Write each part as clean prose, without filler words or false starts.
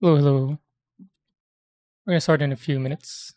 Hello, hello. We're gonna start in a few minutes.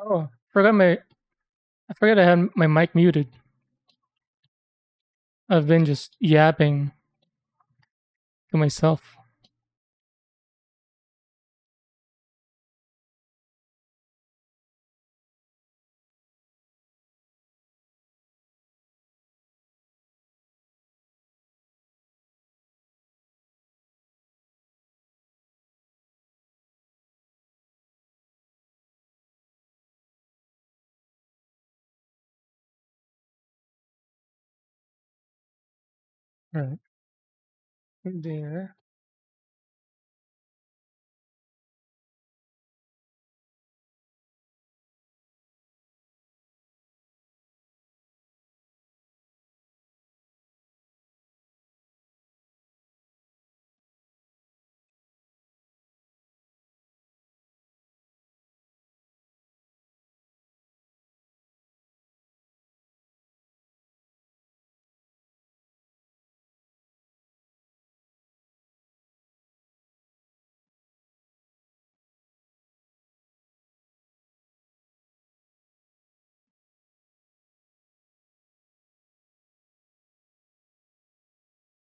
Oh, I forgot I had my mic muted. I've been just yapping to myself. Right there.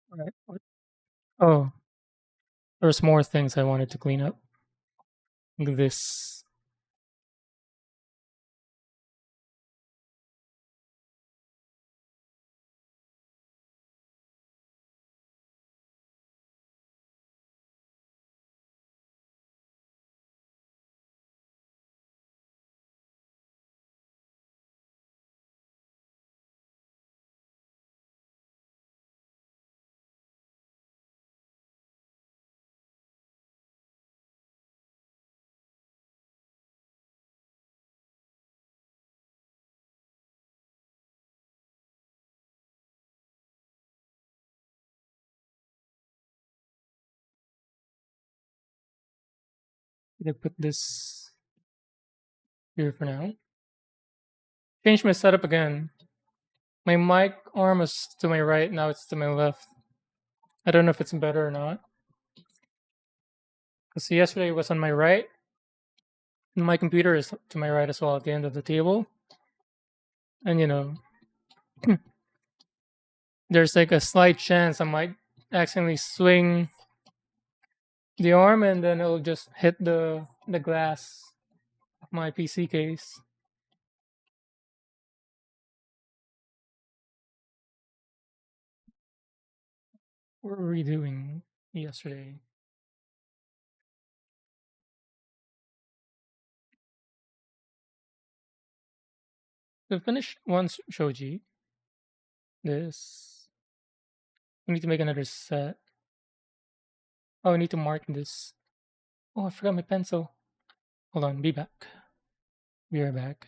Right. Oh, there's more things I wanted to clean up. This. I put this here for now. Change my setup again. My mic arm is to my right, now it's to my left. I don't know if it's better or not. Because yesterday it was on my right, and my computer is to my right as well at the end of the table. And there's like a slight chance I might accidentally swing the arm and then it'll just hit the glass of my PC case. What were we doing yesterday? We finished one shoji. This. We need to make another set. Oh, I need to mark this. Oh, I forgot my pencil. Hold on, be back. Be right back.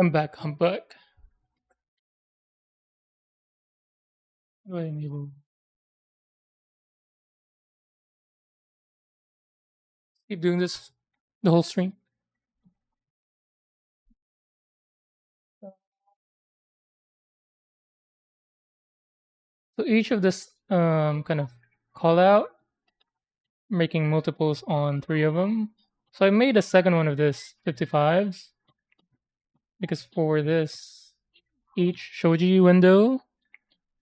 I'm back. I'm back. Do I enable? Keep doing this the whole stream. So each of this kind of call out, making multiples on three of them. So I made a second one of this 55s because for this, each shoji window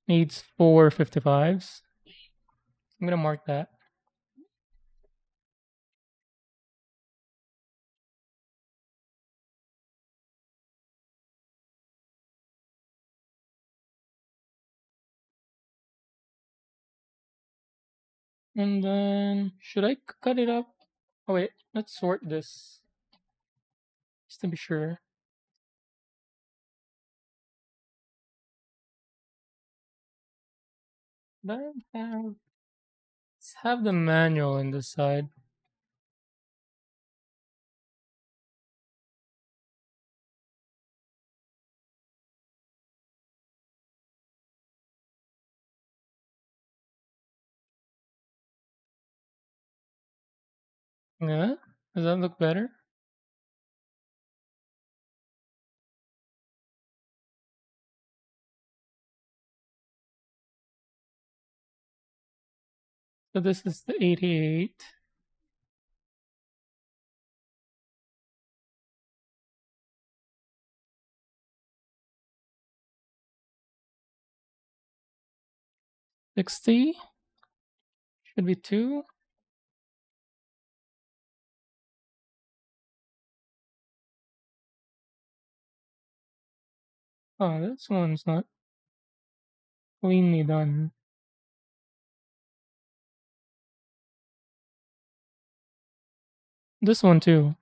needs four 55s. I'm gonna mark that. And then, should I cut it up? Oh wait, let's sort this just to be sure. Let's have the manual in this side. Yeah, does that look better? So this is the 88. 60 should be 2. Oh, this one's not cleanly done. This one too.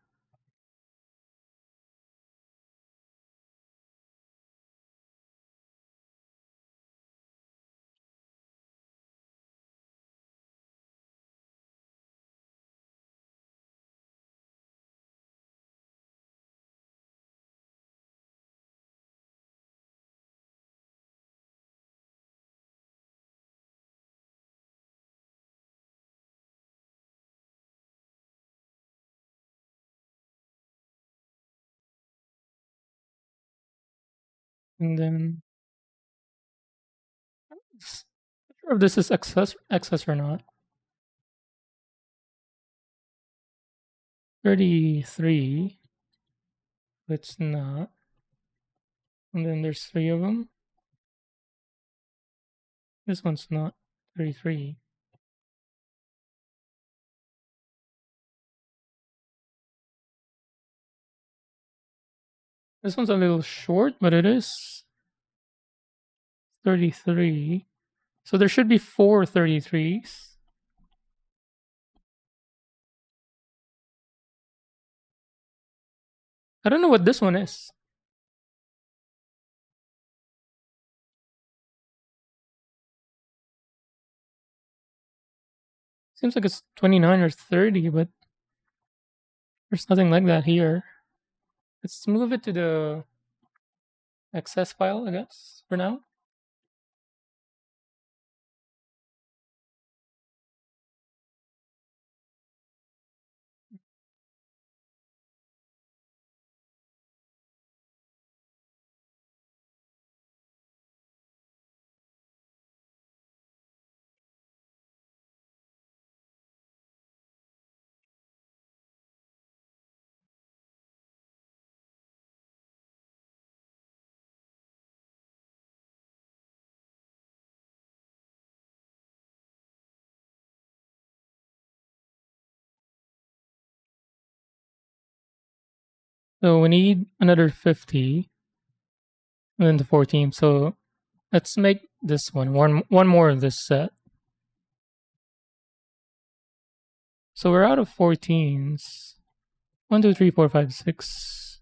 And then not sure if this is excess or not. 33. It's not. And then there's 3 of them. This one's not 33. This one's a little short, but it is 33. So there should be 4 33s. I don't know what this one is. Seems like it's 29 or 30, but there's nothing like that here. Let's move it to the excess file, I guess, for now. So we need another 50 and then the 14. So let's make this one more of this set. So we're out of 14s. 1, 2, 3, 4, 5, 6.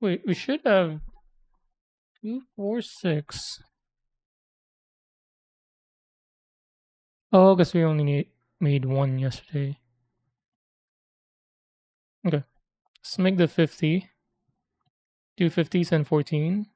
Wait, we should have 2, 4, 6. Oh, because we only made one yesterday. Okay. Let's make the 50. Do 50s and 14.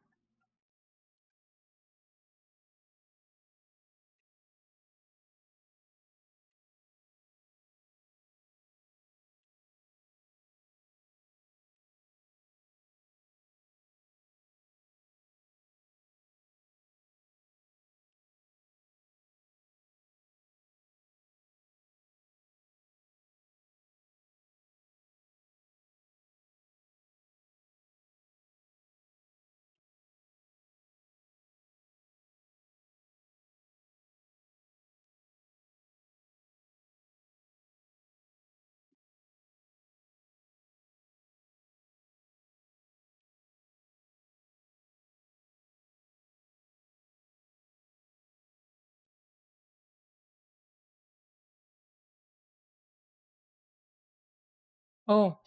Oh,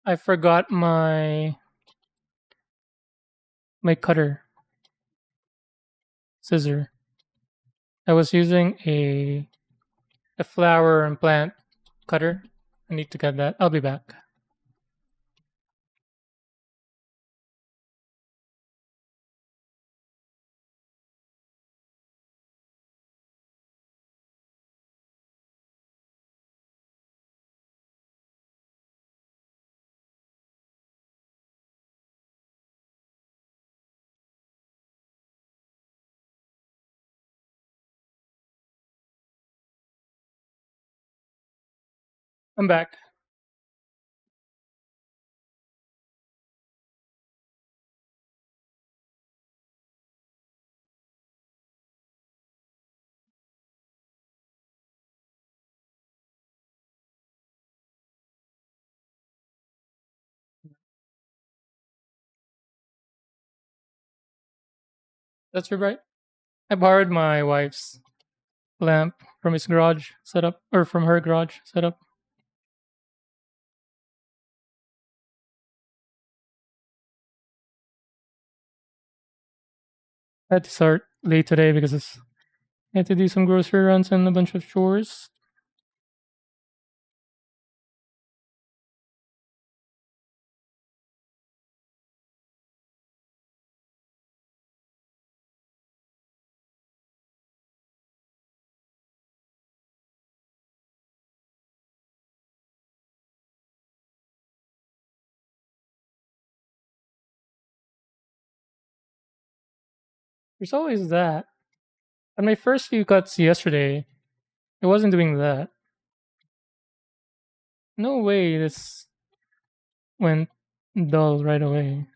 I forgot my cutter scissor. I was using a flower and plant cutter. I need to get that. I'll be back. I'm back. That's right. I borrowed my wife's lamp from his garage setup, or from her garage setup. I had to start late today because I had to do some grocery runs and a bunch of chores. There's always that. On my first few cuts yesterday, it wasn't doing that. No way this went dull right away.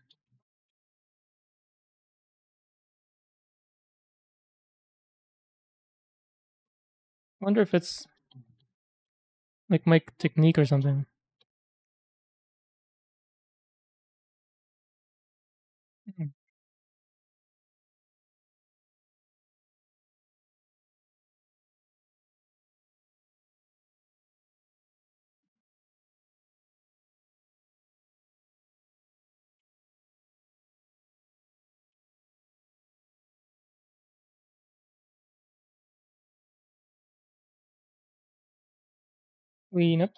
Wonder if it's like mic technique or something. Hmm. Clean up.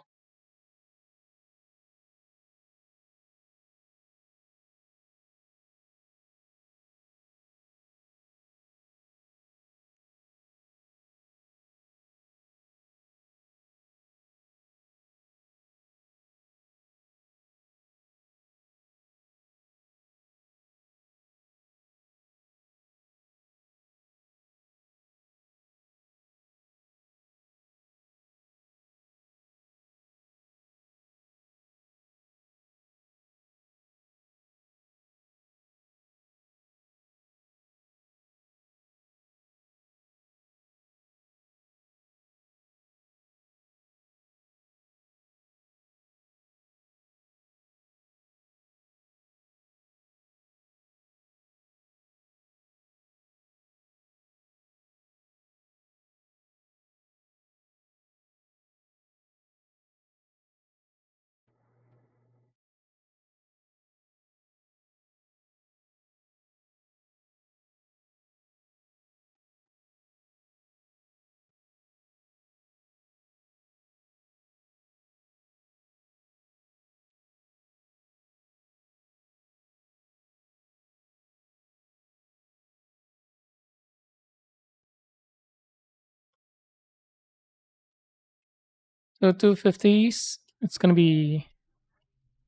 So 250s, it's gonna be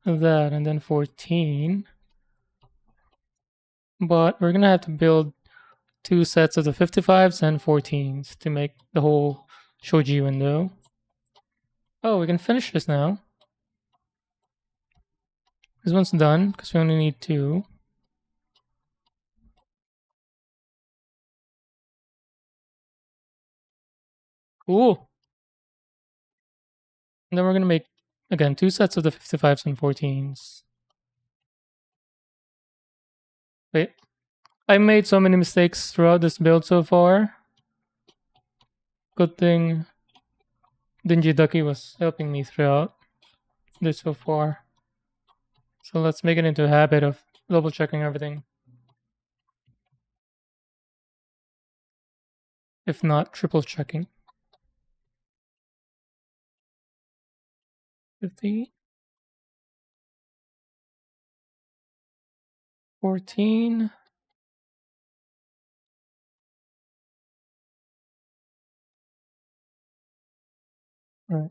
that and then 14. But we're gonna have to build two sets of the 55s and 14s to make the whole shoji window. Oh, we can finish this now. This one's done because we only need two. Cool. And then we're gonna make again two sets of the 55s and 14s. Wait, I made so many mistakes throughout this build so far. Good thing Dingy Ducky was helping me throughout this so far. So let's make it into a habit of double checking everything. If not, triple checking. 50, 14. Right.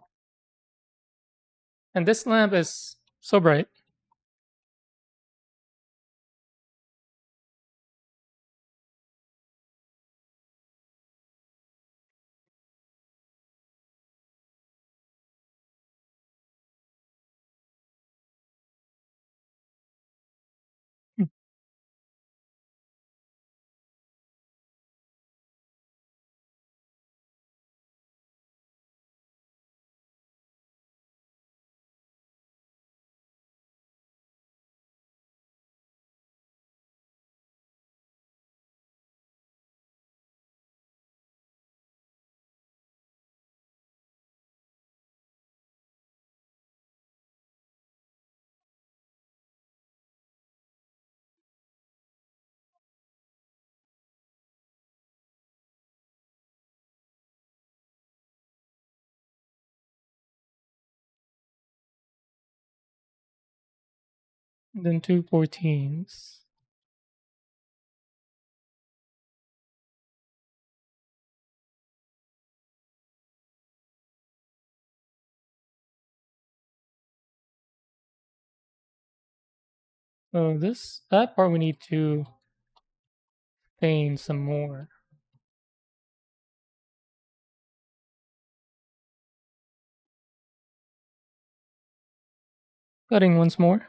And this lamp is so bright. then two 14s. Oh, this that part we need to stain some more. Cutting once more.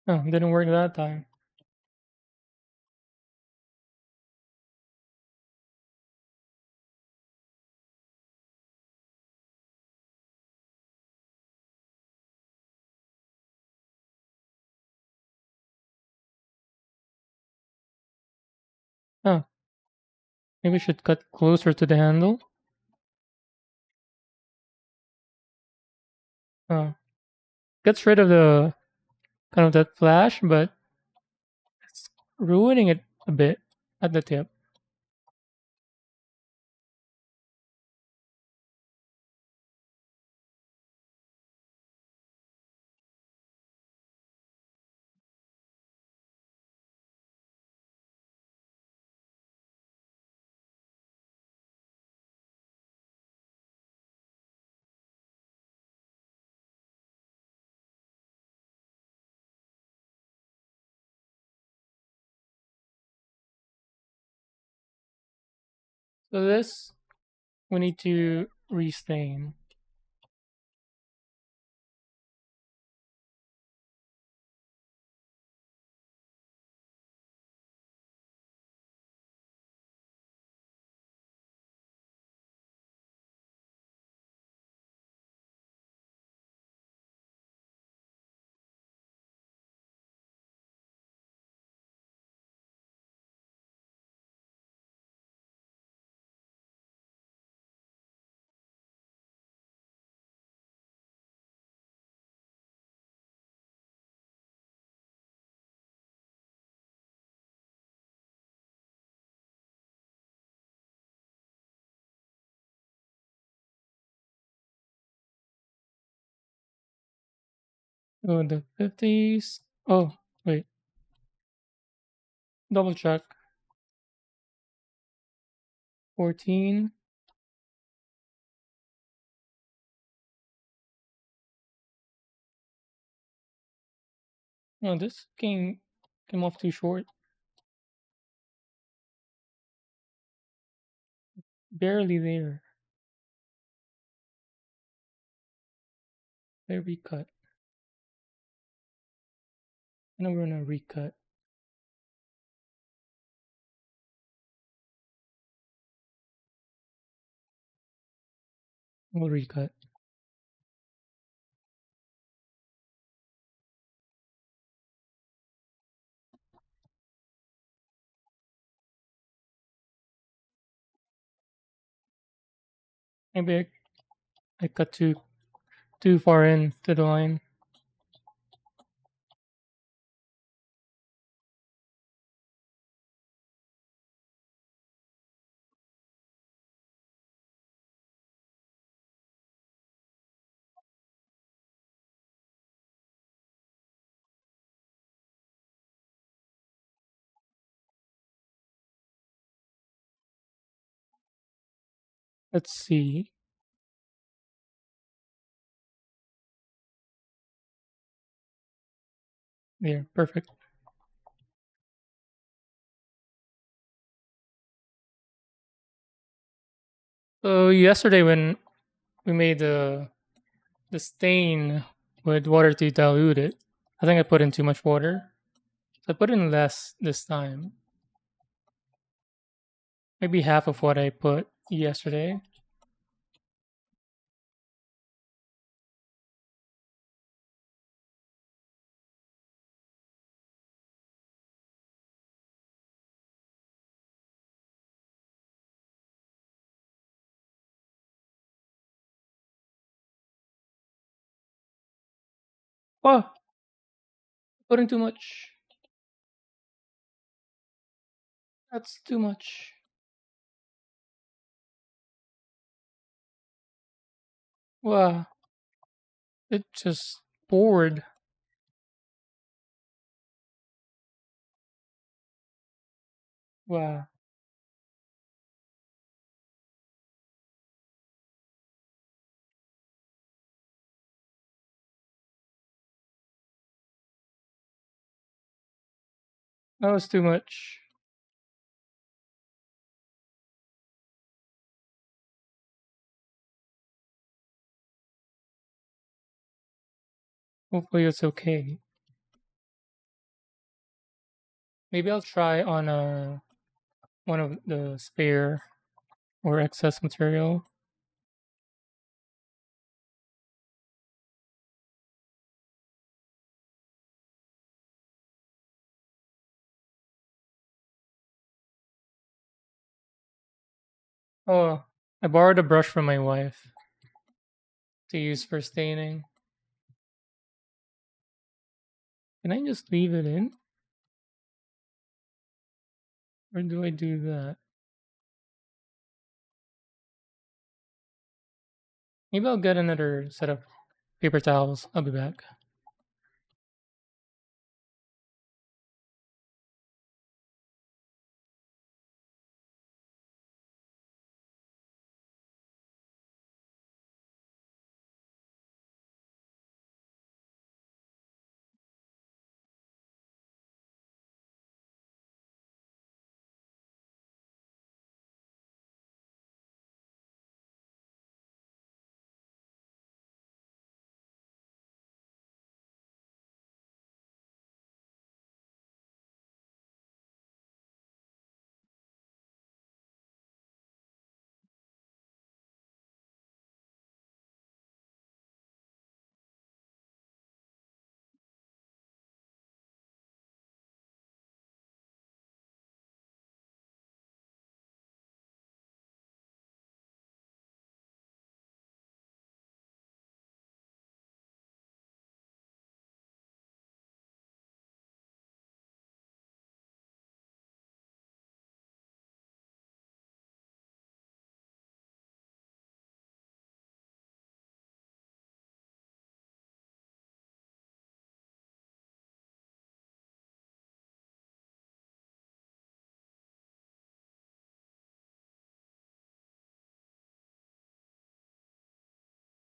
Oh, didn't work that time. Oh, maybe we should cut closer to the handle. Oh, gets rid of the kind of that flash, but it's ruining it a bit at the tip. So this we need to restain. Oh, the 50s. Oh, wait, double check. 14. No, this came off too short. Barely there. There we cut. And then we're gonna recut. We'll recut. Maybe I cut too far in to the line. Let's see. There, perfect. So yesterday when we made the stain with water to dilute it, I think I put in too much water. So I put in less this time. Maybe half of what I put yesterday. Oh, putting too much. That's too much. Wow, it just poured. Wow, that was too much. Hopefully it's okay. Maybe I'll try on one of the spare or excess material. Oh, I borrowed a brush from my wife to use for staining. Can I just leave it in? Or do I do that? Maybe I'll get another set of paper towels. I'll be back.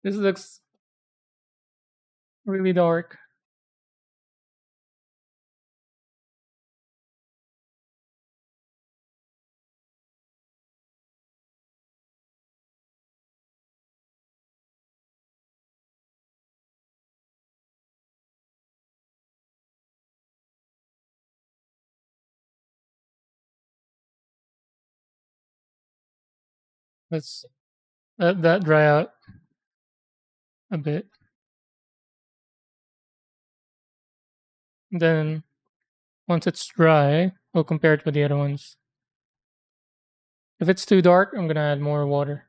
This looks really dark. Let's let that dry out a bit. Then once it's dry, we'll compare it with the other ones. If it's too dark, I'm gonna add more water.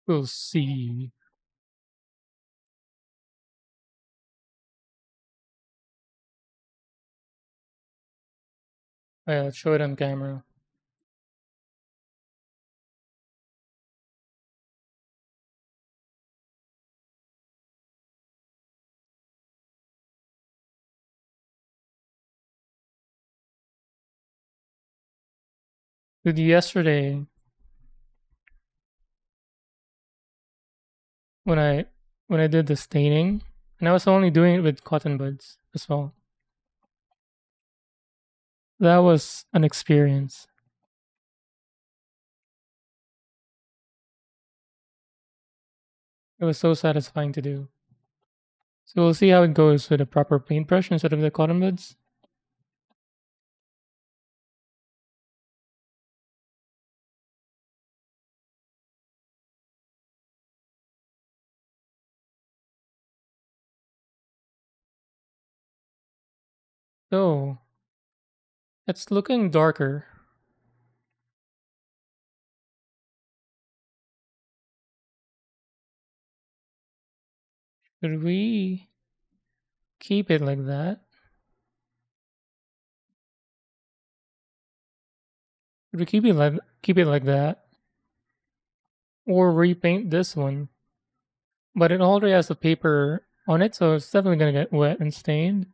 We'll see. Oh, yeah, let's show it on camera. Dude, yesterday when I when I did the staining, and I was only doing it with cotton buds as well. That was an experience. It was so satisfying to do. So we'll see how it goes with a proper paintbrush instead of the cotton buds. So it's looking darker. Should we keep it like that? Should we keep it like that? or repaint this one. But it already has the paper on it, so it's definitely gonna get wet and stained.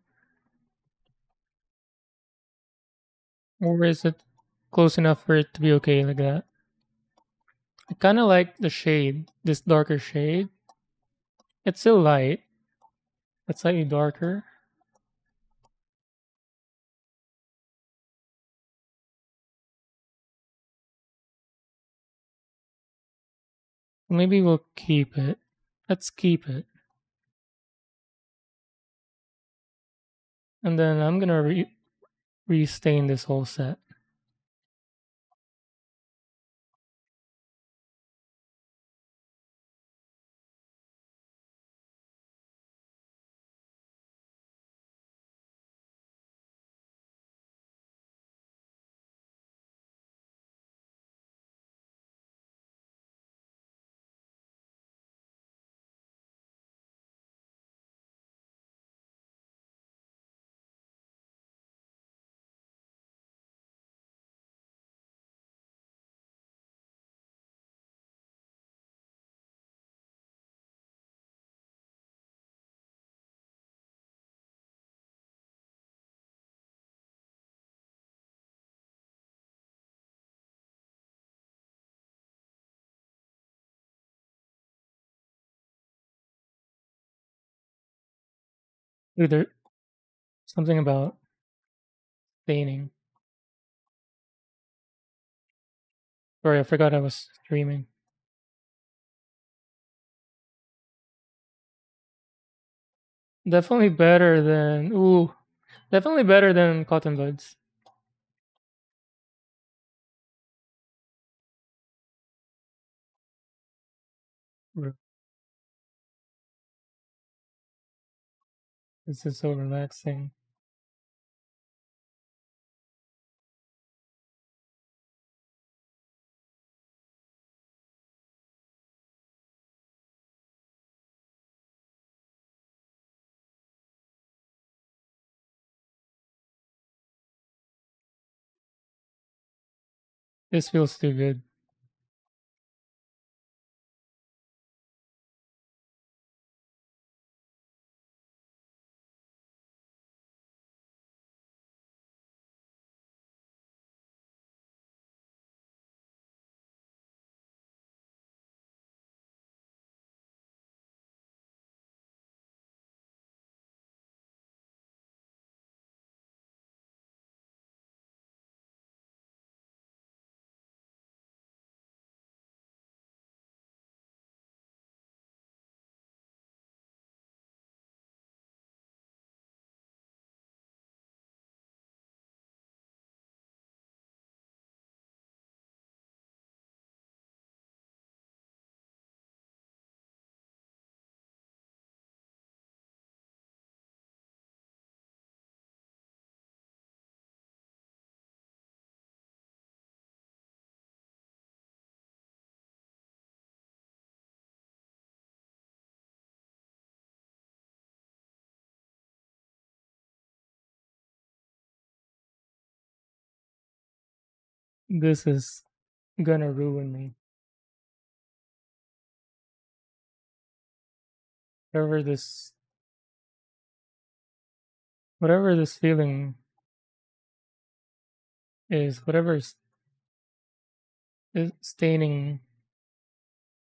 Or is it close enough for it to be okay like that? I kind of like the shade, this darker shade. It's still light, but slightly darker. Maybe we'll keep it. Let's keep it. And then I'm gonna restain this whole set. Dude, there's something about staining. Sorry, I forgot I was streaming. Definitely better than definitely better than cotton buds. Bro, this is so relaxing. This feels too good. This is gonna ruin me. Whatever this whatever this feeling is, whatever staining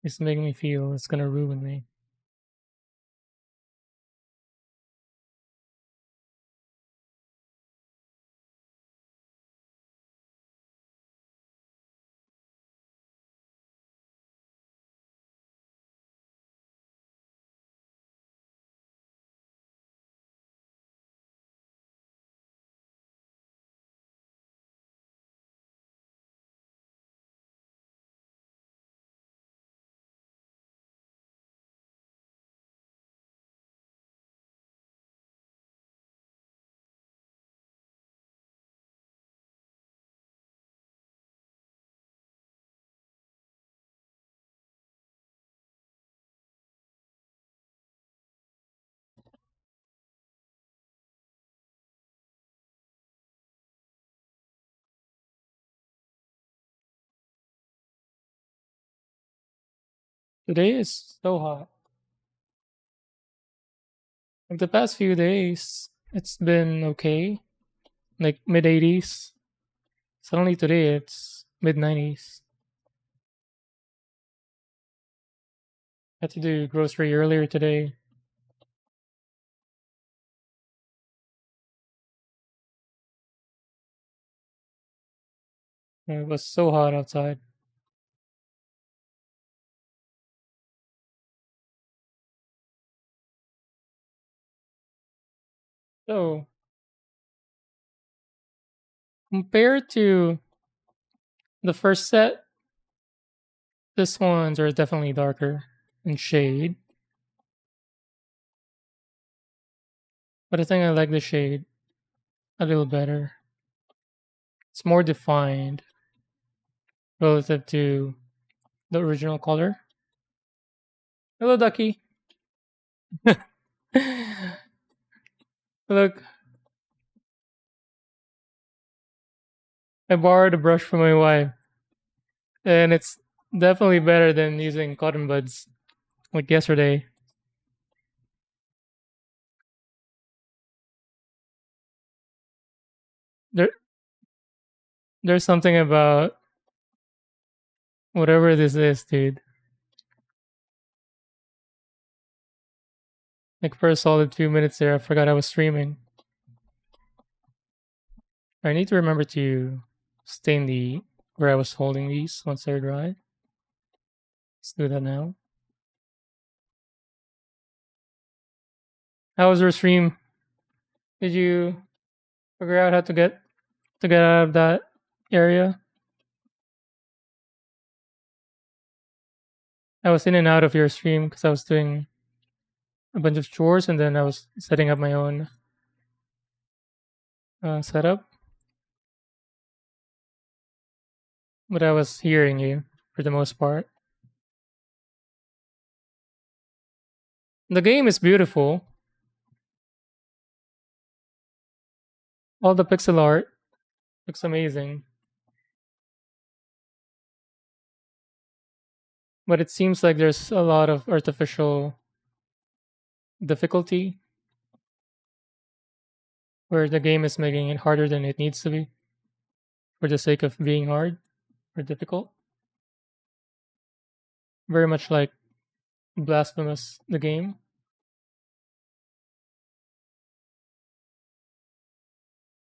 is making me feel, it's gonna ruin me. Today is so hot. Like the past few days, it's been okay, like mid 80s. Suddenly today, it's mid 90s. Had to do grocery earlier today. And it was so hot outside. So compared to the first set, this ones are definitely darker in shade. But I think I like the shade a little better. It's more defined relative to the original color. Hello, Ducky. Look, I borrowed a brush from my wife, and it's definitely better than using cotton buds like yesterday. There, there's something about whatever this is, dude. Like for a solid 2 minutes there, I forgot I was streaming. I need to remember to stain the where I was holding these once they're dry. Let's do that now. How was your stream? Did you figure out how to get out of that area? I was in and out of your stream because I was doing a bunch of chores and then I was setting up my own setup. But I was hearing you for the most part. The game is beautiful. All the pixel art looks amazing. But it seems like there's a lot of artificial difficulty where the game is making it harder than it needs to be for the sake of being hard or difficult. Very much like Blasphemous, the game.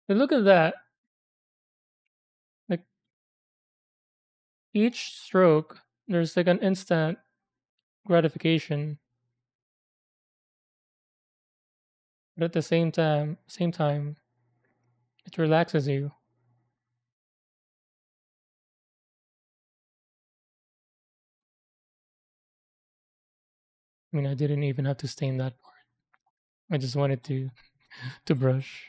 But look at that. Like each stroke, there's like an instant gratification, but at the same time, it relaxes you. I mean, I didn't even have to stain that part. I just wanted to brush.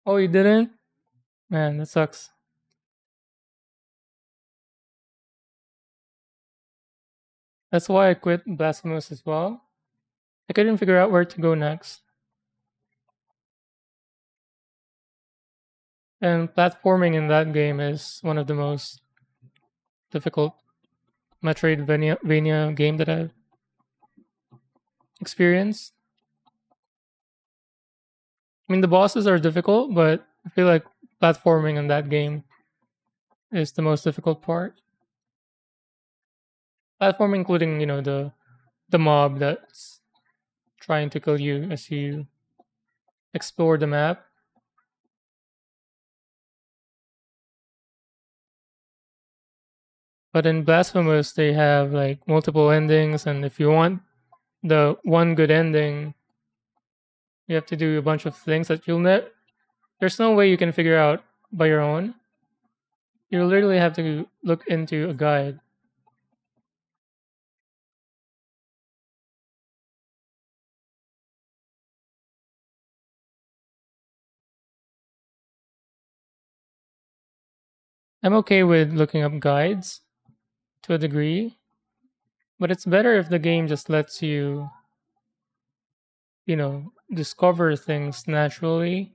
Oh, you didn't? Man, that sucks. That's why I quit Blasphemous as well. I couldn't figure out where to go next. And platforming in that game is one of the most difficult Metroidvania game that I've experienced. I mean, the bosses are difficult, but I feel like platforming in that game is the most difficult part. Platforming, including the mob that's trying to kill you as you explore the map. But in Blasphemous, they have like multiple endings, and if you want the one good ending, you have to do a bunch of things that you'll net. There's no way you can figure out by your own. You literally have to look into a guide. I'm okay with looking up guides to a degree, but it's better if the game just lets you, discover things naturally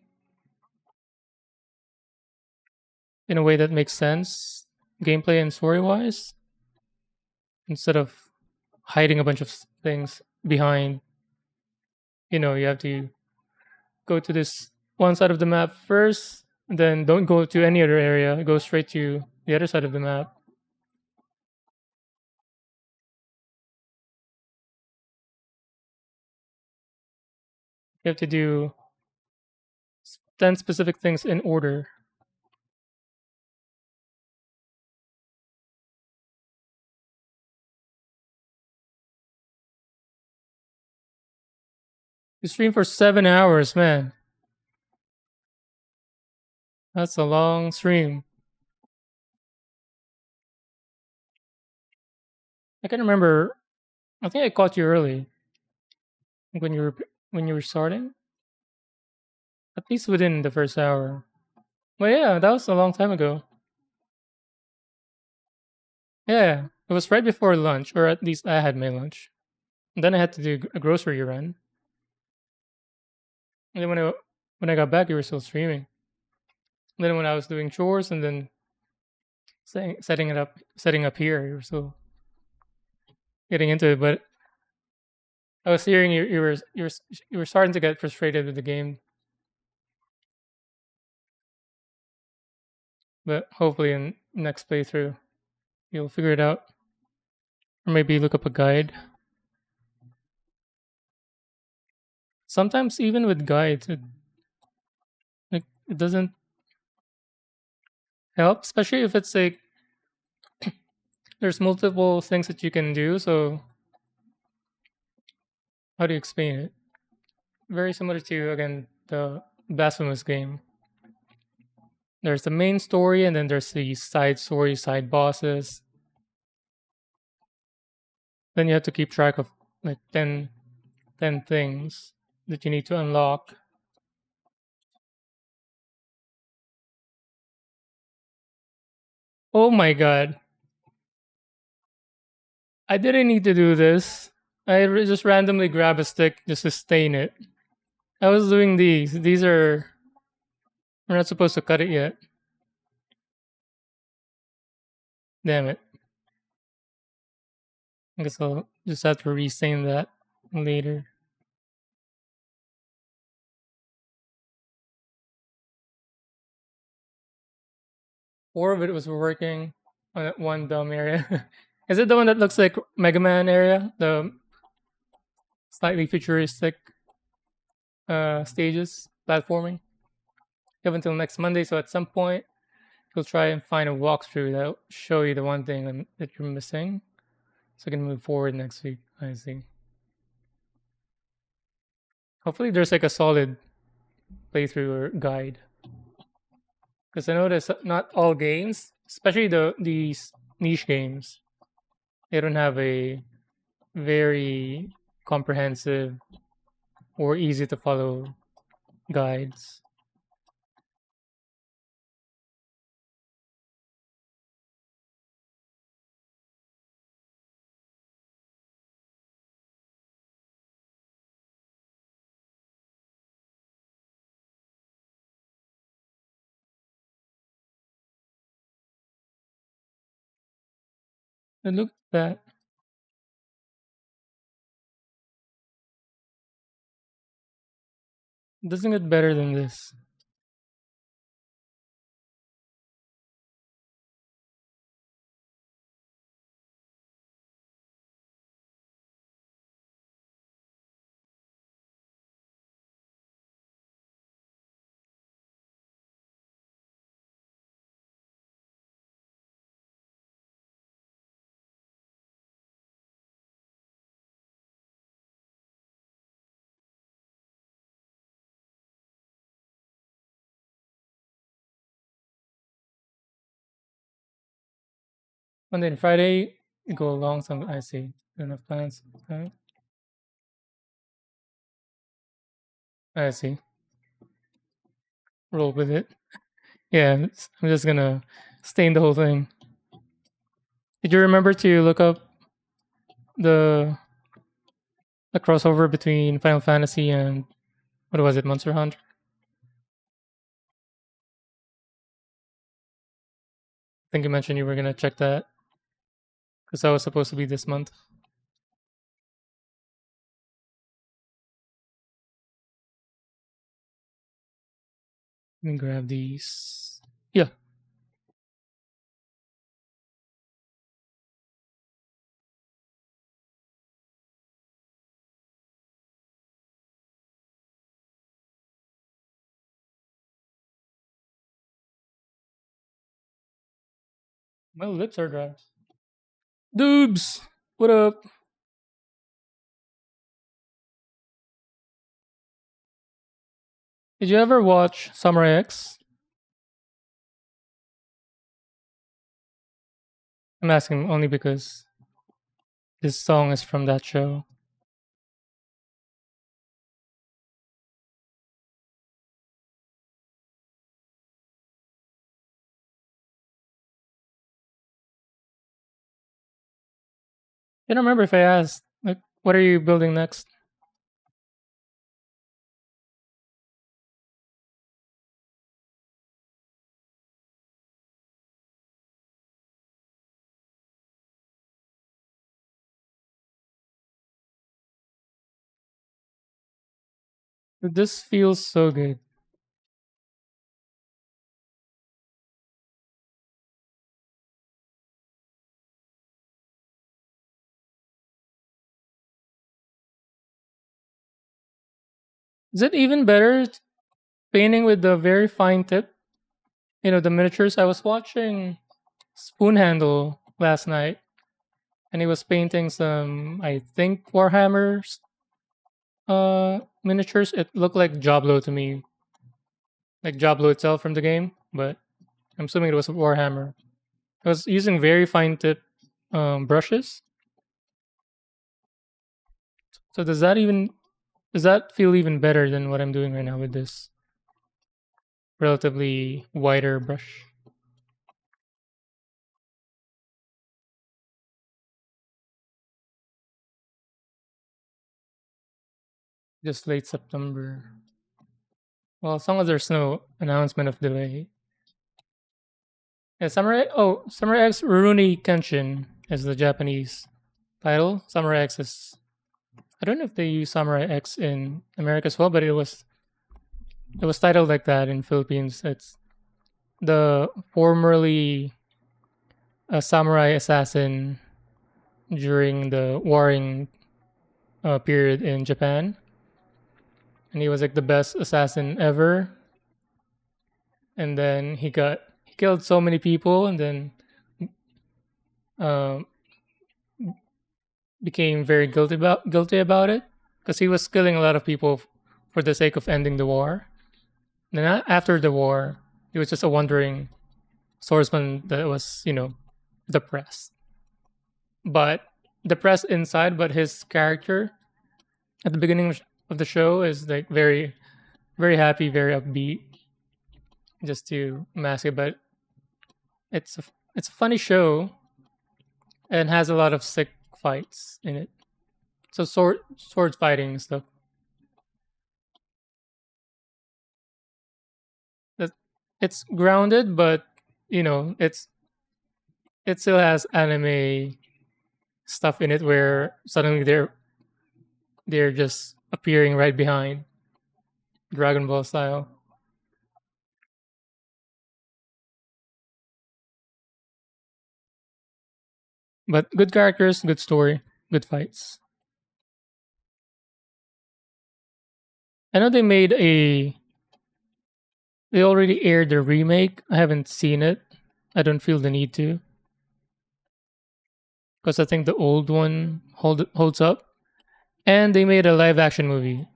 in a way that makes sense, gameplay and story wise, instead of hiding a bunch of things behind. You have to go to this one side of the map first, then don't go to any other area, go straight to the other side of the map. You have to do 10 specific things in order. You stream for 7 hours, man. That's a long stream. I can remember. I think I caught you early, like when you were starting. At least within the first hour. Well, yeah, that was a long time ago. Yeah, it was right before lunch, or at least I had my lunch. And then I had to do a grocery run. And then when I got back, you were still streaming. And then when I was doing chores and then setting up here, you were still getting into it. But I was hearing you were starting to get frustrated with the game. But hopefully in next playthrough you'll figure it out, or maybe look up a guide. Sometimes even with guides, it doesn't help, especially if it's like there's multiple things that you can do. So how do you explain it? Very similar to again the Blasphemous game. There's the main story, and then there's the side story, side bosses. Then you have to keep track of like 10 things that you need to unlock. Oh my god. I didn't need to do this. Just randomly grab a stick just to stain it. I was doing these. We're not supposed to cut it yet. Damn it. I guess I'll just have to restain that later. 4 of it was working on that one dumb area. Is it the one that looks like Mega Man area? The slightly futuristic stages, platforming? You have until next Monday, so at some point you'll try and find a walkthrough that'll show you the one thing that you're missing, so you can move forward next week. I see. Hopefully, there's like a solid playthrough or guide, because I notice not all games, especially these niche games, they don't have a very comprehensive or easy to follow guides. And look at that. It doesn't get better than this. Monday and Friday go along. Some I see. Don't have plans. I see. Roll with it. Yeah, I'm just gonna stain the whole thing. Did you remember to look up the the crossover between Final Fantasy and what was it, Monster Hunter? I think you mentioned you were gonna check that because that was supposed to be this month. Let me grab these. Yeah, my lips are dry. Doobs, what up? Did you ever watch Samurai X? I'm asking only because this song is from that show. I don't remember if I asked, like, what are you building next? This feels so good. Is it even better painting with the very fine tip? You know, the miniatures. I was watching Spoon Handle last night, and he was painting some, I think, Warhammer's miniatures. It looked like Joblo to me, like Joblo itself from the game, but I'm assuming it was Warhammer. I was using very fine tip brushes. So does that feel even better than what I'm doing right now with this relatively wider brush? Just late September. Well, as long as there's no announcement of delay. Yeah, Samurai X Rurouni Kenshin is the Japanese title. Samurai X is, I don't know if they use Samurai X in America as well, but it was titled like that in Philippines. It's the formerly a samurai assassin during the warring period in Japan, and he was like the best assassin ever. And then he killed so many people, and then um, became very guilty about it because he was killing a lot of people for the sake of ending the war. Then after the war, he was just a wandering swordsman that was, you know, depressed. But depressed inside, but his character at the beginning of the show is like very happy, very upbeat, just to mask it. But it's a funny show and has a lot of sick fights in it. So sword fighting and stuff. That it's grounded, but you know, it still has anime stuff in it where suddenly they're just appearing right behind Dragon Ball style. But good characters, good story, good fights. I know they already aired the remake. I haven't seen it. I don't feel the need to because I think the old one holds up. And they made a live action movie.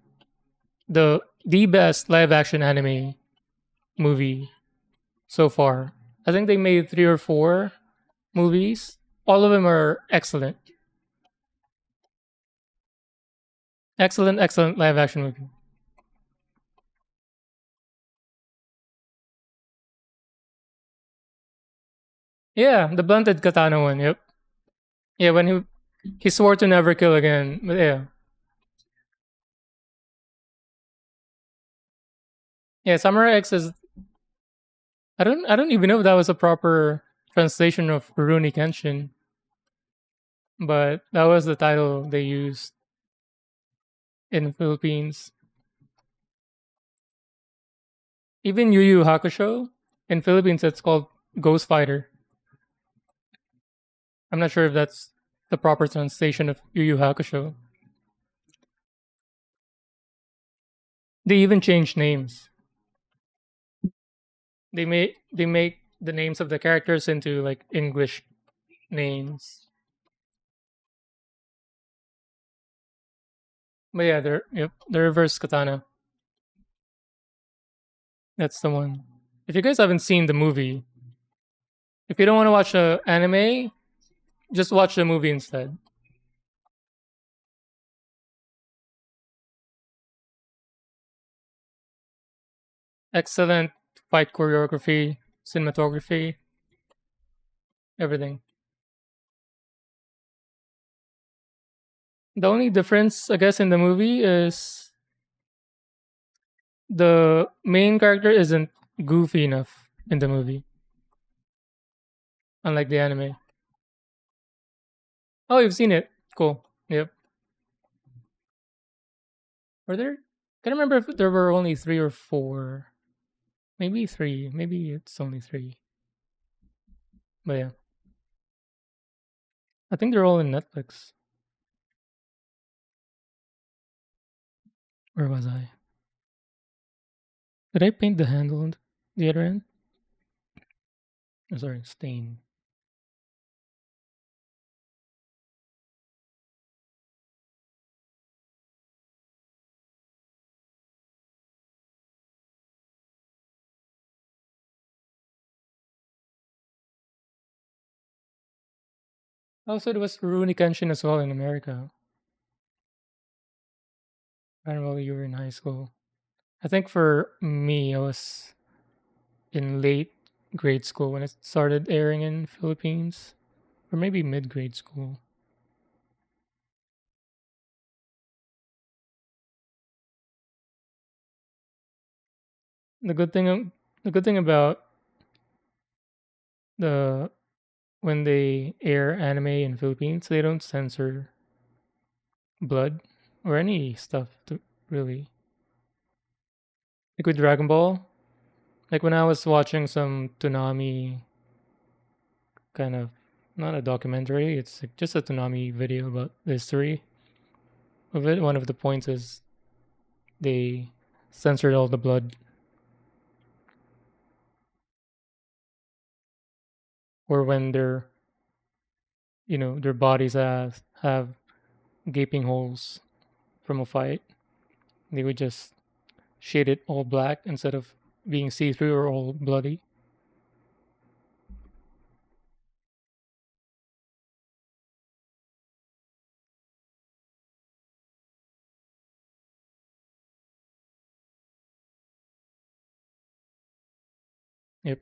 The best live action anime movie so far. I think they made 3 or 4 movies. All of them are excellent. Excellent live action movie. Yeah, the blunted katana one. Yep. Yeah, when he swore to never kill again. But yeah, yeah. Samurai X is. I don't even know if that was a proper translation of Rurouni Kenshin, but that was the title they used in the Philippines. Even Yu Yu Hakusho in Philippines, it's called Ghost Fighter. I'm not sure if that's the proper translation of Yu Yu Hakusho. They even change names. They make the names of the characters into like English names. But yeah, they're yep, the reverse katana. That's the one. If you guys haven't seen the movie, if you don't want to watch the anime, just watch the movie instead. Excellent fight choreography, cinematography, everything. The only difference, I guess, in the movie is the main character isn't goofy enough in the movie, unlike the anime. Oh, you've seen it. Cool. Yep. Were there? Can't remember if there were only three or four. Maybe three. Maybe it's only three. But yeah, I think they're all in Netflix. Where was I? Did I paint the handle on the other end? Oh, sorry, stain. Also, there was Rurouni Kenshin as well in America. I don't know, you were in high school. I think for me, I was in late grade school when it started airing in Philippines, or maybe mid grade school. The good thing, the good thing about the when they air anime in Philippines, they don't censor blood or any stuff. Really, like with Dragon Ball, like when I was watching some Toonami kind of not a documentary, it's like just a Toonami video about the history of it. One of the points is they censored all the blood, or when their bodies have gaping holes from a fight, they would just shade it all black instead of being see through or all bloody. Yep.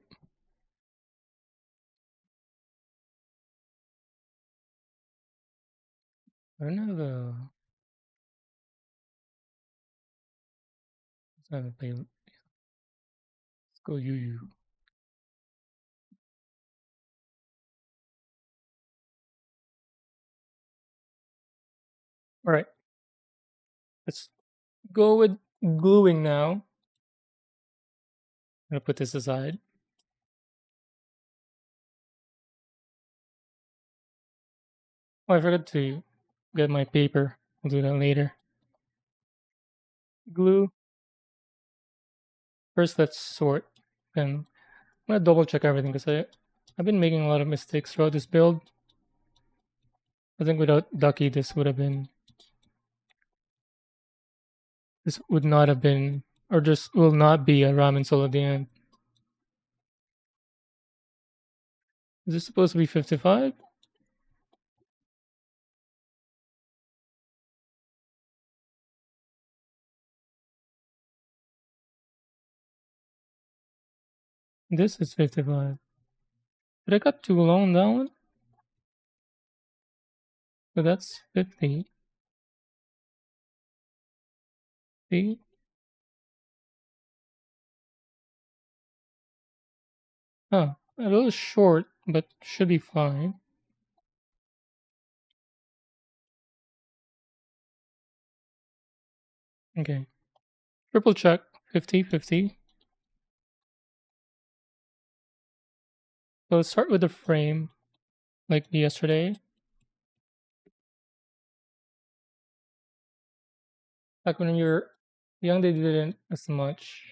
I don't have a play. Let's go Yu Yu. All right, let's go with gluing now. I'm gonna put this aside. Oh, I forgot to get my paper. I'll do that later. Glue. First, let's sort. And I'm gonna double check everything because I've been making a lot of mistakes throughout this build. I think without Ducky, this would not have been, or just will not be a ramen solo at the end. Is this supposed to be 55? This is 55. But I got too long that one. So that's 50. See? Huh. A little short, but should be fine. Okay. Triple check. 50, 50. So let's start with the frame, like yesterday. Like when you're young, they didn't as much.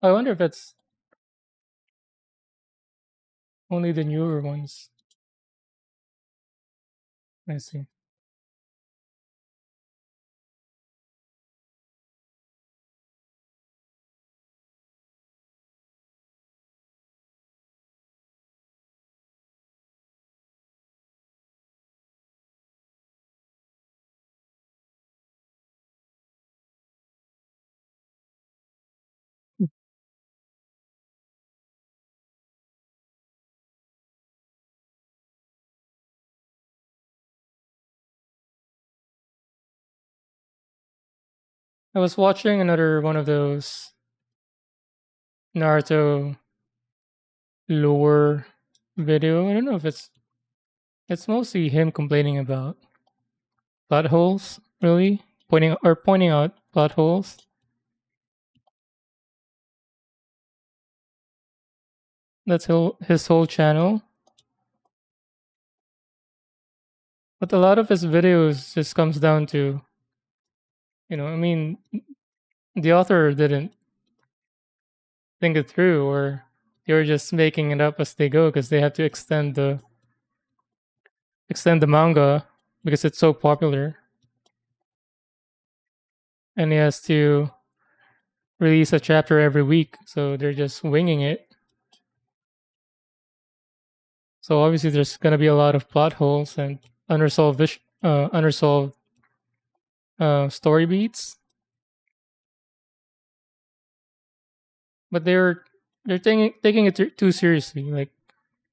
I wonder if it's only the newer ones. I see. I was watching another one of those Naruto lore video. I don't know if it's mostly him complaining about plot holes, really pointing out plot holes. That's his whole channel. But a lot of his videos just comes down to, I mean, the author didn't think it through, or they were just making it up as they go because they have to extend the manga because it's so popular, and he has to release a chapter every week, so they're just winging it. So obviously, there's gonna be a lot of plot holes and unresolved story beats. But they're taking it too seriously. Like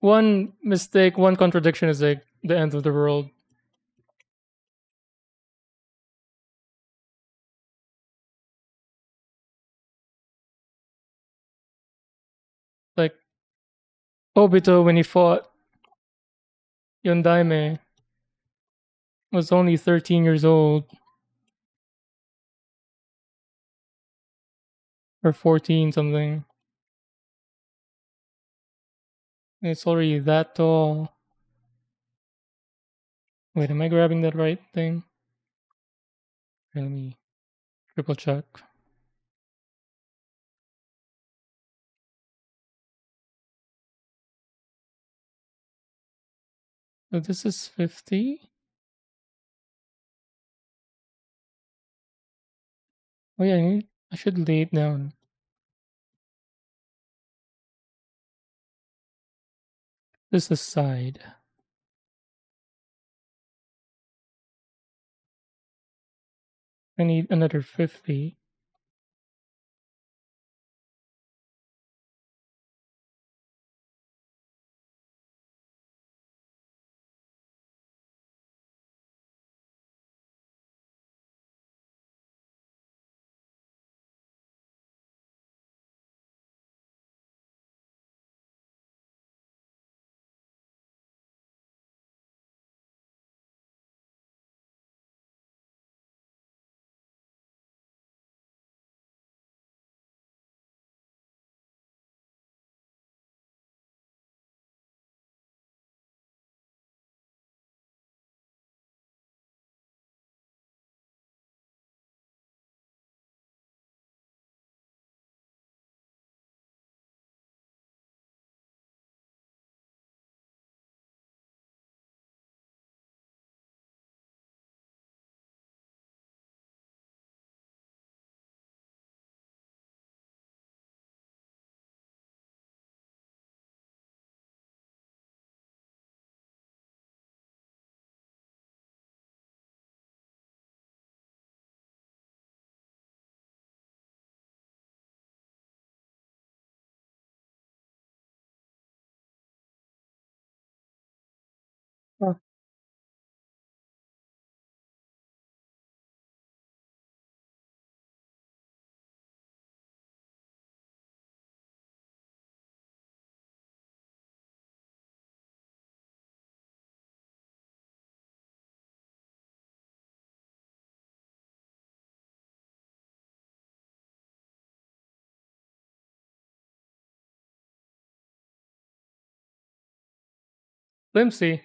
one mistake, one contradiction is like the end of the world. Like Obito when he fought Yondaime was only 13 years old or 14 something. And it's already that tall. Wait, am I grabbing that right thing? Okay, let me triple check. So this is 50. Oh yeah, I should lay it down. This is side. I need another 50. Flimsy.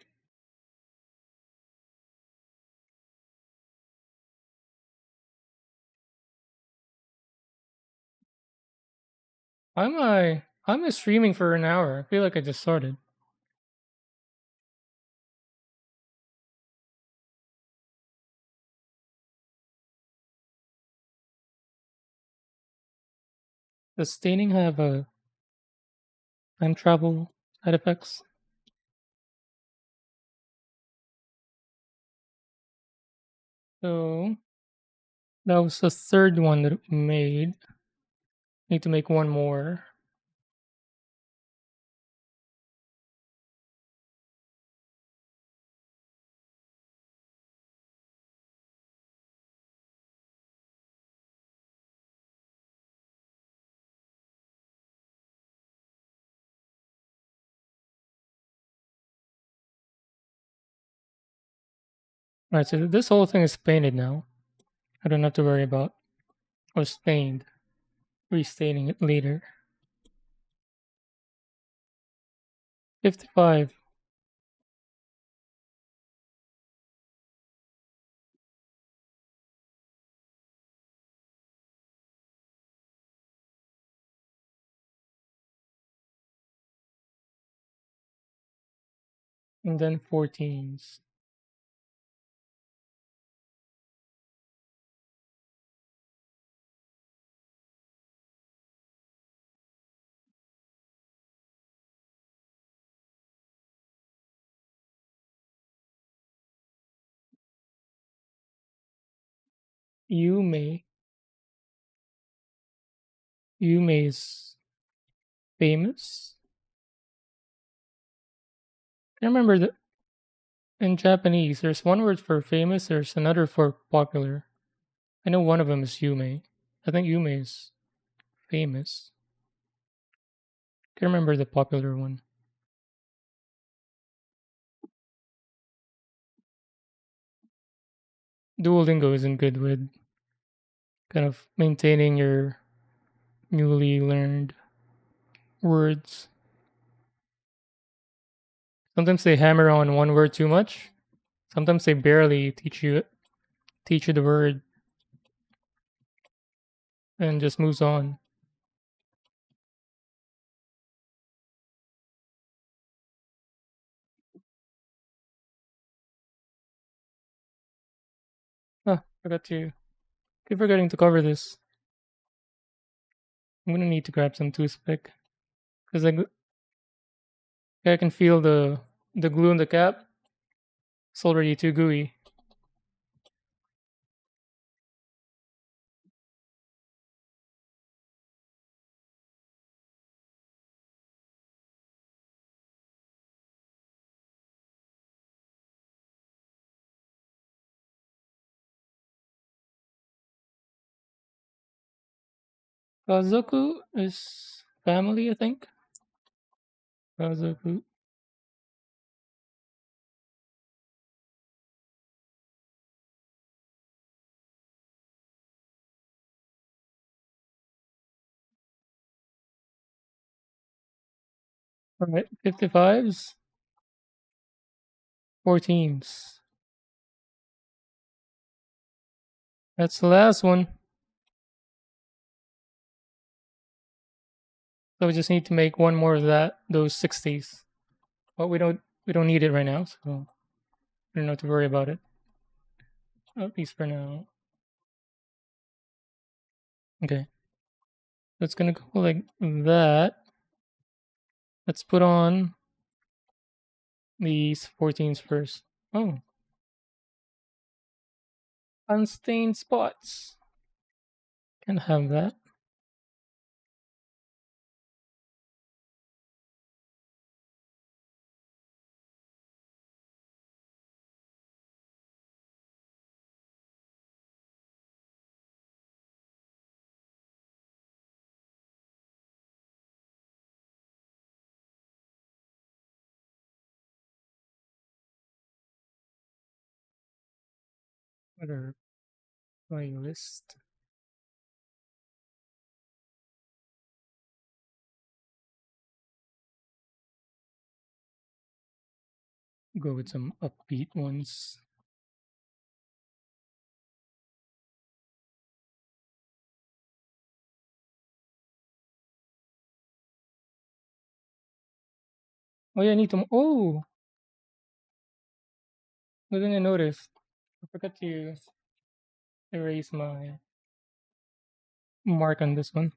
I'm streaming for an hour. I feel like I just started. Does staining have a time travel side effects? So that was the third one that we made. Need to make one more. Alright, so this whole thing is painted now. I don't have to worry about or stained. Restaining it later. 55 and then 14s. Yume. Yume is famous. I remember that in Japanese, there's one word for famous, there's another for popular. I know one of them is Yume. I think Yume is famous. Can't remember the popular one. Duolingo isn't good with kind of maintaining your newly learned words. Sometimes they hammer on one word too much. Sometimes they barely teach you the word and just moves on. Ah, forgot to keep forgetting to cover this. I'm gonna need to grab some toothpick because I can feel the glue in the cap. It's already too gooey. Kazoku is family, I think. Kazoku. All right, 55s, 14s. That's the last one. So we just need to make one more of that, those 60s. But we don't need it right now, so we don't have to worry about it. At least for now. Okay. So it's gonna go like that. Let's put on these 14s first. Oh, unstained spots. Can have that. Other playlist. Go with some upbeat ones. Oh yeah, I need to. Oh, what did I notice? I forgot to erase my mark on this one.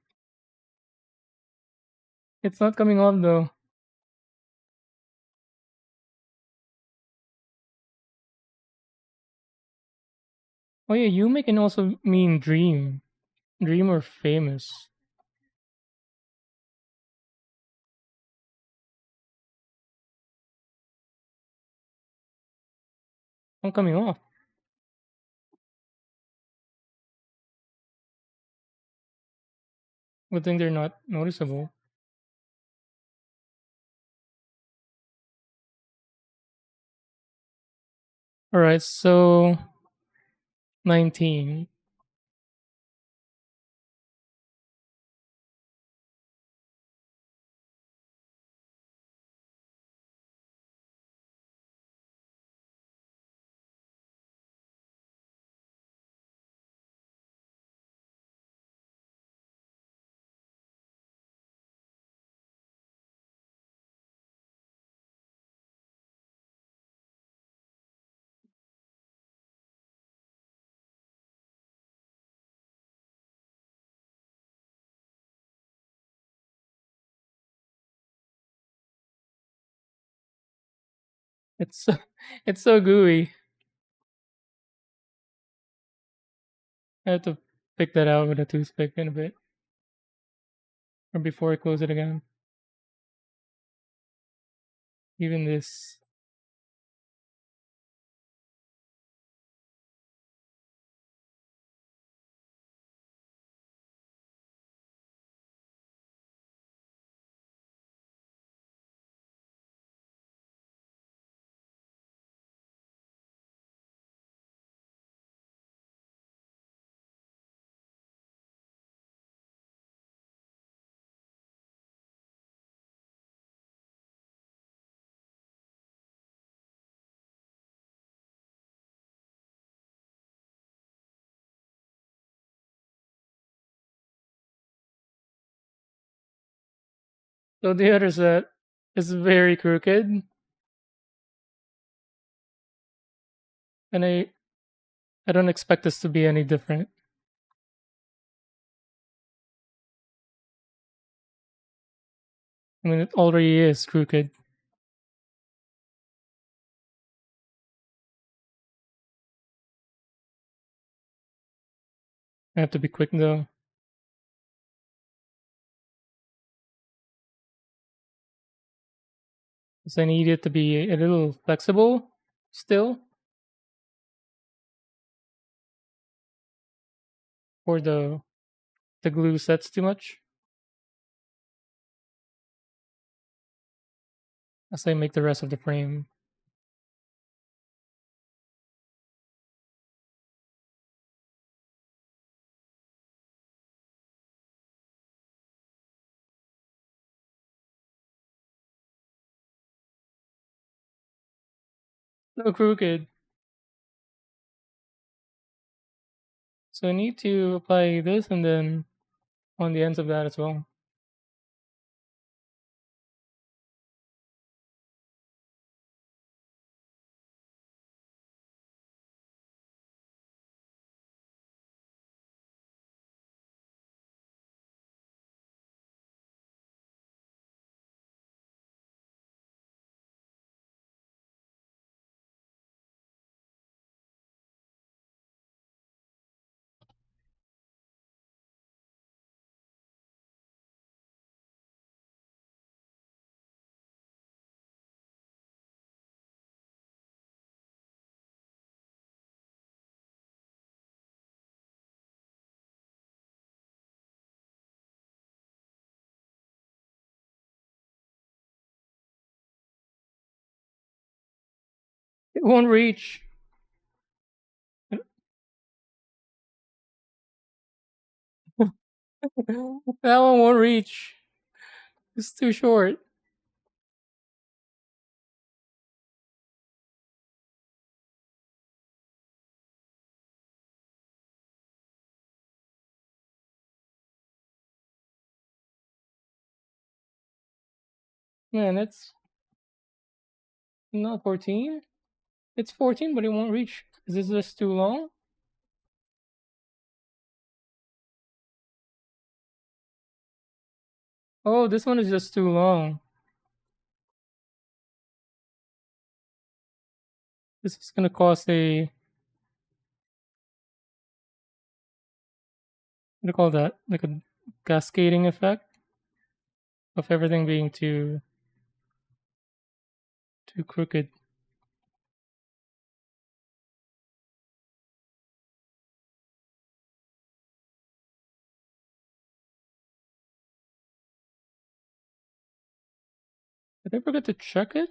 It's not coming off though. Oh yeah, Yume can also mean dream, dream or famous. I'm coming off. Good thing they're not noticeable. All right, so 19. It's so, it's so gooey. I have to pick that out with a toothpick in a bit, or before I close it again. Even this, so the other set is very crooked, and I don't expect this to be any different. I mean, it already is crooked. I have to be quick though, because I need it to be a little flexible still for the glue sets too much as I make the rest of the frame. So crooked. So I need to apply this and then on the ends of that as well. It won't reach. That one won't reach. It's too short. Man, it's not 14. It's 14, but it won't reach. Is this just too long? Oh, this one is just too long. This is gonna cause a, what do you call that? Like a cascading effect of everything being too crooked. Did I forget to check it?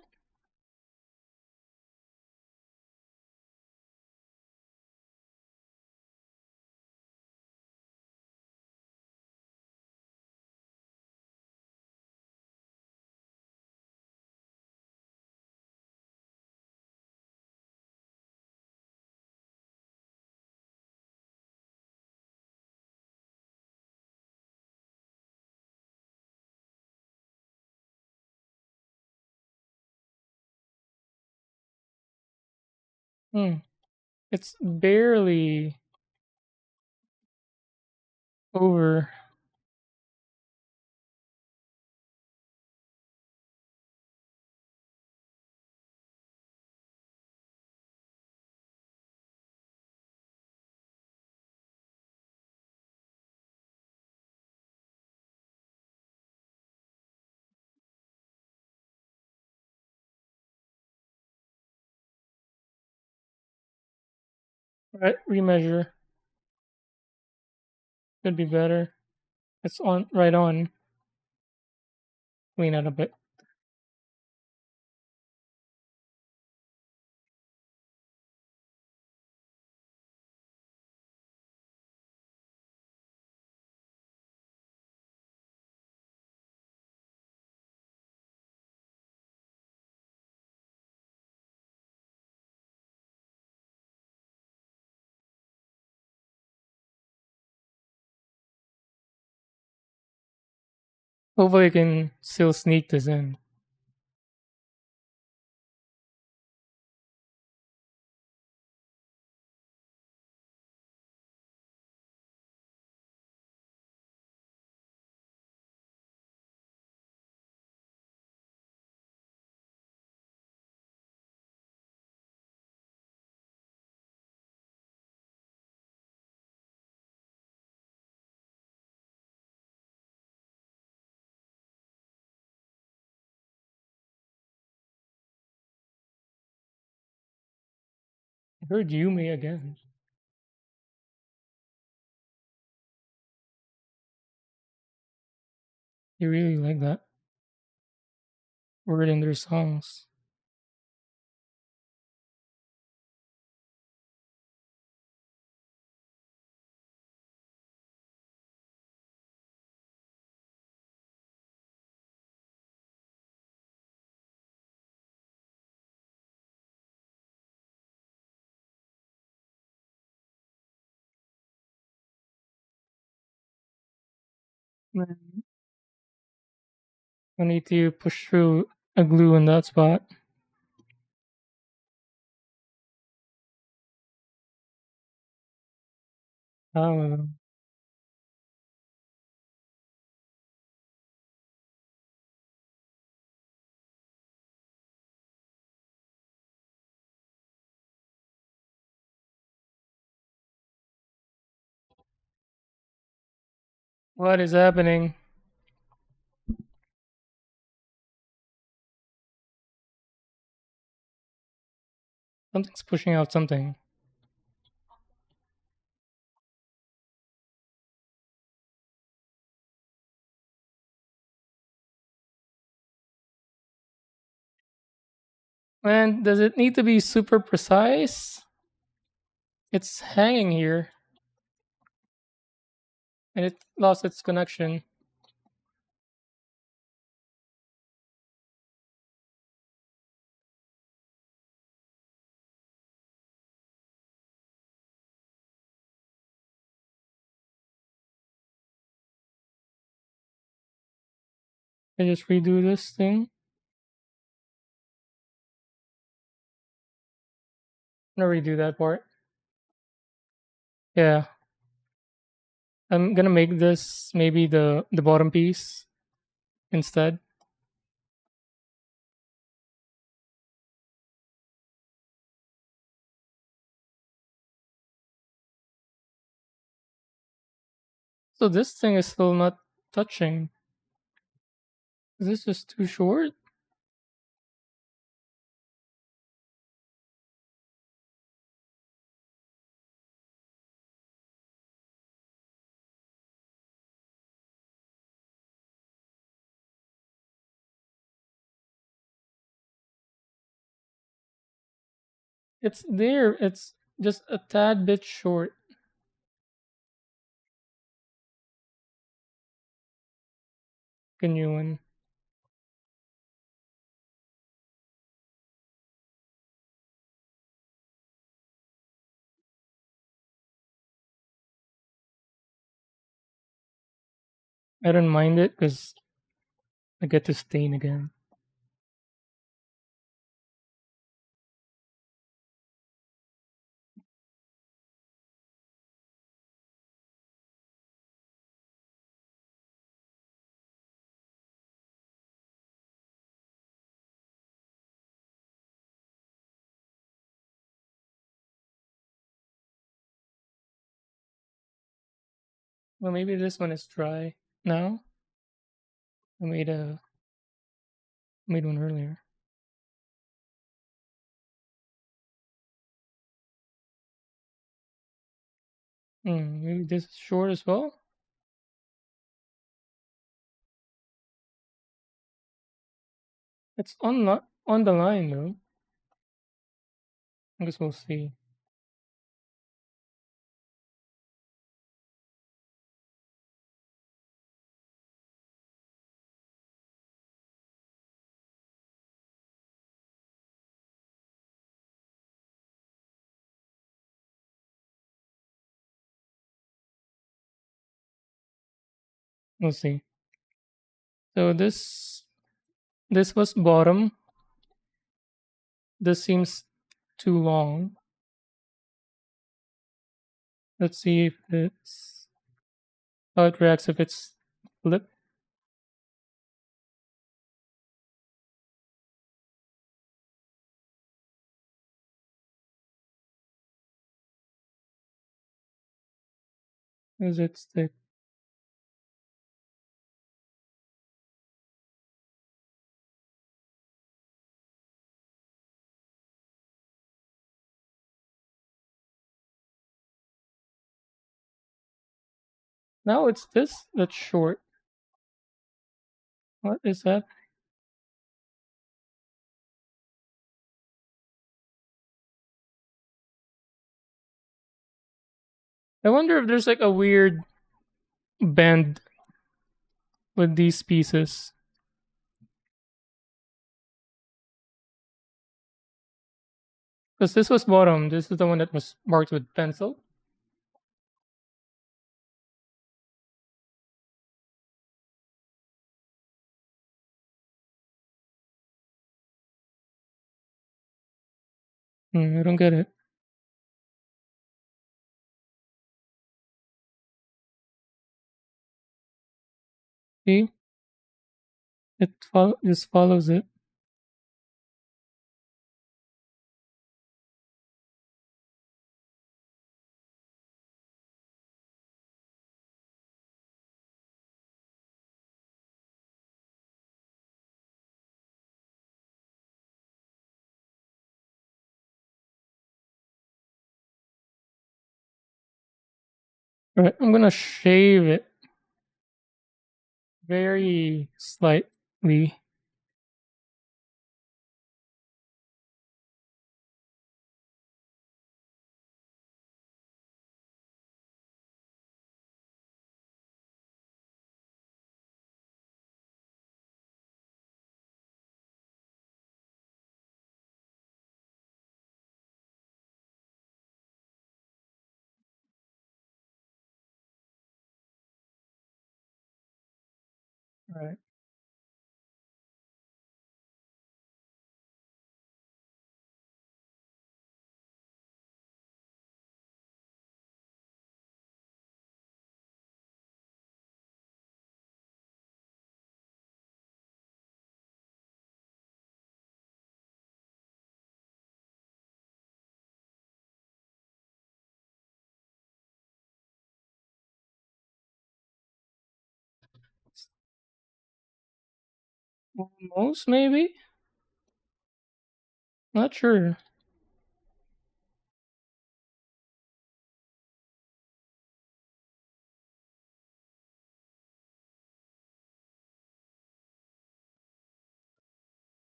Hmm. It's barely over. Right, remeasure. Could be better. It's on right on. Clean it a bit. Hopefully, I can still sneak this in. I heard Yumi again. You really like that word in their songs. Man, I need to push through a glue in that spot. Oh, what is happening? Something's pushing out something. And does it need to be super precise? It's hanging here and it lost its connection. I just redo this thing. I'm gonna redo that part. Yeah, I'm gonna make this maybe the bottom piece instead. So this thing is still not touching. Is this just too short? It's there. It's just a tad bit short. A new one. I don't mind it because I get to stain again. Well, maybe this one is dry now. I made one earlier. Maybe this is short as well. It's on the line though. I guess we'll see. We'll see. So this was bottom. This seems too long. Let's see if it's how it reacts if it's flip. Does it stick? Now it's this that's short. What is that? I wonder if there's like a weird bend with these pieces. Because this was bottom. This is the one that was marked with pencil. I don't get it. See, just follows it. All right, I'm gonna shave it very slightly. All right. Almost, maybe? Not sure.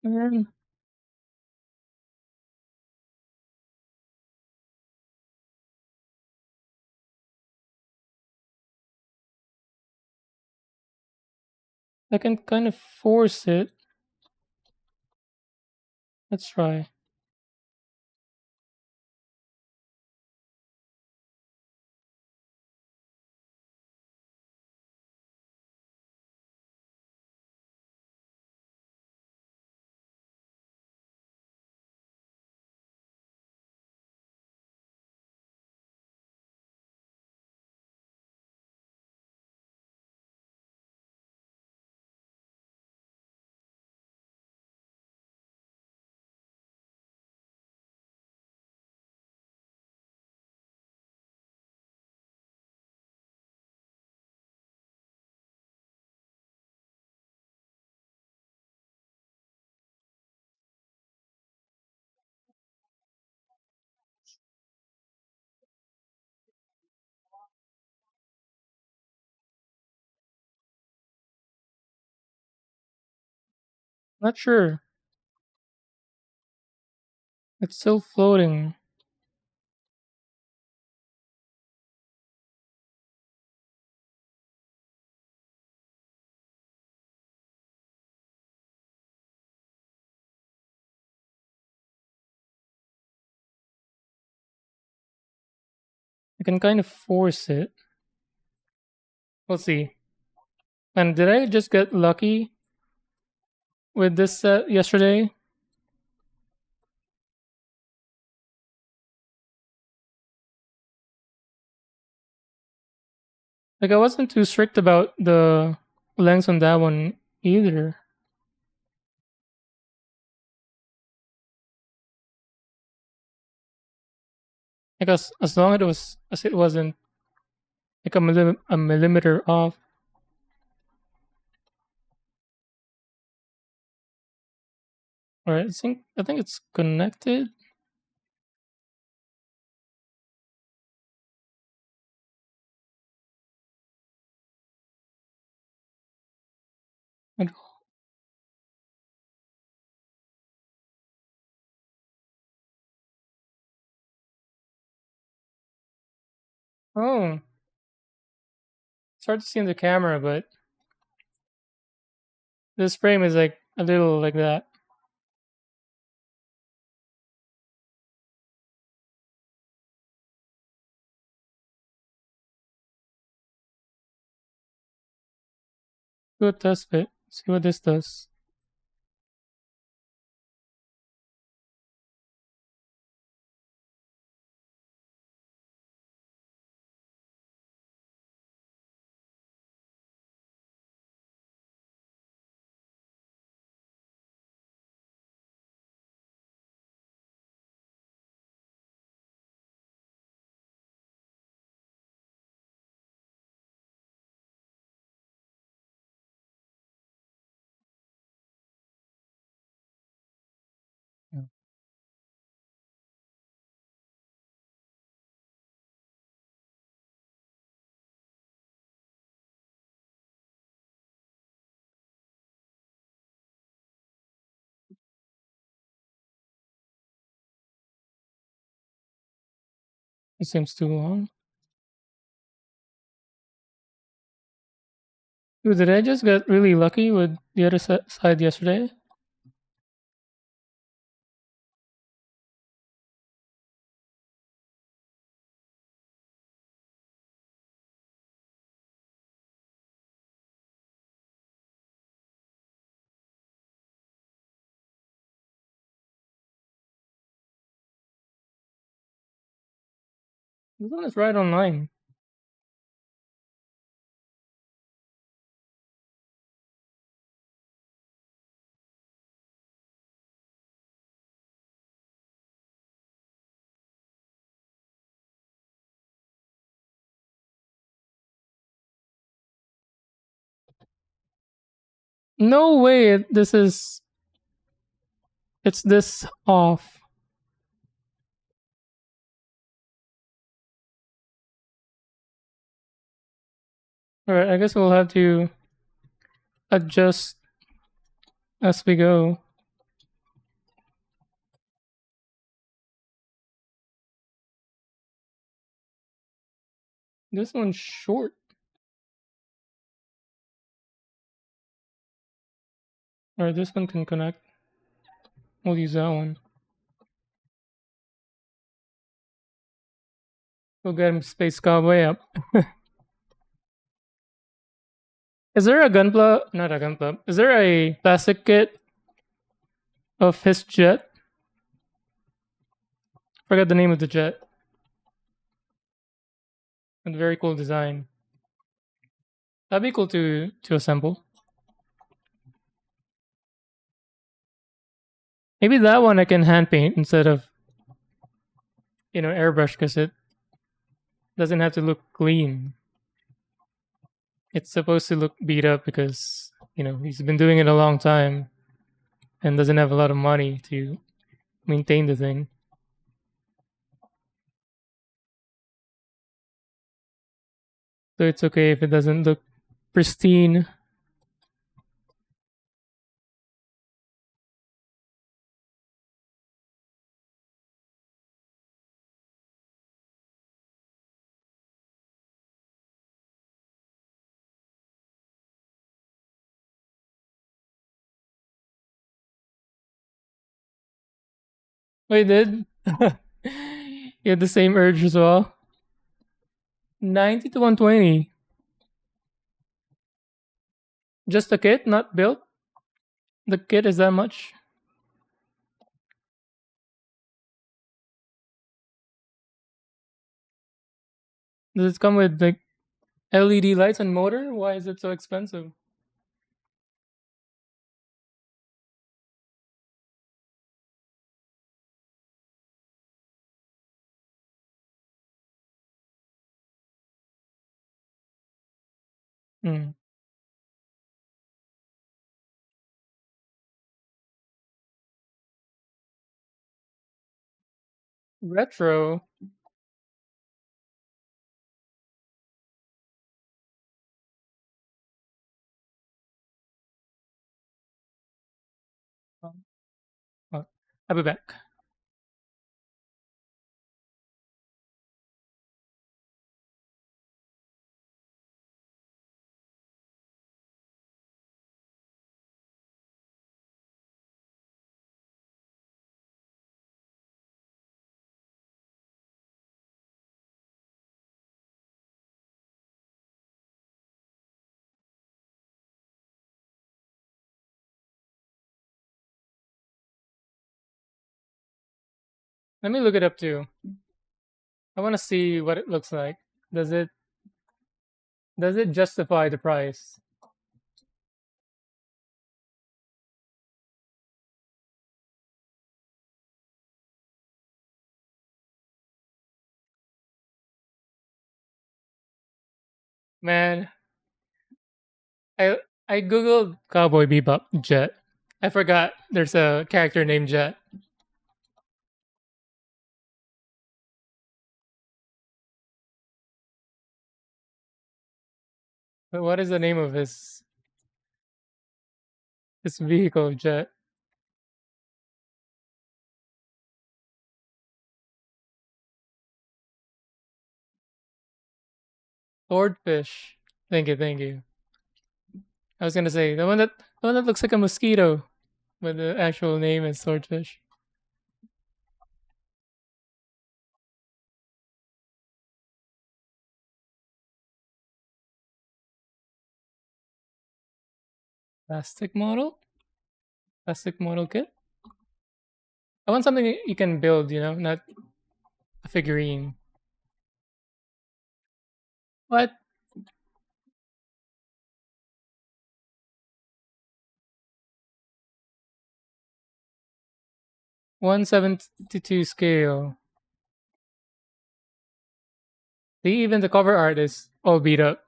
And I can kind of force it. Let's try. Not sure. It's still floating. I can kind of force it. We'll see. And did I just get lucky with this set yesterday? Like I wasn't too strict about the lengths on that one either. Like as long as it wasn't like a millimeter off. Alright, I think it's connected. And- Oh, it's hard to see in the camera, but this frame is like a little like that. Good test fit. See what this does. Yeah. It seems too long. Dude, did I just get really lucky with the other side yesterday? This one is right online. No way. This is. It's this off. All right. I guess we'll have to adjust as we go. This one's short. All right. This one can connect. We'll use that one. We'll get him Space Cowboy up. Is there a gunpla? Not a gunpla. Is there a plastic kit of his jet? Forgot the name of the jet. And very cool design. That'd be cool to assemble. Maybe that one I can hand paint instead of airbrush because it doesn't have to look clean. It's supposed to look beat up because he's been doing it a long time and doesn't have a lot of money to maintain the thing. So it's okay if it doesn't look pristine. Wait, did you had the same urge as well? 90 to 120. Just the kit, not built. The kit is that much. Does it come with like LED lights and motor? Why is it so expensive? Hmm. Retro. Oh, I'll be back. Let me look it up too. I want to see what it looks like. Does it does it justify the price? Man, I I googled Cowboy Bebop Jet. I forgot there's a character named Jet. But what is the name of his vehicle, Jet? Swordfish. Thank you, thank you. I was gonna say the one that looks like a mosquito, but the actual name is Swordfish. Plastic model? Plastic model kit? I want something you can build, not a figurine. What? 172 scale. See, even the cover art is all beat up.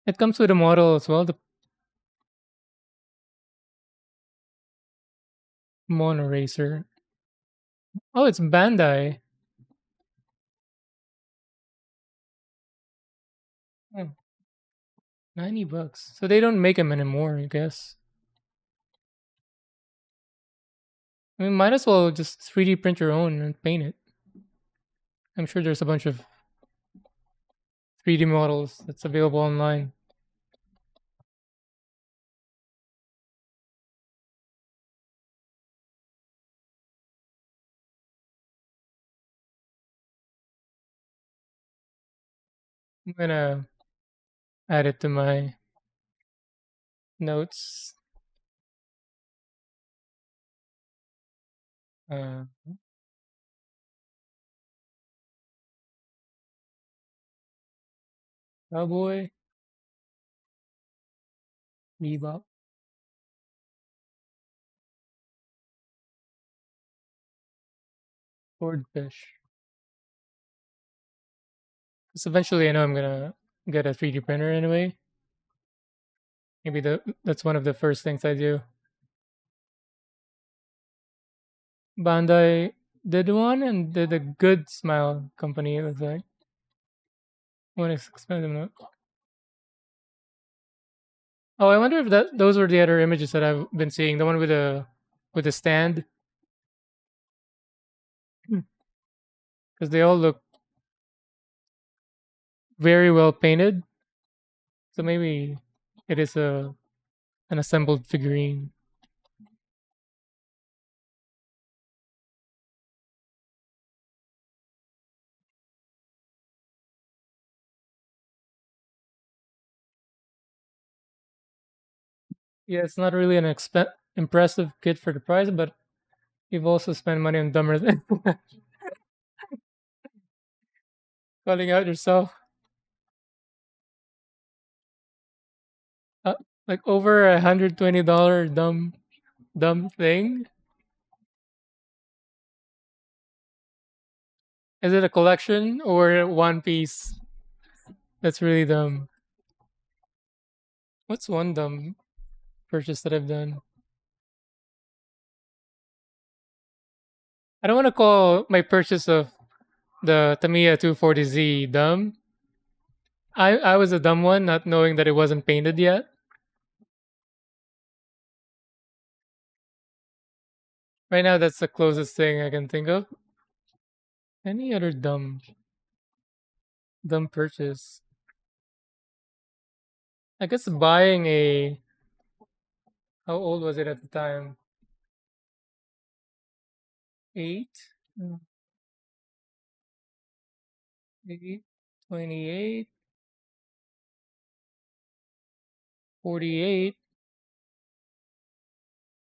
It comes with a model as well, the Mono Racer. Oh, it's Bandai. Oh, $90. So they don't make them anymore, I guess. I mean, might as well just 3D print your own and paint it. I'm sure there's a bunch of 3D models that's available online. I'm gonna add it to my notes. Uh, Cowboy, Bebop, Swordfish. Because eventually I know I'm gonna get a 3D printer anyway. Maybe that's one of the first things I do. Bandai did one and did a good smile company. It was like one is expensive. No? Oh, I wonder if those were the other images that I've been seeing. The one with the stand, because they all look very well painted. So maybe it is a an assembled figurine. Yeah, it's not really an impressive kit for the price, but you've also spent money on dumber things. Calling out yourself. Uh, like over $120 dumb thing. Is it a collection or one piece? That's really dumb. What's one dumb purchase that I've done? I don't want to call my purchase of the Tamiya 240Z dumb. I was a dumb one, not knowing that it wasn't painted yet. Right now, that's the closest thing I can think of. Any other dumb purchase? I guess buying a. How old was it at the time? 8? Mm, 8, 28, 48.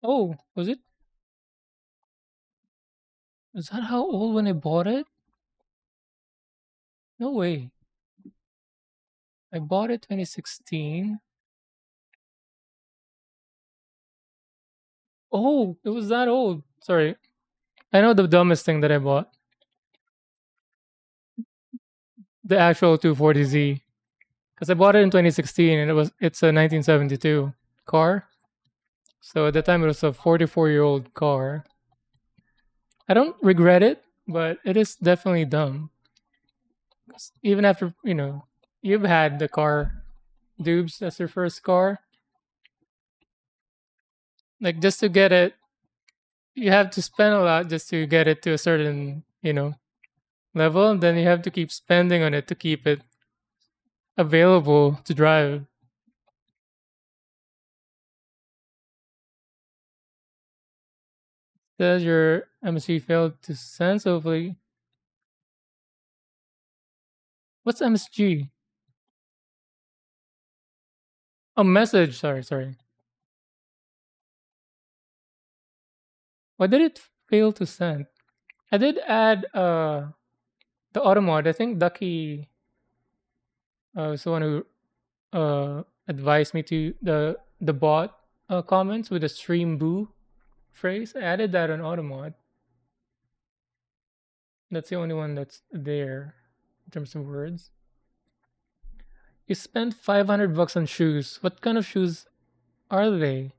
Oh, was it? Is that how old when I bought it? No way. I bought it 2016. Oh, it was that old. Sorry. I know the dumbest thing that I bought. The actual 240Z. Because I bought it in 2016 and it's a 1972 car. So at the time it was a 44-year-old car. I don't regret it, but it is definitely dumb. 'Cause even after, you've had the car dubs as your first car. Like just to get it, you have to spend a lot just to get it to a certain, level, and then you have to keep spending on it to keep it available to drive. Says your MSG failed to send, so hopefully. What's MSG? Oh, message. Sorry. Why did it fail to send? I did add the auto mod. I think Ducky was the one who advised me to the bot comments with the stream boo phrase. I added that on auto mod. That's the only one that's there in terms of words. You spent 500 bucks on shoes. What kind of shoes are they?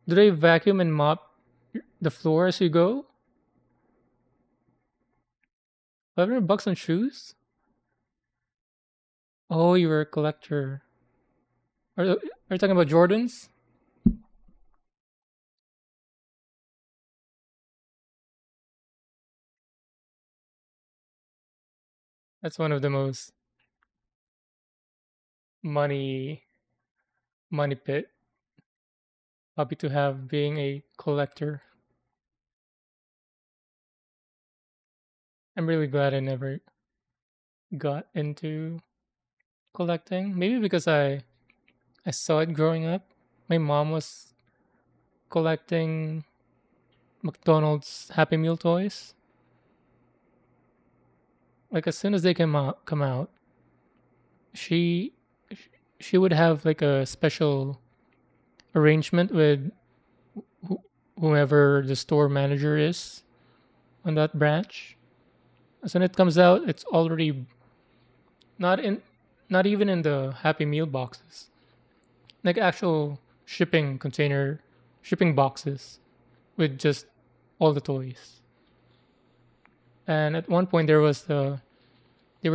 Do they vacuum and mop the floor as you go? 500 bucks on shoes? Oh, you were a collector. Are you talking about Jordans? That's one of the most money money pit hobby to have, being a collector. I'm really glad I never got into collecting. Maybe because I saw it growing up. My mom was collecting McDonald's Happy Meal toys. Like as soon as they come out, she she would have like a special arrangement with wh- whoever the store manager is on that branch. As soon as it comes out, it's already not in, not even in the Happy Meal boxes, like actual shipping boxes with just all the toys. And at one point, they were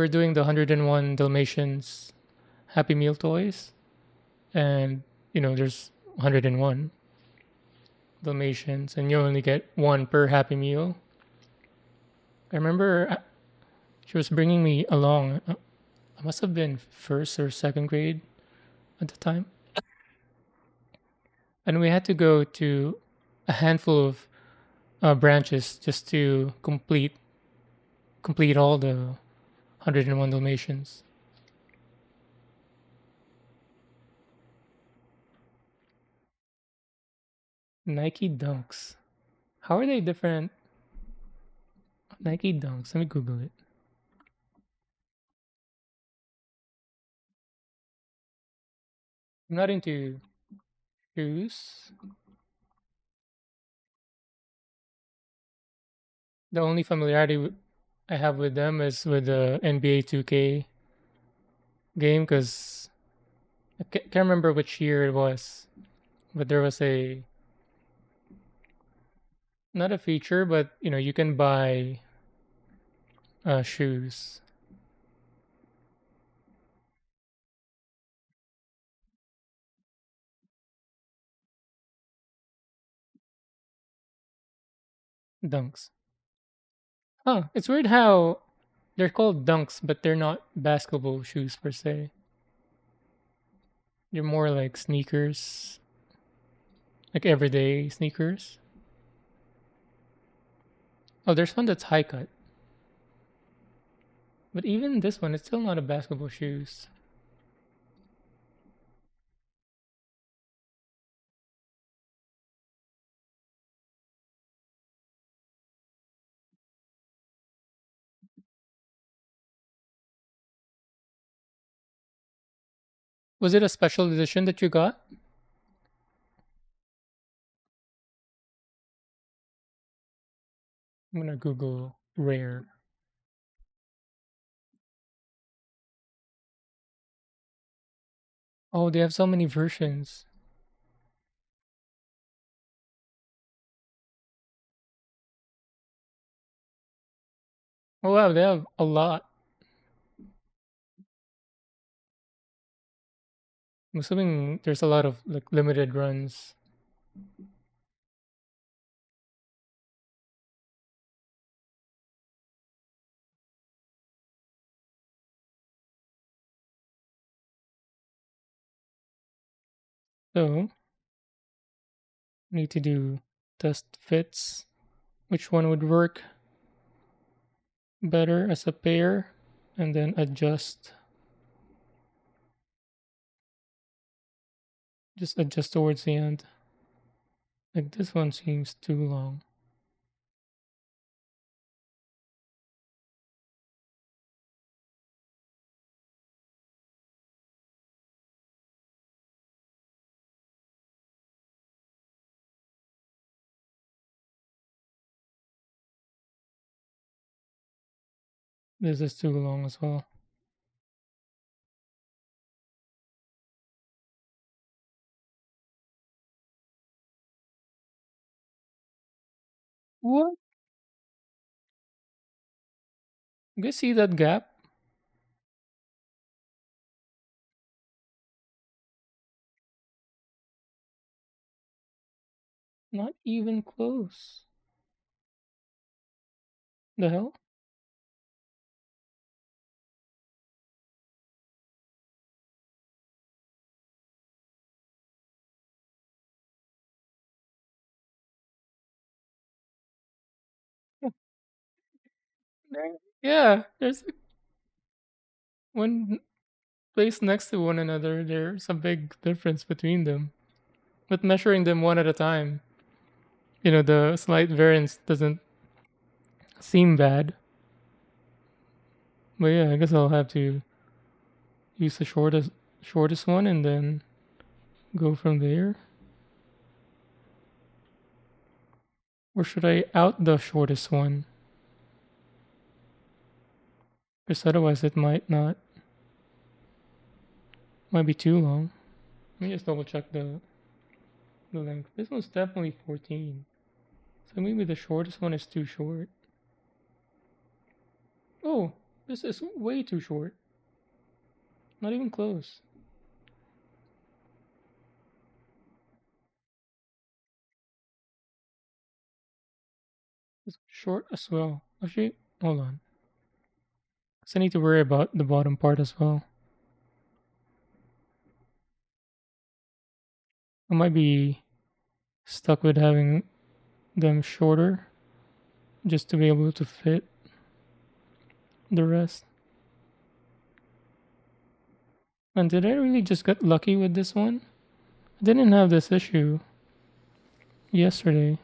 doing the 101 Dalmatians Happy Meal toys, and there's 101 Dalmatians, and you only get one per Happy Meal. I remember she was bringing me along. I must have been first or second grade at the time, and we had to go to a handful of branches just to complete all the 101 Dalmatians. Nike Dunks. How are they different? Nike Dunks. Let me Google it. I'm not into shoes. The only familiarity I have with them is with the NBA 2K game, because I can't remember which year it was, but there was a not a feature, but you can buy shoes, dunks. Huh? It's weird how they're called dunks, but they're not basketball shoes per se. They're more like sneakers, like everyday sneakers. Oh, there's one that's high cut, but even this one, it's still not a basketball shoes. Was it a special edition that you got? I'm gonna Google rare. Oh, they have so many versions. Oh wow, they have a lot. I'm assuming there's a lot of like limited runs. So need to do test fits. Which one would work better as a pair, and then just adjust towards the end. Like this one seems too long. This is too long as well. What? You guys see that gap? Not even close. The hell? Yeah, there's when placed next to one another, there's a big difference between them. But measuring them one at a time, the slight variance doesn't seem bad. But yeah, I guess I'll have to use the shortest one and then go from there. Or should I out the shortest one? Because otherwise it might be too long. Let me just double check the length. This one's definitely 14. So maybe the shortest one is too short. Oh, this is way too short. Not even close. It's short as well. Actually, hold on. So I need to worry about the bottom part as well. I might be stuck with having them shorter just to be able to fit the rest. And did I really just get lucky with this one? I didn't have this issue yesterday.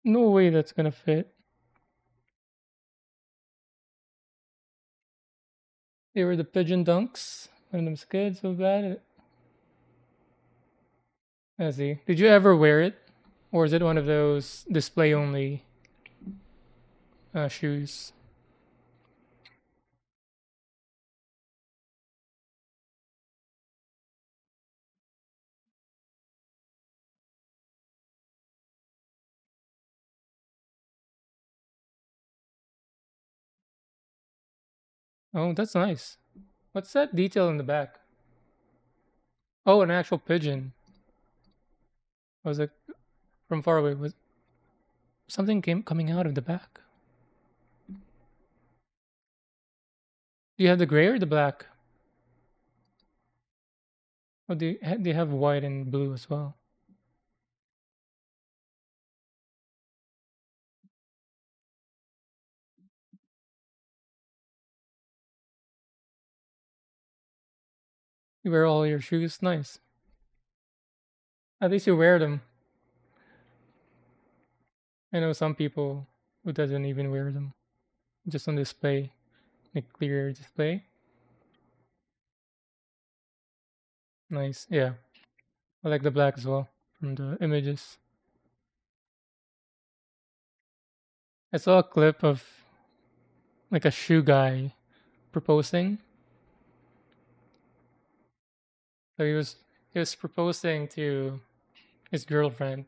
No way that's gonna fit. They were the pigeon dunks when I was a kid, so bad. I see. Did you ever wear it? Or is it one of those display only shoes? Oh, that's nice. What's that detail in the back? Oh, an actual pigeon. Was it from far away? Was something came coming out of the back? Do you have the gray or the black? Oh, they have white and blue as well. You wear all your shoes, nice. At least you wear them. I know some people who doesn't even wear them, just on display, like clear display. Nice, yeah. I like the black as well from the images. I saw a clip of like a shoe guy proposing. So he was proposing to his girlfriend.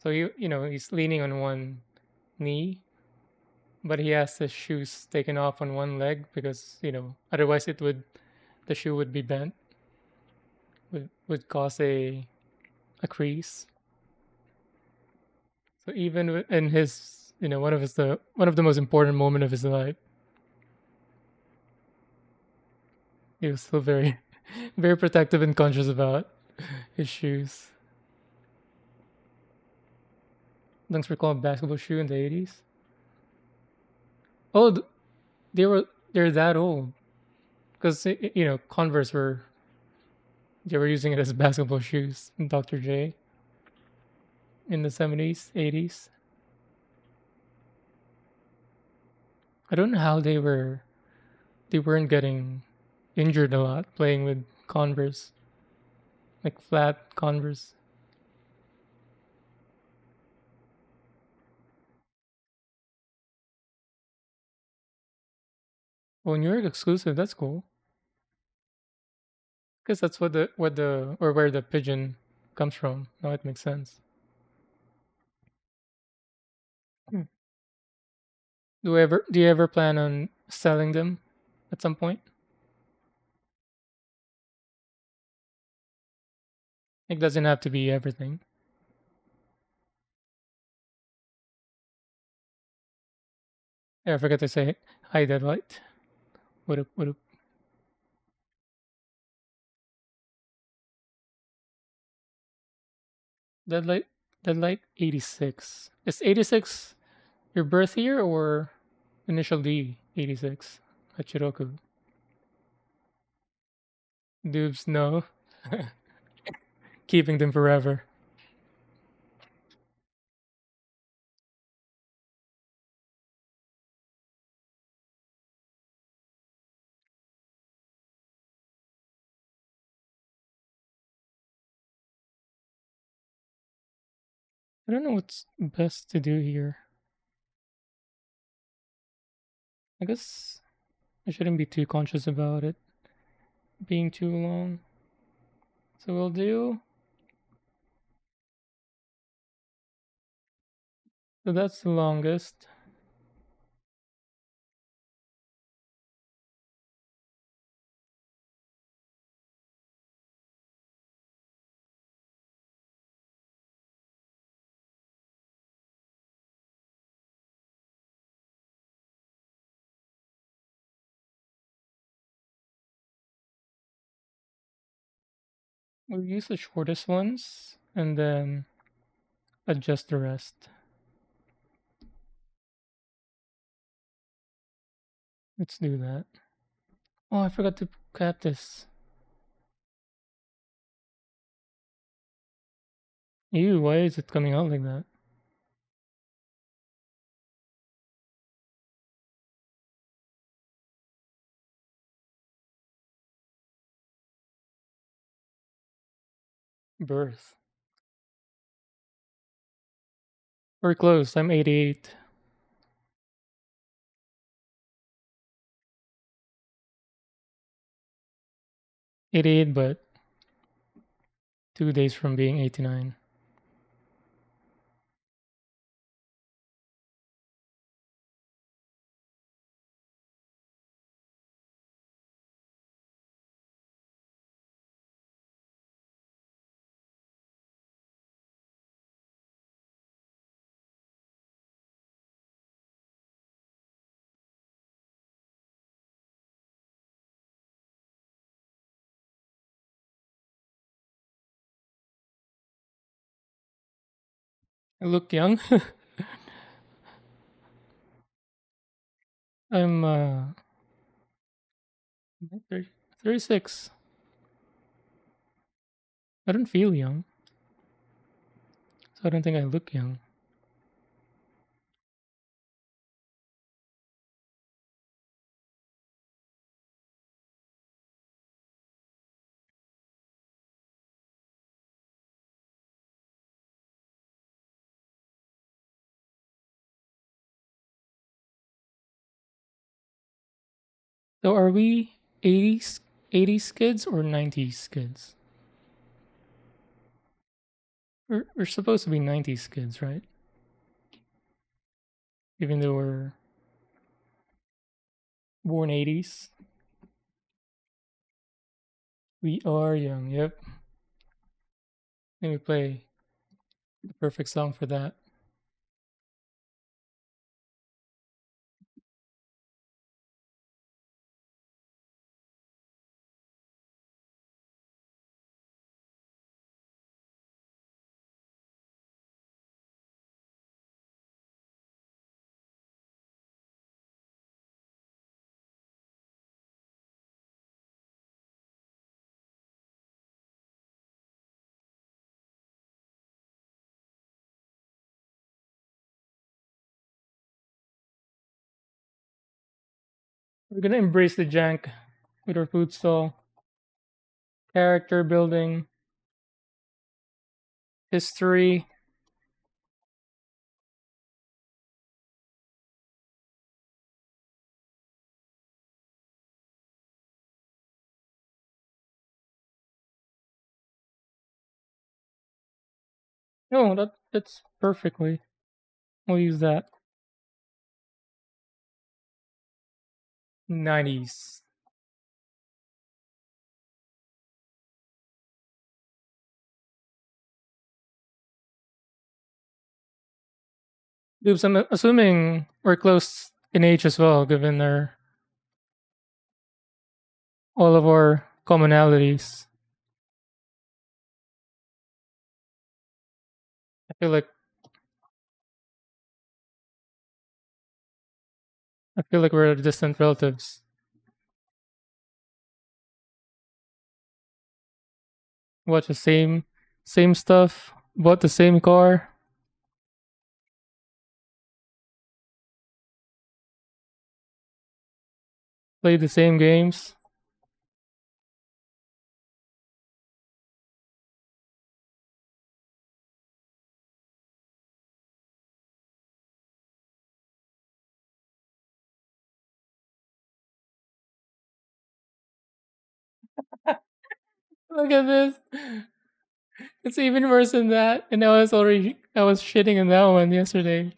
So he's leaning on one knee, but he has his shoes taken off on one leg because otherwise the shoe would be bent, would cause a crease. So even in his one of the most important moment of his life, he was still very very protective and conscious about his shoes. Thanks for calling basketball shoe in the 80s. Oh, they're that old because Converse they were using it as basketball shoes in Dr. J in the 70s, 80s. I don't know how they weren't getting injured a lot playing with Converse, like flat Converse. Oh, New York exclusive. That's cool. Because that's what the or where the pigeon comes from. Now it makes sense. Hmm. Do you ever plan on selling them at some point? It doesn't have to be everything. Yeah, I forgot to say hi, Deadlight. What up? What up? Deadlight. Deadlight 86. Is 86 your birth year or initial D 86? Hachiroku. Dubes, no. Keeping them forever. I don't know what's best to do here. I guess I shouldn't be too conscious about it being too long. So we'll do. So that's the longest. We'll use the shortest ones and then adjust the rest. Let's do that. Oh, I forgot to cap this. Ew, why is it coming out like that? Birth. We're close. I'm 88. 88, but 2 days from being 89. I look young. I'm 30, 36. I don't feel young, so I don't think I look young. So are we 80s kids or 90s kids? We're supposed to be 90s kids, right? Even though we're born 80s. We are young, yep. Let me play the perfect song for that. We're gonna embrace the jank with our food stall. Character building, history. No, that's perfectly. We'll use that. 90s. Oops, I'm assuming we're close in age as well, given our all of our commonalities. I feel like I feel like we're distant relatives. Watch the same stuff, bought the same car, played the same games. Look at this. It's even worse than that. And I was shitting in that one yesterday.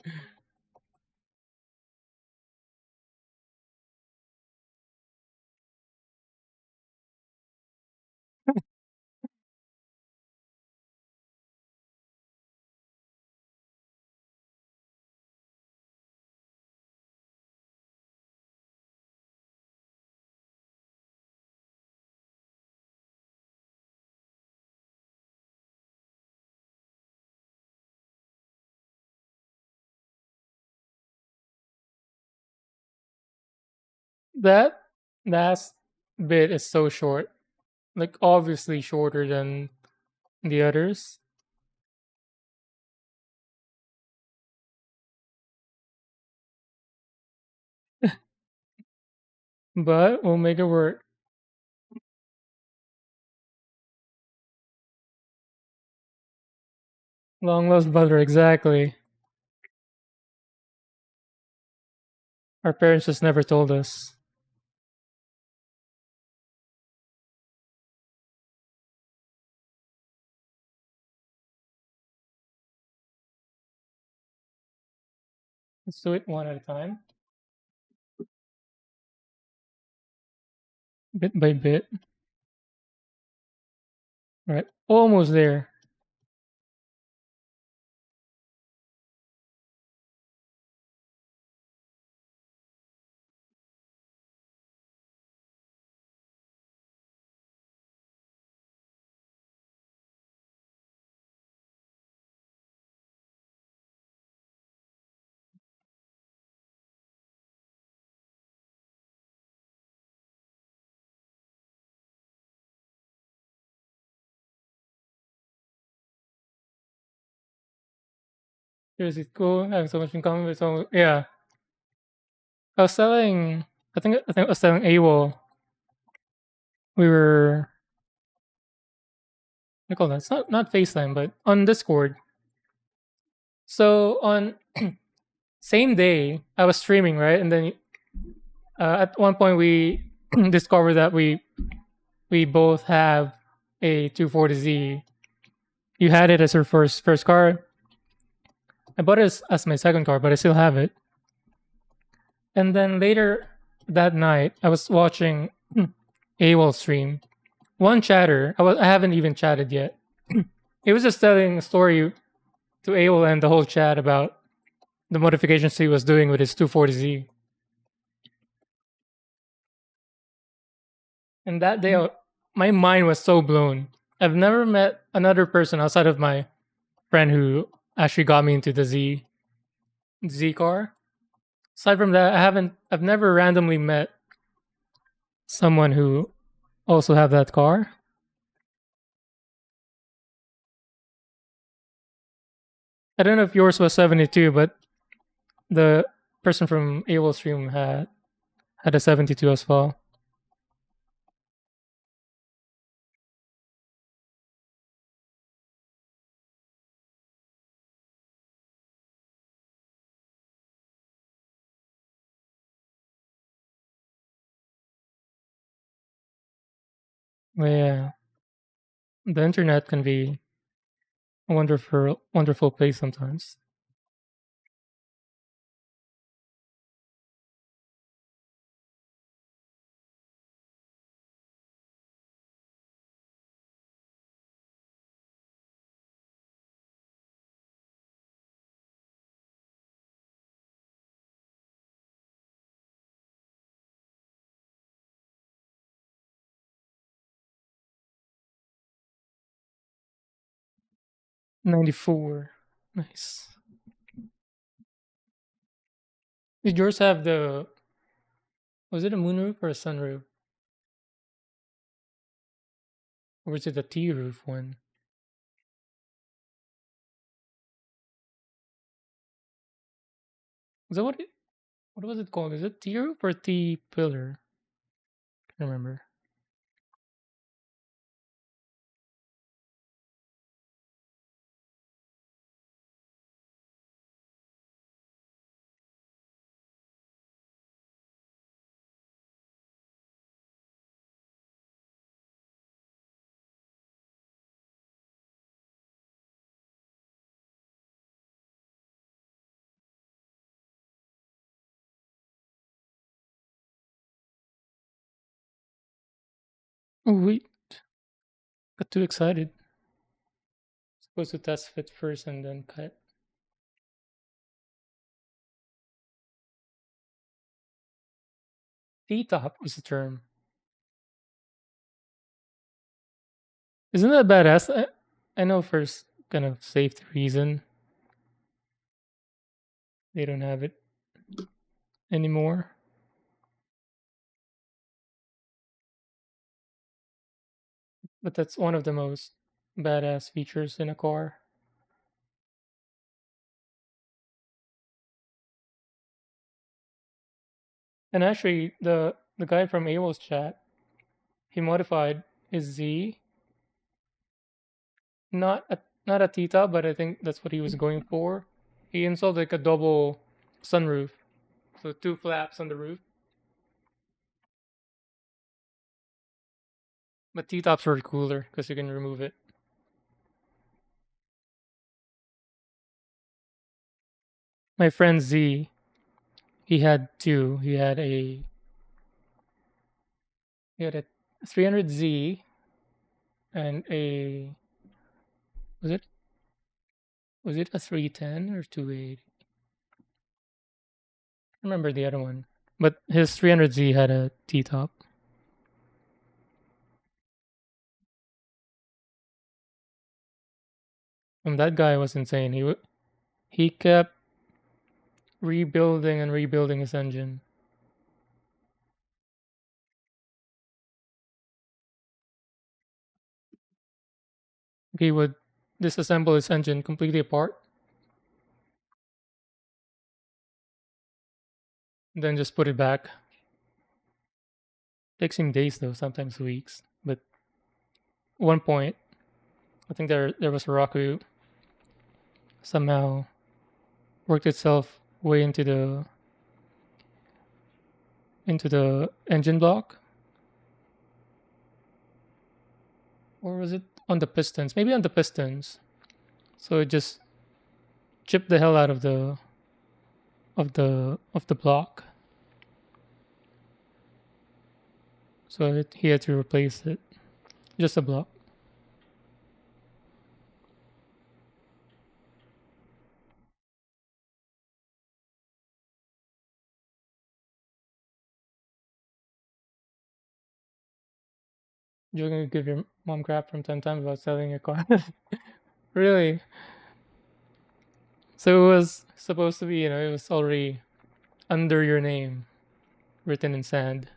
That last bit is so short. Like obviously shorter than the others. But we'll make it work. Long lost brother, exactly. Our parents just never told us. Let's do it one at a time, bit by bit. Right. Almost there. Here's it cool. Having so much in common with so yeah. I was selling I think I was selling AWOL. We were what do you call that? It's not FaceTime, but on Discord. So on same day I was streaming, right? And then at one point we discovered that we both have a 240Z. You had it as your first car. I bought it as my second car, but I still have it. And then later that night, I was watching AWOL stream. One chatter, I haven't even chatted yet. He was just telling a story to AWOL and the whole chat about the modifications he was doing with his 240Z. And that day, my mind was so blown. I've never met another person outside of my friend who actually got me into the Z car. Aside from that, I've never randomly met someone who also have that car. I don't know if yours was 72, but the person from AWOL stream Had a 72 as well. But yeah, the internet can be a wonderful place sometimes. '94, nice. Did yours have the? Was it a moonroof or a sunroof, or was it a T roof one? Was that what was it called? Is it T roof or T pillar? Can't remember. Oh wait, got too excited. Supposed to test fit first and then cut. T top was the term. Isn't that badass? I know for kind of safety reason they don't have it anymore, but that's one of the most badass features in a car. And actually, the guy from AWOL's chat, he modified his Z, not a Tita, but I think that's what he was going for. He installed like a double sunroof, so two flaps on the roof. But T tops were cooler because you can remove it. My friend Z, he had two. He had a 300Z and a was it was it a 310 or 280? I remember the other one. But his 300Z had a T top. And that guy was insane. He kept rebuilding and rebuilding his engine. He would disassemble his engine completely apart, and then just put it back. Takes him days though, sometimes weeks. But at one point, I think there was a rock who somehow worked itself way into the engine block, or was it on the pistons? Maybe on the pistons. So it just chipped the hell out of the block. So he had to replace it. Just a block. You're gonna give your mom crap from time to time about selling a car. Really? So it was supposed to be, it was already under your name, written in sand,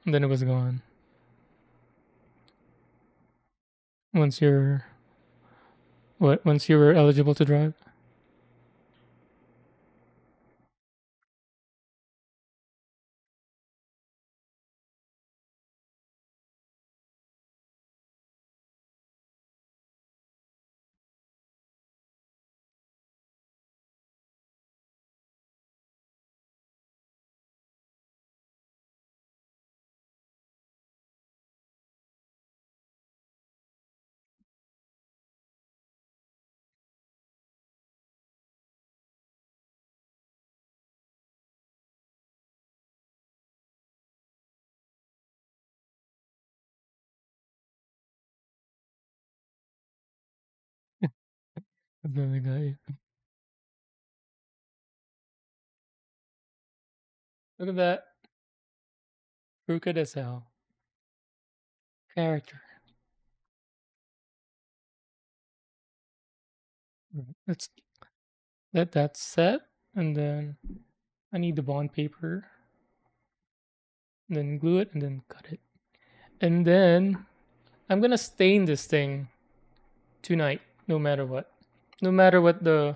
and then it was gone. Once you're what? Once you were eligible to drive. Something like that. Look at that. Crooked as hell. Character. Right. That's set. And then I need the bond paper. And then glue it and then cut it. And then I'm gonna stain this thing tonight, no matter what. No matter what the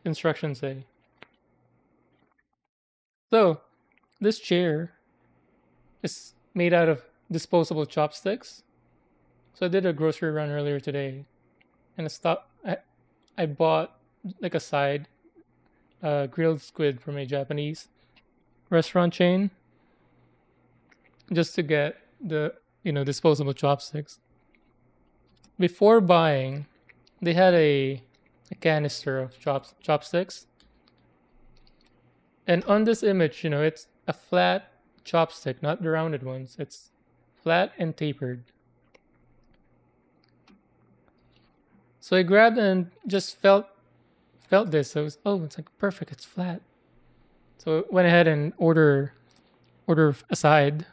instructions say. So this chair is made out of disposable chopsticks. So I did a grocery run earlier today, and I bought like a side grilled squid from a Japanese restaurant chain just to get the disposable chopsticks. Before buying, they had a canister of chopsticks, and on this image, it's a flat chopstick, not the rounded ones. It's flat and tapered. So I grabbed and just felt this. So it's like perfect. It's flat. So I went ahead and order aside.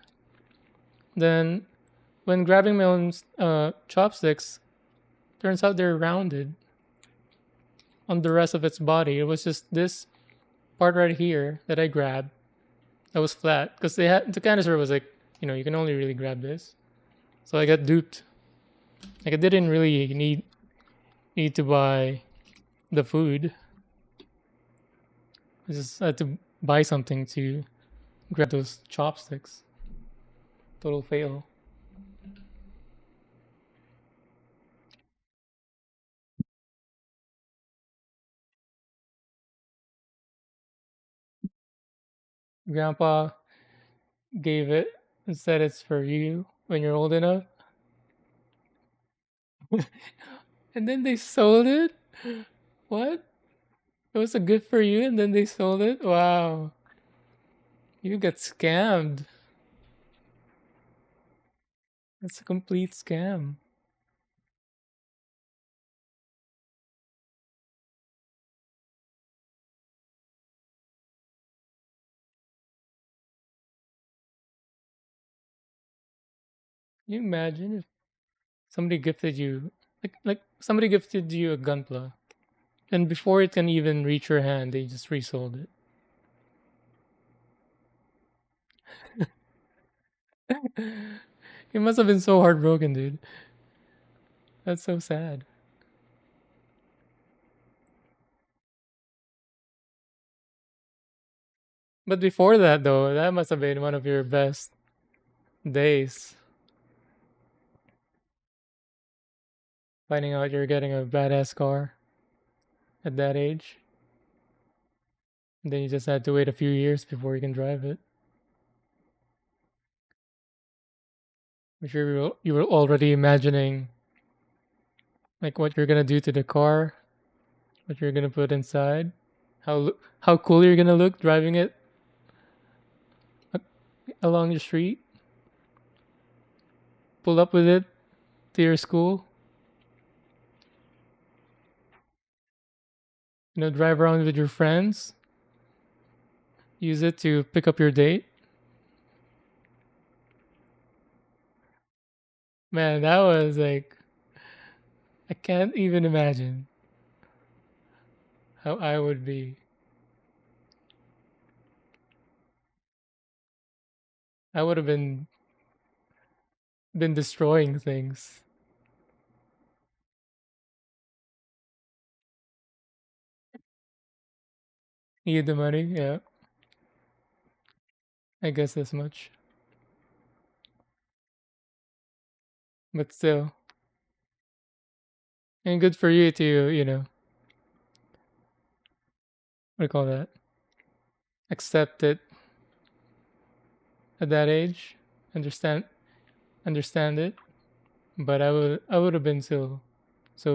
Then when grabbing my own chopsticks, turns out they're rounded on the rest of its body. It was just this part right here that I grabbed that was flat because the canister was like, you can only really grab this. So I got duped. Like I didn't really need to buy the food. I just had to buy something to grab those chopsticks. Total fail. Grandpa gave it and said it's for you when you're old enough. And then they sold it? What? It was a gift for you and then they sold it? Wow. You got scammed. That's a complete scam. Can you imagine if somebody gifted you like somebody gifted you a gunpla and before it can even reach your hand they just resold it. It must have been so heartbroken, dude. That's so sad. But before that though, that must have been one of your best days. Finding out you're getting a badass car at that age. And then you just had to wait a few years before you can drive it. I'm sure you were already imagining like what you're gonna do to the car, what you're gonna put inside, how cool you're gonna look driving it along the street, pull up with it to your school, drive around with your friends, use it to pick up your date. Man, that was like I can't even imagine how I would be. I would have been destroying things. Need the money, yeah. I guess as much. But still. And good for you to, what do you call that? Accept it at that age. Understand understand it. But I would have been so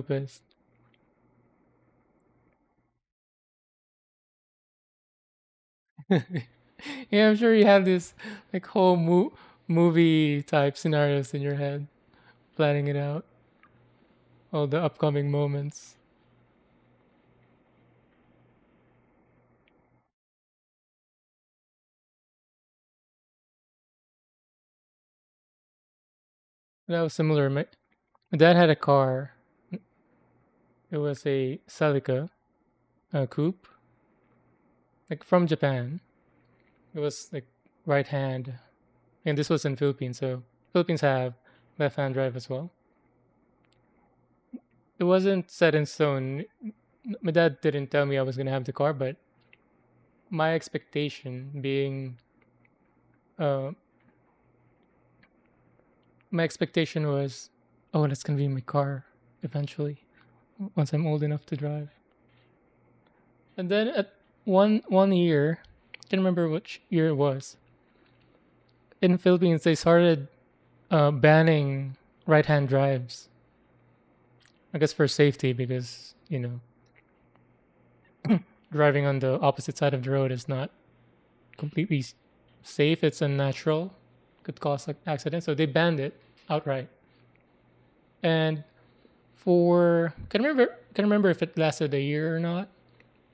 pissed. Yeah, I'm sure you have this like whole movie type scenarios in your head, planning it out, all the upcoming moments. That was similar. My dad had a car. It was a Celica, a coupe, like from Japan. It was like right hand, and this was in Philippines. So Philippines have left hand drive as well. It wasn't set in stone. My dad didn't tell me I was gonna have the car, but my expectation being, uh, my expectation was, oh, that's gonna be my car eventually once I'm old enough to drive. And then at one year, I can't remember which year it was. In the Philippines, they started banning right-hand drives. I guess for safety, because driving on the opposite side of the road is not completely safe. It's unnatural, could cause like accidents. So they banned it outright. And for can remember if it lasted a year or not,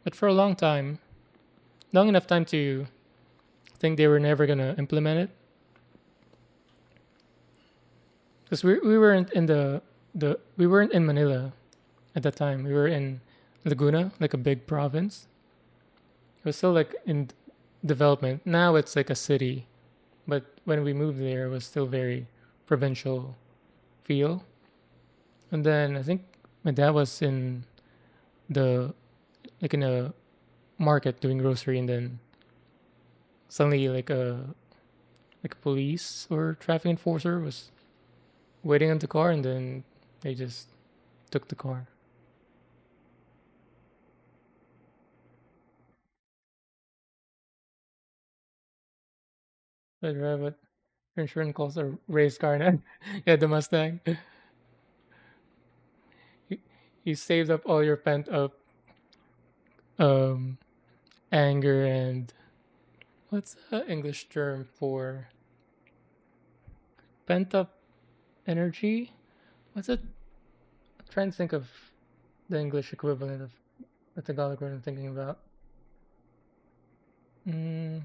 but for a long time, long enough time to think they were never gonna implement it, because we weren't in the we weren't in Manila at that time. We were in Laguna, like a big province. It was still like in development. Now it's like a city, but when we moved there, it was still very provincial feel. And then I think my dad was in the like in a market doing grocery, and then suddenly like a police or traffic enforcer was waiting on the car, and then they just took the car. I drive what your insurance calls a race car now. Yeah, the Mustang. you, you saved up all your pent up um anger and what's the English term for pent up energy? What's it? I'm trying to think of the English equivalent of the Tagalog word I'm thinking about. Mm,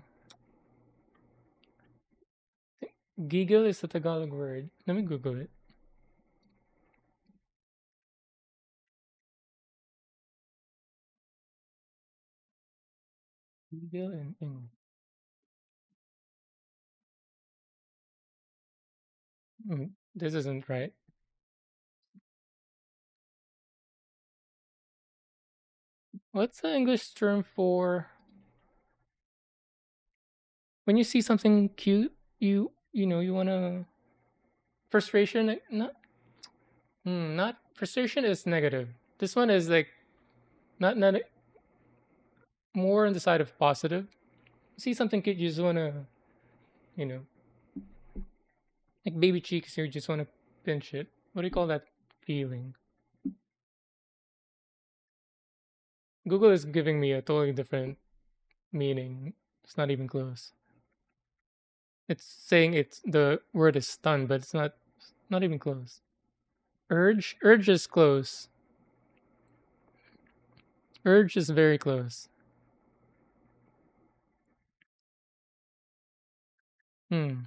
giggle is the Tagalog word. Let me Google it. Giggle in English. This isn't right. What's the English term for when you see something cute? You wanna frustration. Not frustration is negative. This one is like not more on the side of positive. You see something cute, you just wanna you know like baby cheeks. You just wanna pinch it. What do you call that feeling? Google is giving me a totally different meaning. It's not even close. It's saying it's the word is stunned, but it's not even close. Urge is close. Urge is very close. Hmm.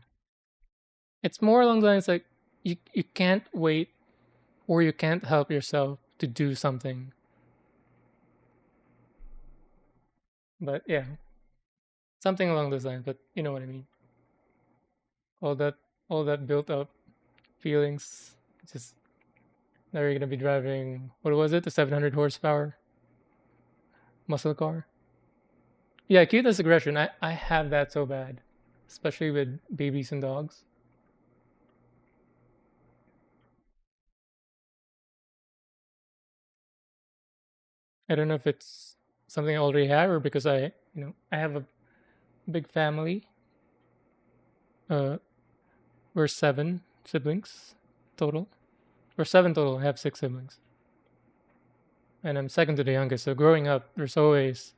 It's more along the lines like you can't wait or you can't help yourself to do something. But yeah, something along those lines. But you know what I mean. All that all that built up feelings. Just now you're gonna be driving. What was it? The 700 horsepower muscle car. Yeah, cuteness aggression. I have that so bad, especially with babies and dogs. I don't know if it's something I already have or because I have a big family. Uh, we're seven siblings total. We're seven total. I have six siblings, and I'm second to the youngest. So growing up, I always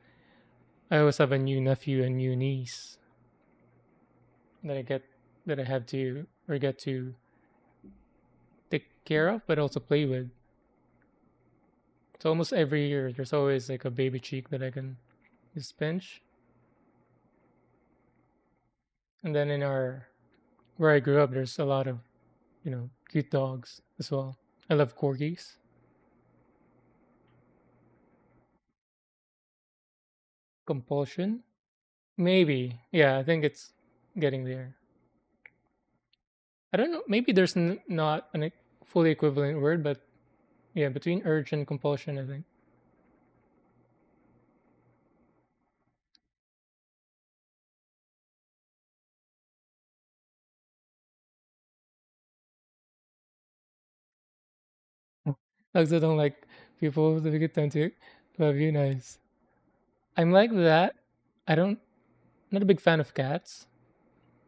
have a new nephew and new niece that I get that I have to or get to take care of, but also play with. So almost every year, there's always like a baby cheek that I can just pinch. And then in our where I grew up, there's a lot of cute dogs as well. I love corgis. Compulsion, maybe. Yeah, I think it's getting there. I don't know. Maybe there's not an fully equivalent word, but yeah, between urge and compulsion, I think. I also don't like people to get them to love you. Nice. I'm like that. I don't. Not a big fan of cats,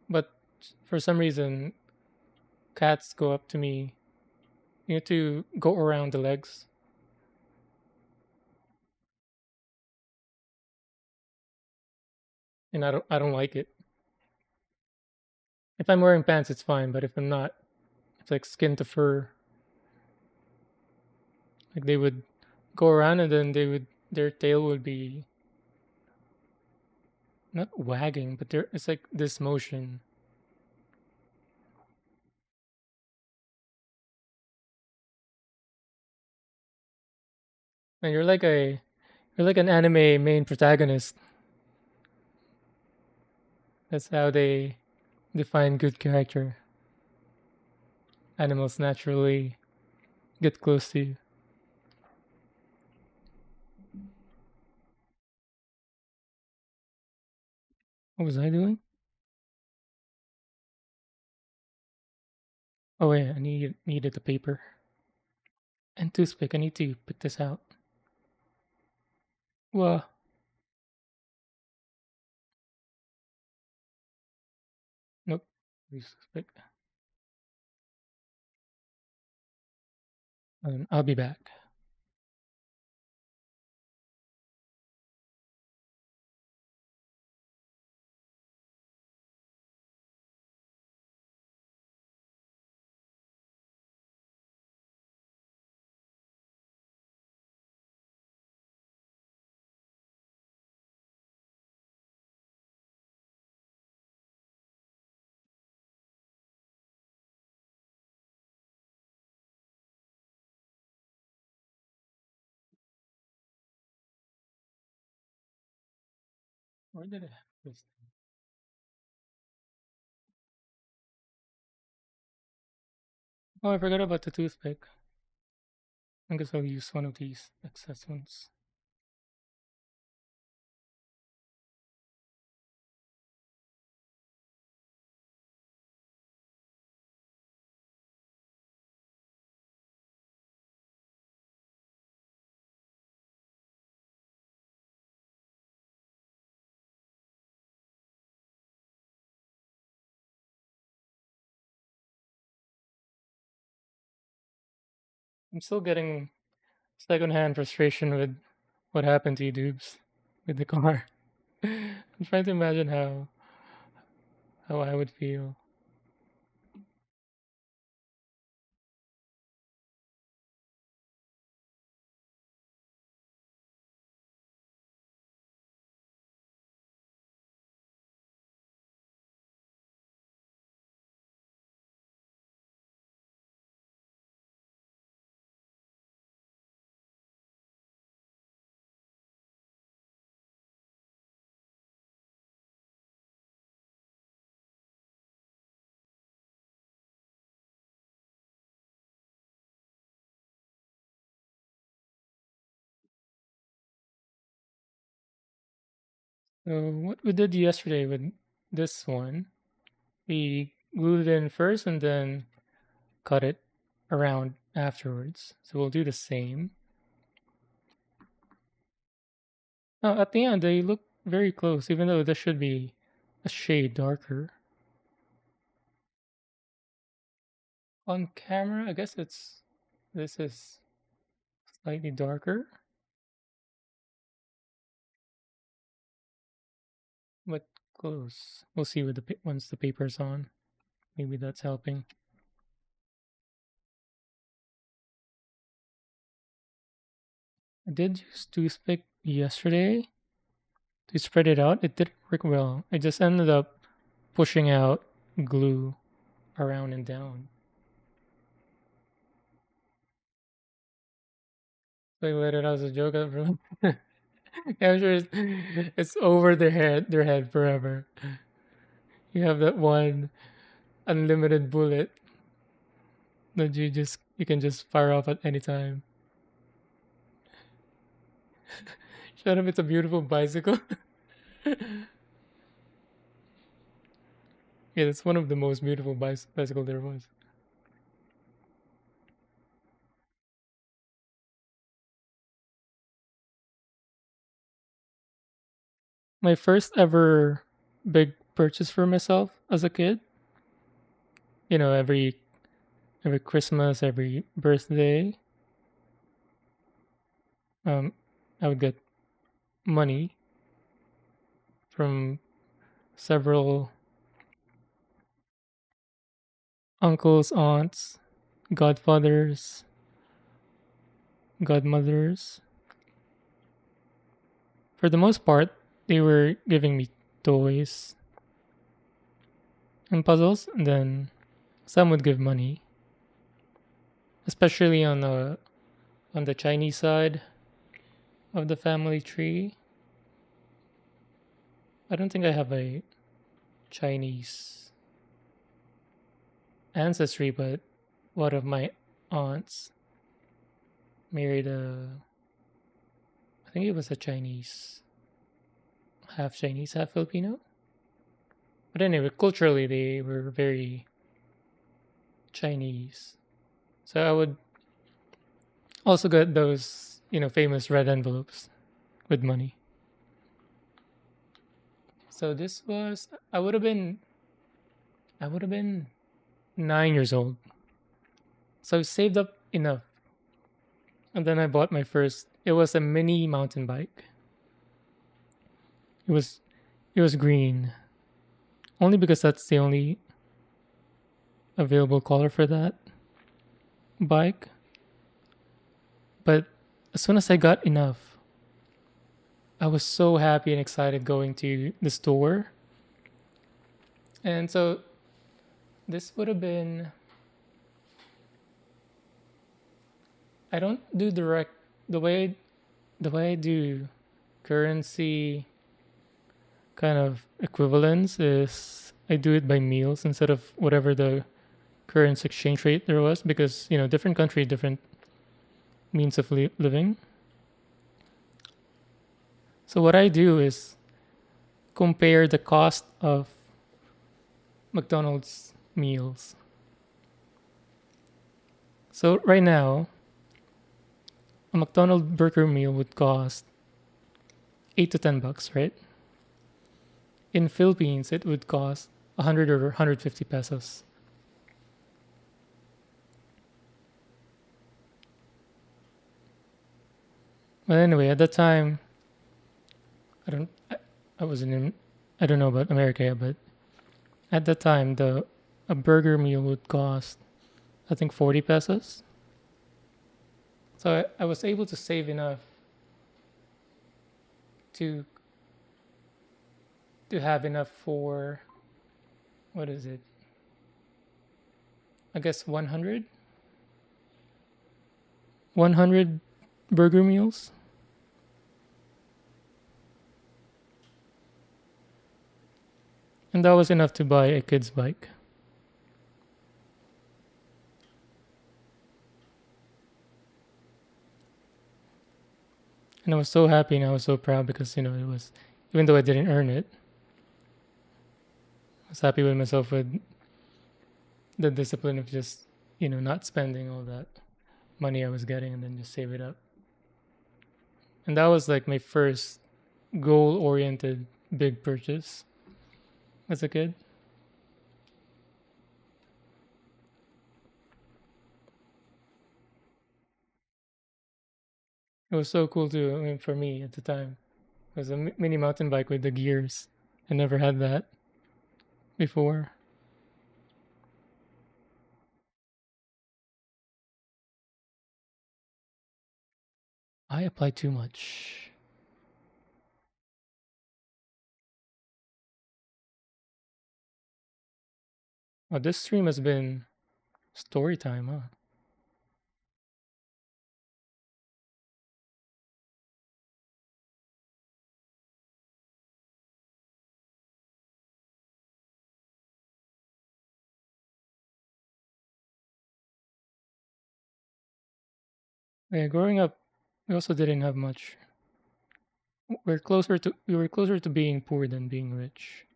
but for some reason, cats go up to me. You know, to go around the legs, and I don't like it. If I'm wearing pants, it's fine, but if I'm not, it's like skin to fur. Like they would go around, and then their tail would be not wagging, but it's like this motion, and you're like an anime main protagonist. That's how they define good character. Animals naturally get close to you. What was I doing? Oh yeah, I needed the paper and toothpick. I need to pick this out. Well, nope. Toothpick. I'll be back. Where did I have this? Oh, I forgot about the toothpick. I guess I'll use one of these excess ones. I'm still getting secondhand frustration with what happened to you, Dubes, with the car. I'm trying to imagine how I would feel. So what we did yesterday with this one, we glued it in first and then cut it around afterwards. So we'll do the same. Now at the end, they look very close, even though this should be a shade darker. On camera, I guess this is slightly darker, but close. We'll see with once the paper's on. Maybe that's helping. I did use toothpick yesterday to spread it out. It didn't work well. I just ended up pushing out glue around and down. So I let it out as a joke, bro. I'm sure it's over their head forever. You have that one unlimited bullet that you can just fire off at any time. Shut up! It's a beautiful bicycle. Yeah, it's one of the most beautiful bicycle there was. My first ever big purchase for myself as a kid. You know, every Christmas, every birthday, um, I would get money from several uncles, aunts, godfathers, godmothers. For the most part, they were giving me toys and puzzles, and then some would give money, especially on the Chinese side of the family tree. I don't think I have a Chinese ancestry, but one of my aunts married I think it was a Chinese, half Filipino. But anyway, culturally they were very Chinese. So I would also get those, famous red envelopes with money. So this was I would have been 9 years old. So I saved up enough, and then I bought my first. It was a mini mountain bike. It was it was green, only because that's the only available color for that bike. But as soon as I got enough, I was so happy and excited going to the store. And so this would have been, I don't do direct the way I do currency kind of equivalence is I do it by meals instead of whatever the current exchange rate there was, because different country, different means of living. So what I do is compare the cost of McDonald's meals. So right now, a McDonald's burger meal would cost $8 to $10, right? In Philippines, it would cost 100 or 150 pesos. But anyway, at that time, I don't, I wasn't in, I don't know about America, yet, but at that time, the a burger meal would cost, I think, 40 pesos. So I was able to save enough to have enough for, what is it? I guess 100 burger meals. And that was enough to buy a kid's bike. And I was so happy and I was so proud because, it was, even though I didn't earn it, I was happy with myself with the discipline of just, not spending all that money I was getting and then just save it up. And that was like my first goal oriented big purchase as a kid. It was so cool too. I mean, for me at the time, it was a mini mountain bike with the gears. I never had that before. I apply too much. Oh, this stream has been story time, huh? Yeah, growing up, we also didn't have much. We were closer to being poor than being rich.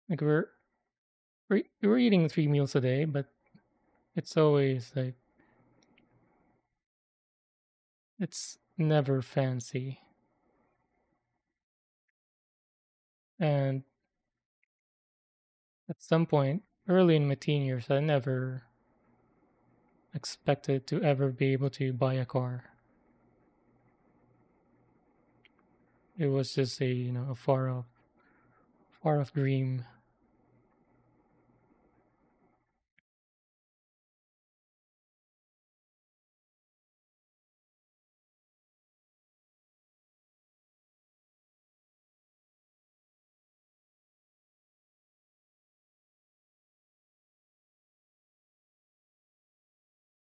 Like we were eating 3 meals a day, but it's always like it's never fancy. And at some point, early in my teen years, I never expected to ever be able to buy a car. It was just a a far off dream.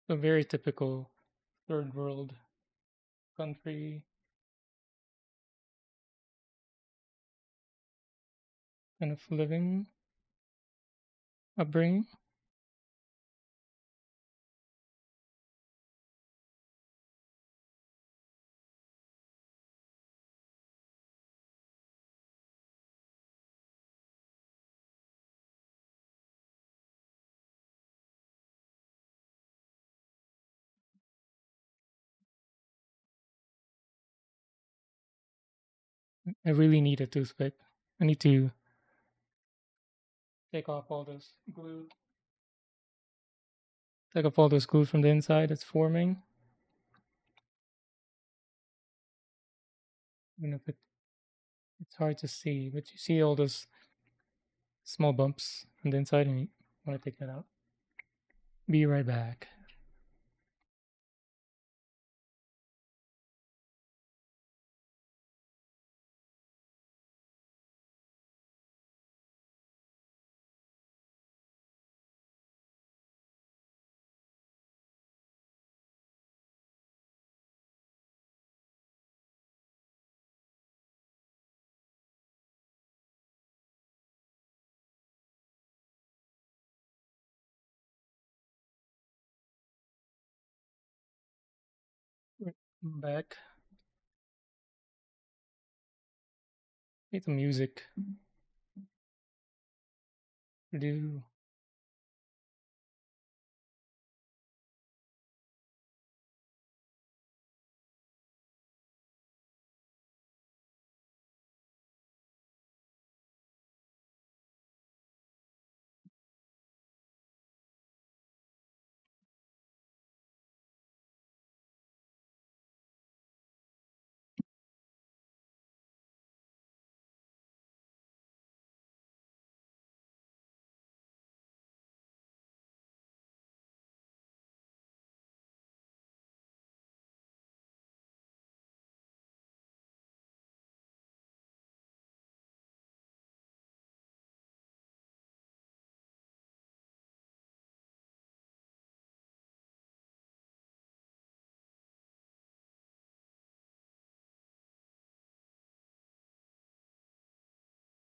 A very typical third world country kind of living upbringing. I really need a toothpick. I need to take off all this glue. Take off all this glue from the inside that's forming. Even if it's hard to see, but you see all those small bumps from the inside, and you want to take that out. Be right back. I'm back. Need some music. Do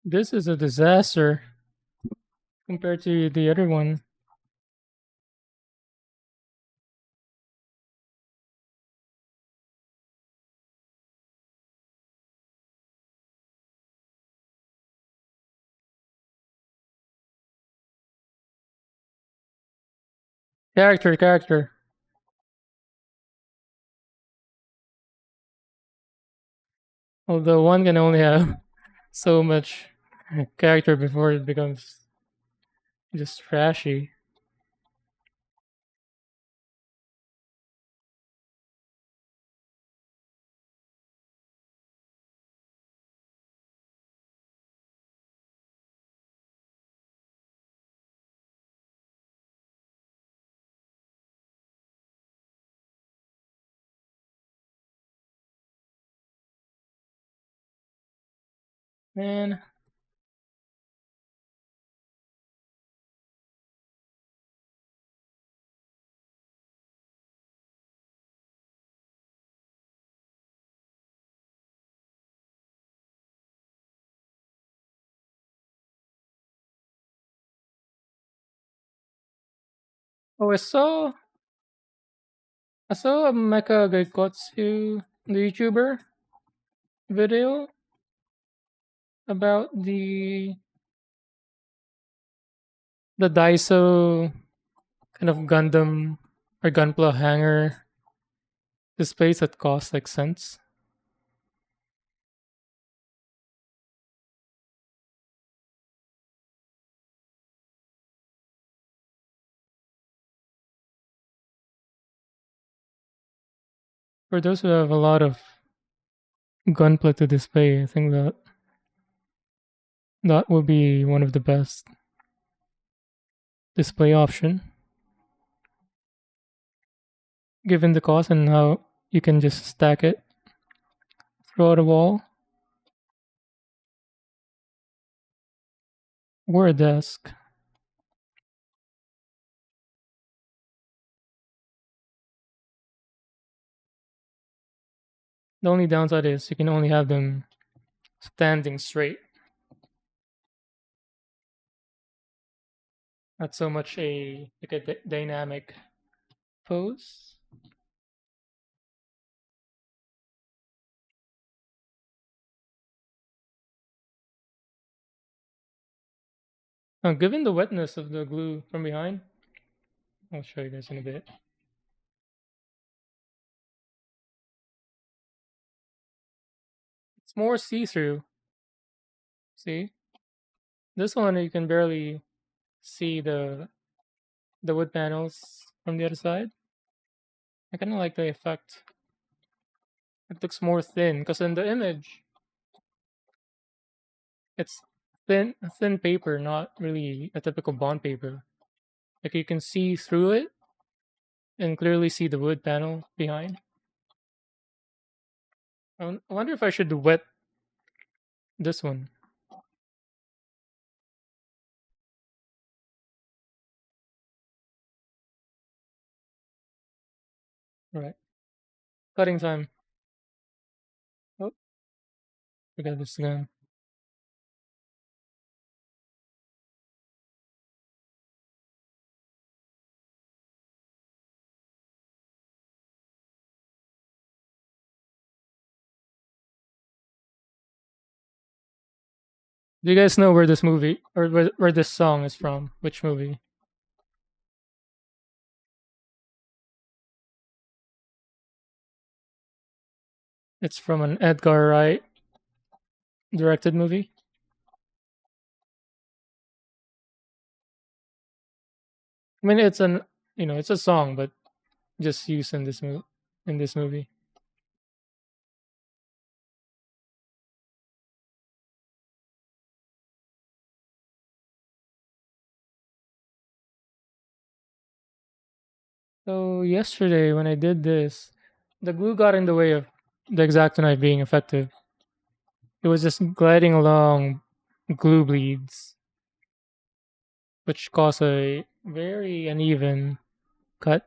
this is a disaster compared to the other one. Character. Although one can only have so much character before it becomes just trashy. Man, oh, I saw. I saw a Mecha Gaikotsu, the YouTuber, video about the Daiso kind of Gundam or Gunpla hanger displays that cost like cents. For those who have a lot of Gunpla to display, I think that would be one of the best display option, given the cost and how you can just stack it throughout a wall or a desk. The only downside is you can only have them standing straight. Not so much a like a dynamic pose. Given the wetness of the glue from behind, I'll show you guys in a bit. It's more see-through. See, this one you can barely see the wood panels from the other side. I kind of like the effect. It looks more thin because in the image it's thin paper, not really a typical bond paper. Like you can see through it and clearly see the wood panel behind. I wonder if I should wet this one. All right, cutting time. Oh, forgot this again. Do you guys know where this movie or where this song is from? Which movie? It's from an Edgar Wright directed movie. I mean, it's an it's a song, but just used in this movie. So yesterday when I did this, the glue got in the way of the exacto knife being effective. It was just gliding along glue bleeds, which caused a very uneven cut.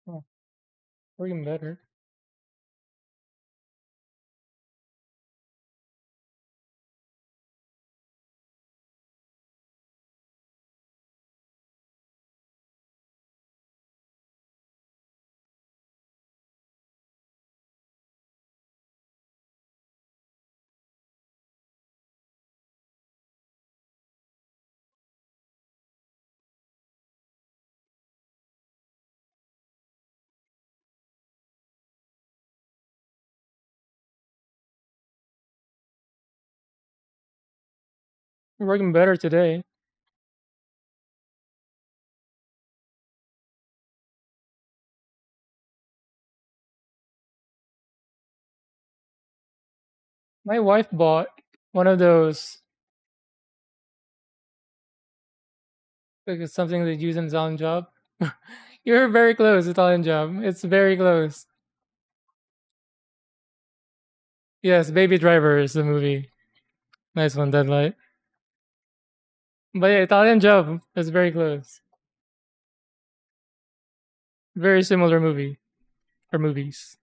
Oh, or even better. We're working better today. My wife bought one of those, like it's something they use in Italian job. You're very close, Italian job. It's very close. Yes, Baby Driver is the movie. Nice one, Deadlight. But yeah, Italian job is very close. Very similar movie or movies.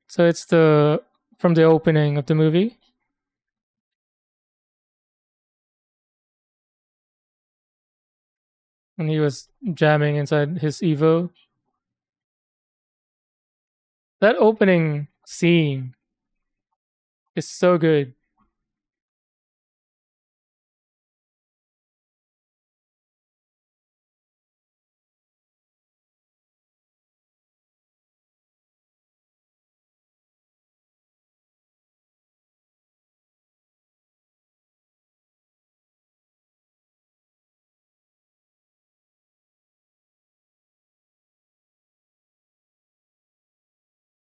So it's the from the opening of the movie when he was jamming inside his Evo. That opening scene is so good.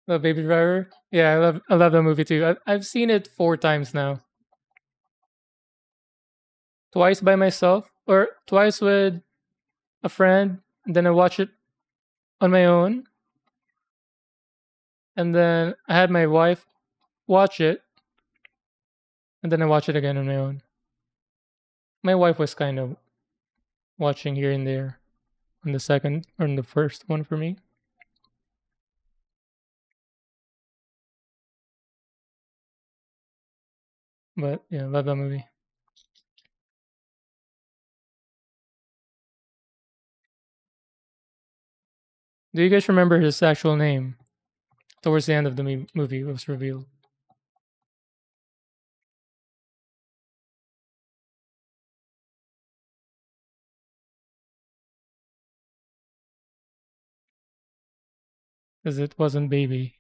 The Baby Driver. Yeah, I love that movie too. I've seen it 4 times now. Twice by myself or twice with a friend, and then I watch it on my own, and then I had my wife watch it, and then I watch it again on my own. My wife was kind of watching here and there on the second or on the first one for me. But yeah, love that movie. Do you guys remember his actual name? Towards the end of the movie, it was revealed. Because it wasn't Baby.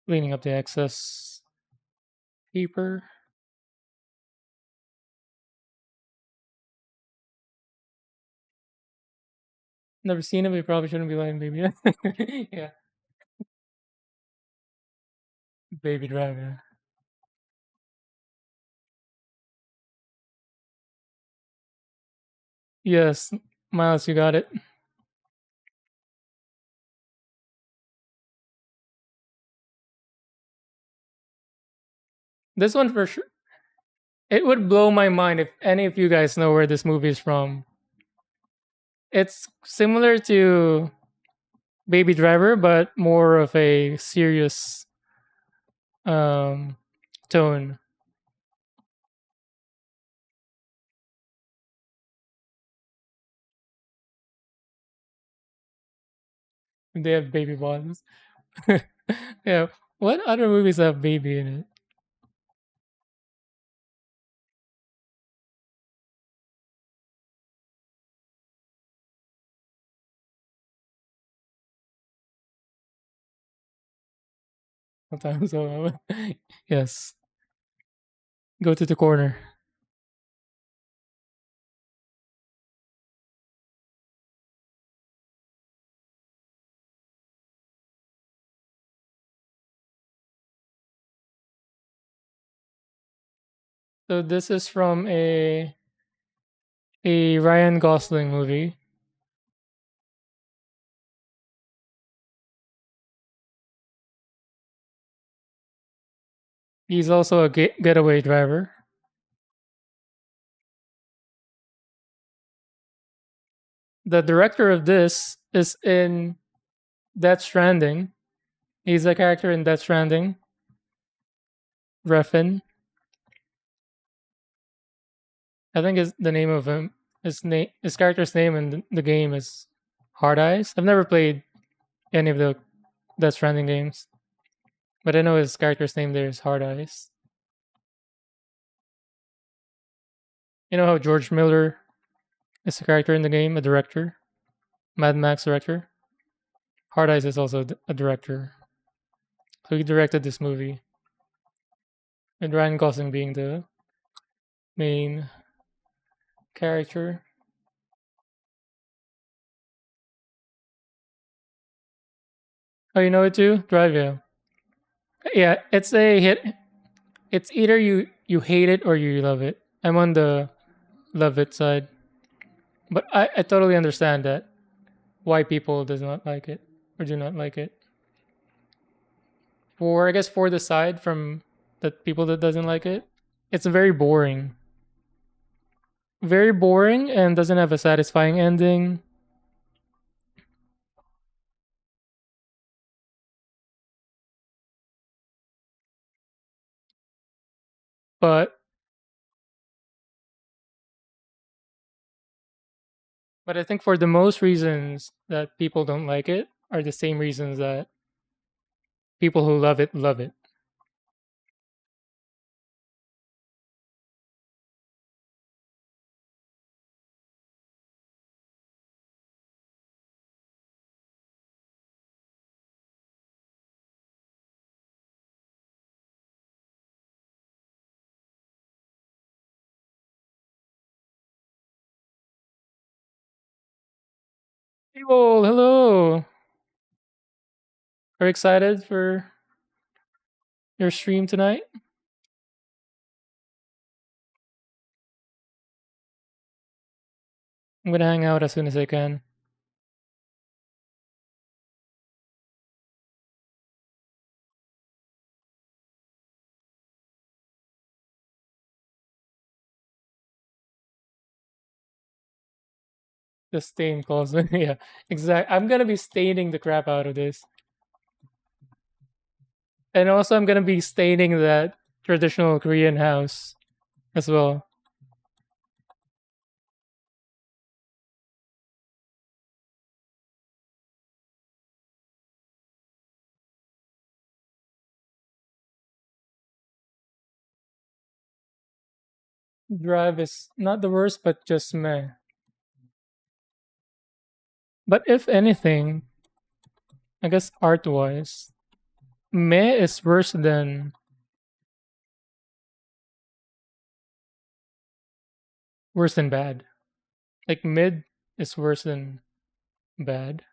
Cleaning up the excess paper. Never seen it, but you probably shouldn't be lying, Baby. Yeah, Baby Driver. Yes, Miles, you got it. This one for sure. It would blow my mind if any of you guys know where this movie is from. It's similar to Baby Driver, but more of a serious um, tone. They have baby bottoms. Yeah. What other movies have baby in it? Sometimes. So, yes. Go to the corner. So this is from a Ryan Gosling movie. He's also a getaway driver. The director of this is in Death Stranding. He's a character in Death Stranding. Refn. I think is the name of him. His character's name in the game is Hard Eyes. I've never played any of the Death Stranding games, but I know his character's name there is Hard Eyes. You know how George Miller is a character in the game, a director. Mad Max director. Hard Eyes is also a director. So he directed this movie, and Ryan Gosling being the main character. Oh, you know it too? Drive, yeah. Yeah, it's a hit. It's either you hate it or you love it. I'm on the love it side, but I totally understand that why people does not like it or do not like it. For I guess for the side from the people that doesn't like it, it's very boring, and doesn't have a satisfying ending. But I think for the most reasons that people don't like it are the same reasons that people who love it love it. People, hello. Are you excited for your stream tonight? I'm gonna hang out as soon as I can. The stain calls me. Yeah, exactly. I'm gonna be staining the crap out of this, and also I'm gonna be staining that traditional Korean house as well. Drive is not the worst, but just meh. But if anything, I guess art wise, meh is worse than bad. Like mid is worse than bad.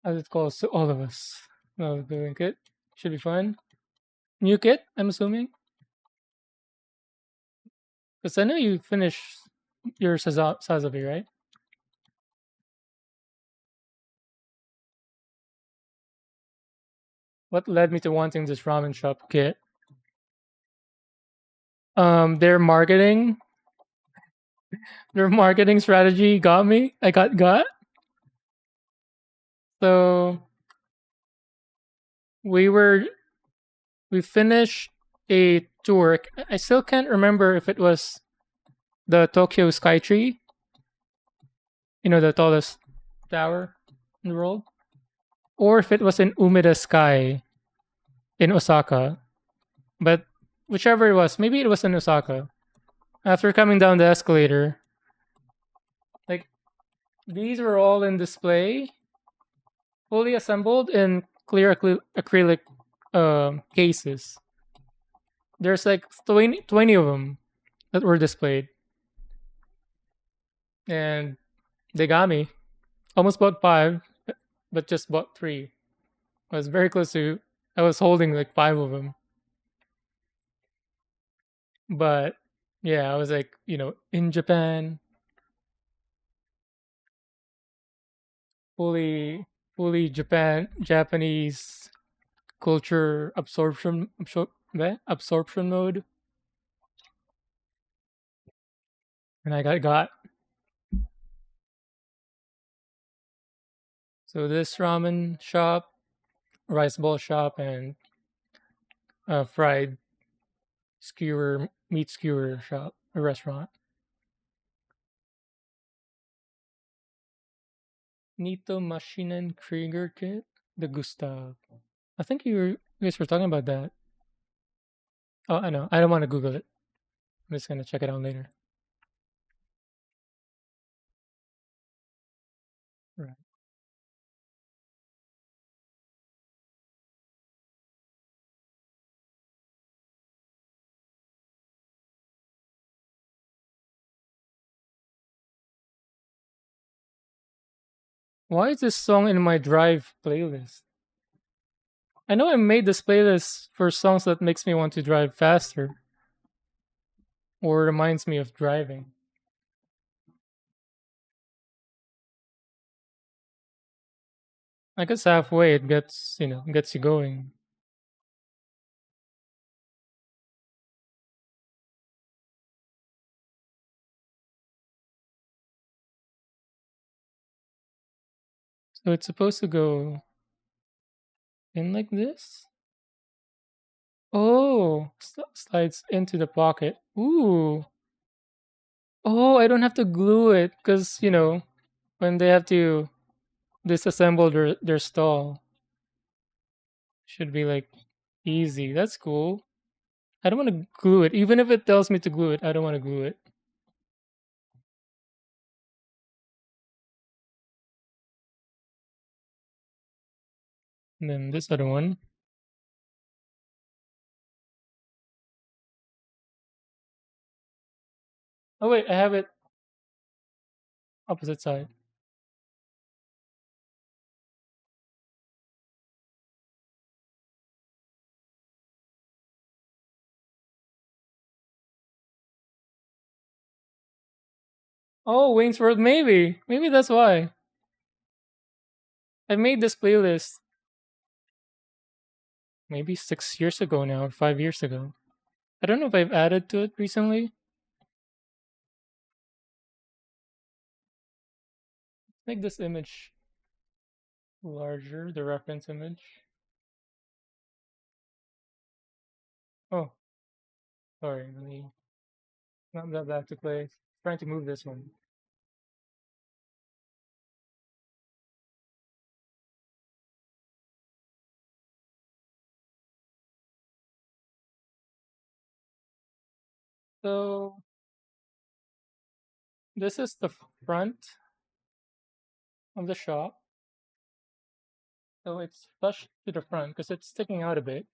As it calls to all of us. Well, doing it should be fun. New kit, I'm assuming, because I know you finished your Sazabi, right? What led me to wanting this ramen shop kit? Their marketing strategy got me. I got. So we were we finished a tour. I still can't remember if it was the Tokyo Skytree, the tallest tower in the world, or if it was in Umeda Sky in Osaka. But whichever it was, maybe it was in Osaka. After coming down the escalator, like these were all in display, fully assembled in clear acrylic cases. There's like 20 of them that were displayed, and they got me. Almost bought five, but just bought three. I was very close to. I was holding like five of them, but yeah, I was like, in Japan, fully, fully Japanese culture absorption mode, and I got. So this ramen shop rice bowl shop and fried skewer meat skewer shop, a restaurant. Nito Maschinen Krieger kit, the Gustav. I think you guys were talking about that. Oh, I know. I don't want to Google it. I'm just gonna check it out later. Right. Why is this song in my Drive playlist? I know I made this playlist for songs that makes me want to drive faster or reminds me of driving. I guess halfway it gets gets you going. So it's supposed to go in like this. Oh, slides into the pocket. Ooh. Oh, I don't have to glue it because when they have to disassemble their stall, should be like easy. That's cool. I don't want to glue it, even if it tells me to glue it. I don't want to glue it. And then this other one. Oh wait, I have it opposite side. Oh, Wayne's World, maybe. Maybe that's why. I made this playlist maybe 6 years ago now, or 5 years ago. I don't know if I've added to it recently. Make this image larger, the reference image. Oh, sorry, let me not that back to place. Trying to move this one. So this is the front of the shop. So it's flush to the front because it's sticking out a bit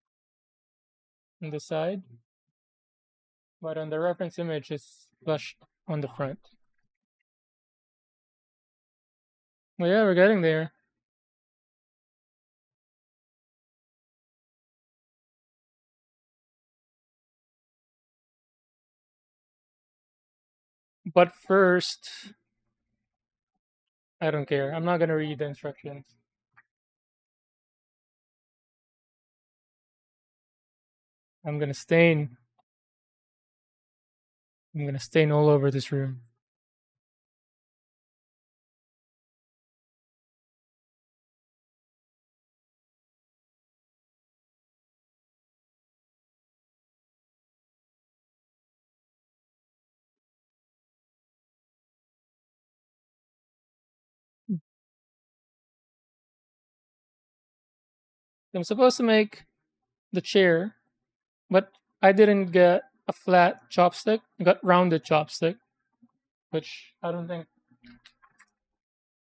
on the side, but on the reference image, it's flush on the front. Well, yeah, we're getting there. But first, I don't care. I'm not gonna read the instructions. I'm gonna stain. I'm gonna stain all over this room. I'm supposed to make the chair, but I didn't get a flat chopstick. I got rounded chopstick, which I don't think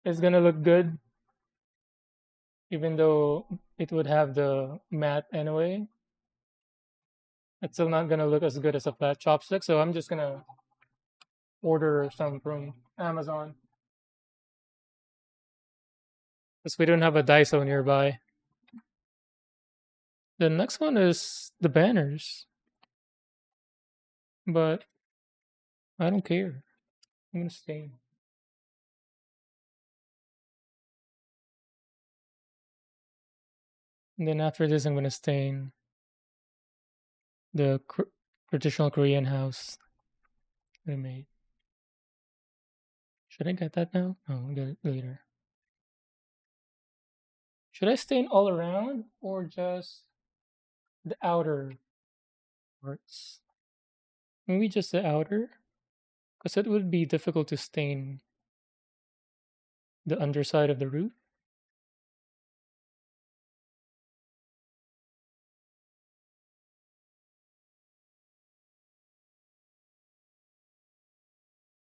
is gonna look good, even though it would have the mat anyway. It's still not gonna look as good as a flat chopstick, so I'm just gonna order some from Amazon because we don't have a Daiso nearby. The next one is the banners, but I don't care. I'm gonna stain. And then after this, I'm gonna stain the traditional Korean house that I made. Should I get that now? No, I'll get it later. Should I stain all around or just the outer parts? Maybe just the outer, because it would be difficult to stain the underside of the roof.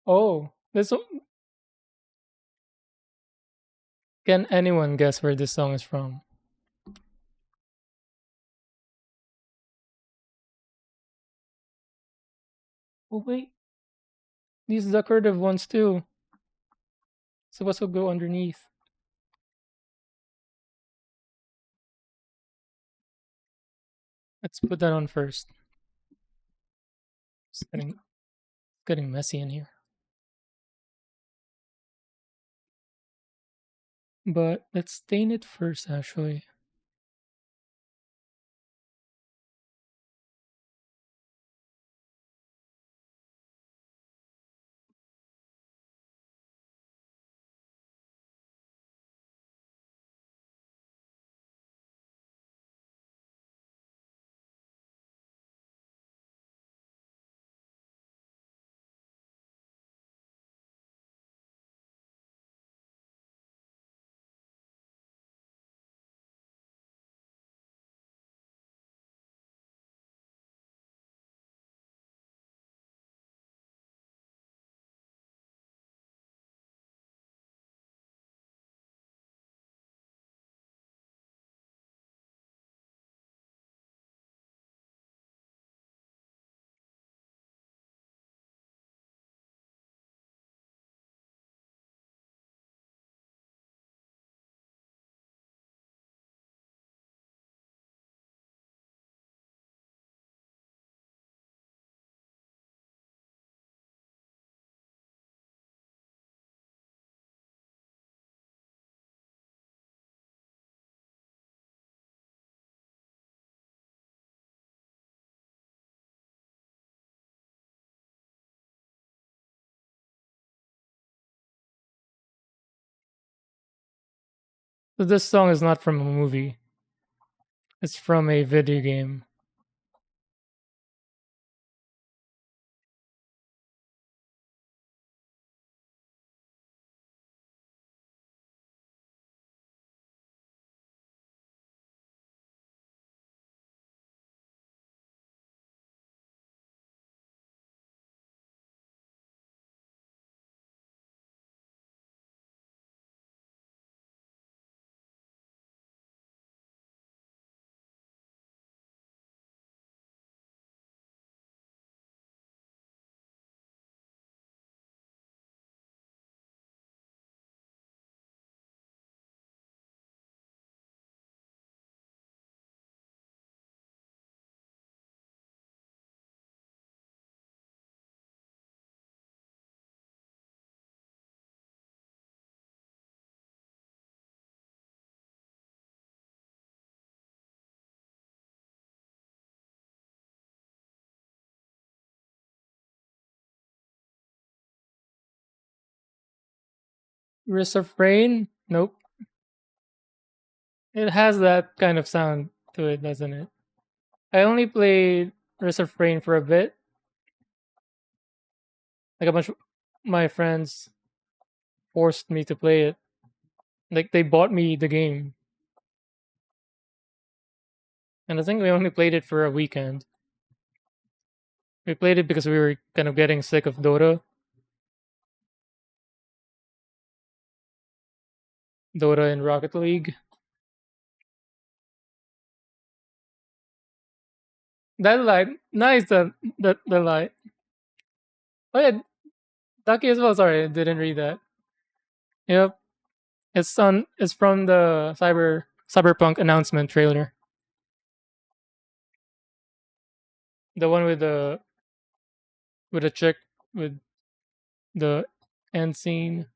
Oh, this can anyone guess where this song is from? Oh wait, these decorative ones too. Supposed to go underneath. Let's put that on first. It's getting messy in here. But let's stain it first actually. So this song is not from a movie. It's from a video game. Risk of Rain? Nope. It has that kind of sound to it, doesn't it? I only played Risk of Rain for a bit. Like a bunch of my friends forced me to play it. Like they bought me the game. And I think we only played it for a weekend. We played it because we were kind of getting sick of Dota and Rocket League. That light, nice. The light. Oh yeah, Ducky as well. Sorry, I didn't read that. Yep, it's from the Cyberpunk announcement trailer. The one with the chick with the end scene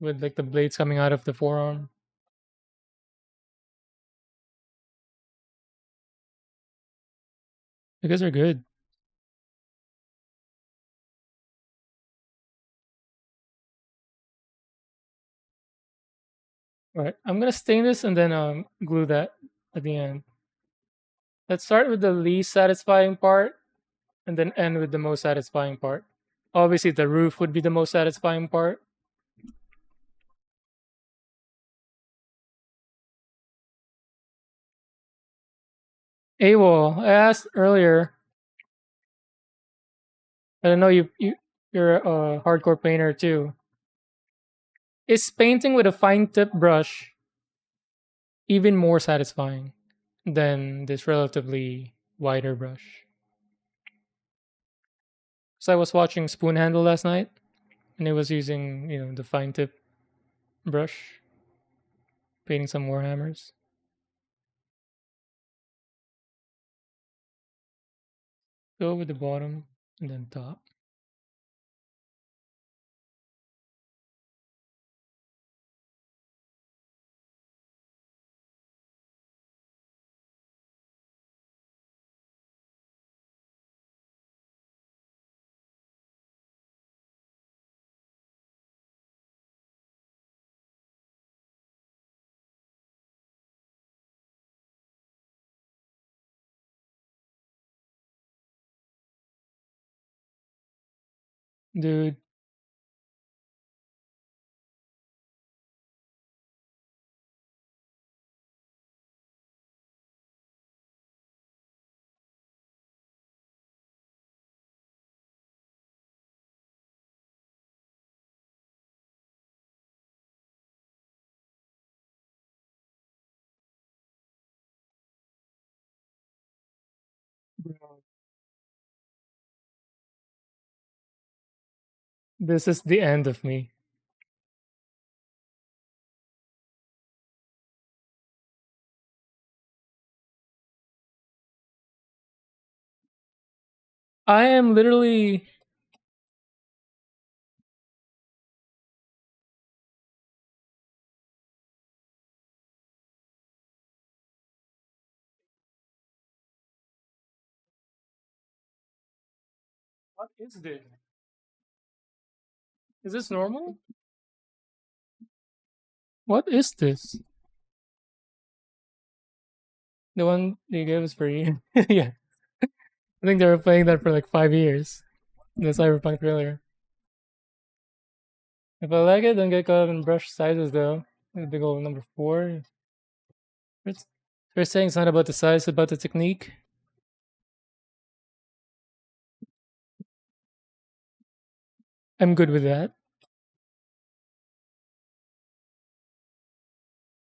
with like the blades coming out of the forearm. You guys are good. All right, I'm gonna stain this and then glue that at the end. Let's start with the least satisfying part and then end with the most satisfying part. Obviously, the roof would be the most satisfying part. AWOL, I asked earlier. I know you're a hardcore painter too. Is painting with a fine tip brush even more satisfying than this relatively wider brush? So I was watching Spoon Handle last night, and it was using the fine tip brush, painting some warhammers. Go with the bottom and then top. Dude, bro, this is the end of me. I am literally. What is this? Is this normal? What is this? The one they gave us free. Yeah, I think they were playing that for like 5 years. The Cyberpunk trailer. If I like it, don't get caught up in brush sizes though. The big old number four. It's, they're saying it's not about the size, it's about the technique. I'm good with that.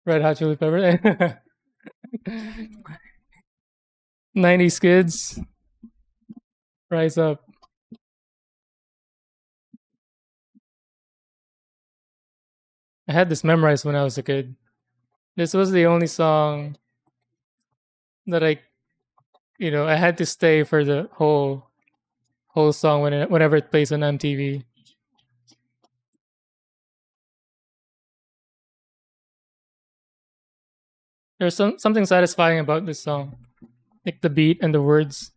Red Hot Chili Peppers. 90s kids, rise up. I had this memorized when I was a kid. This was the only song that I had to stay for the whole song whenever it plays on MTV. There's something satisfying about this song, like the beat and the words.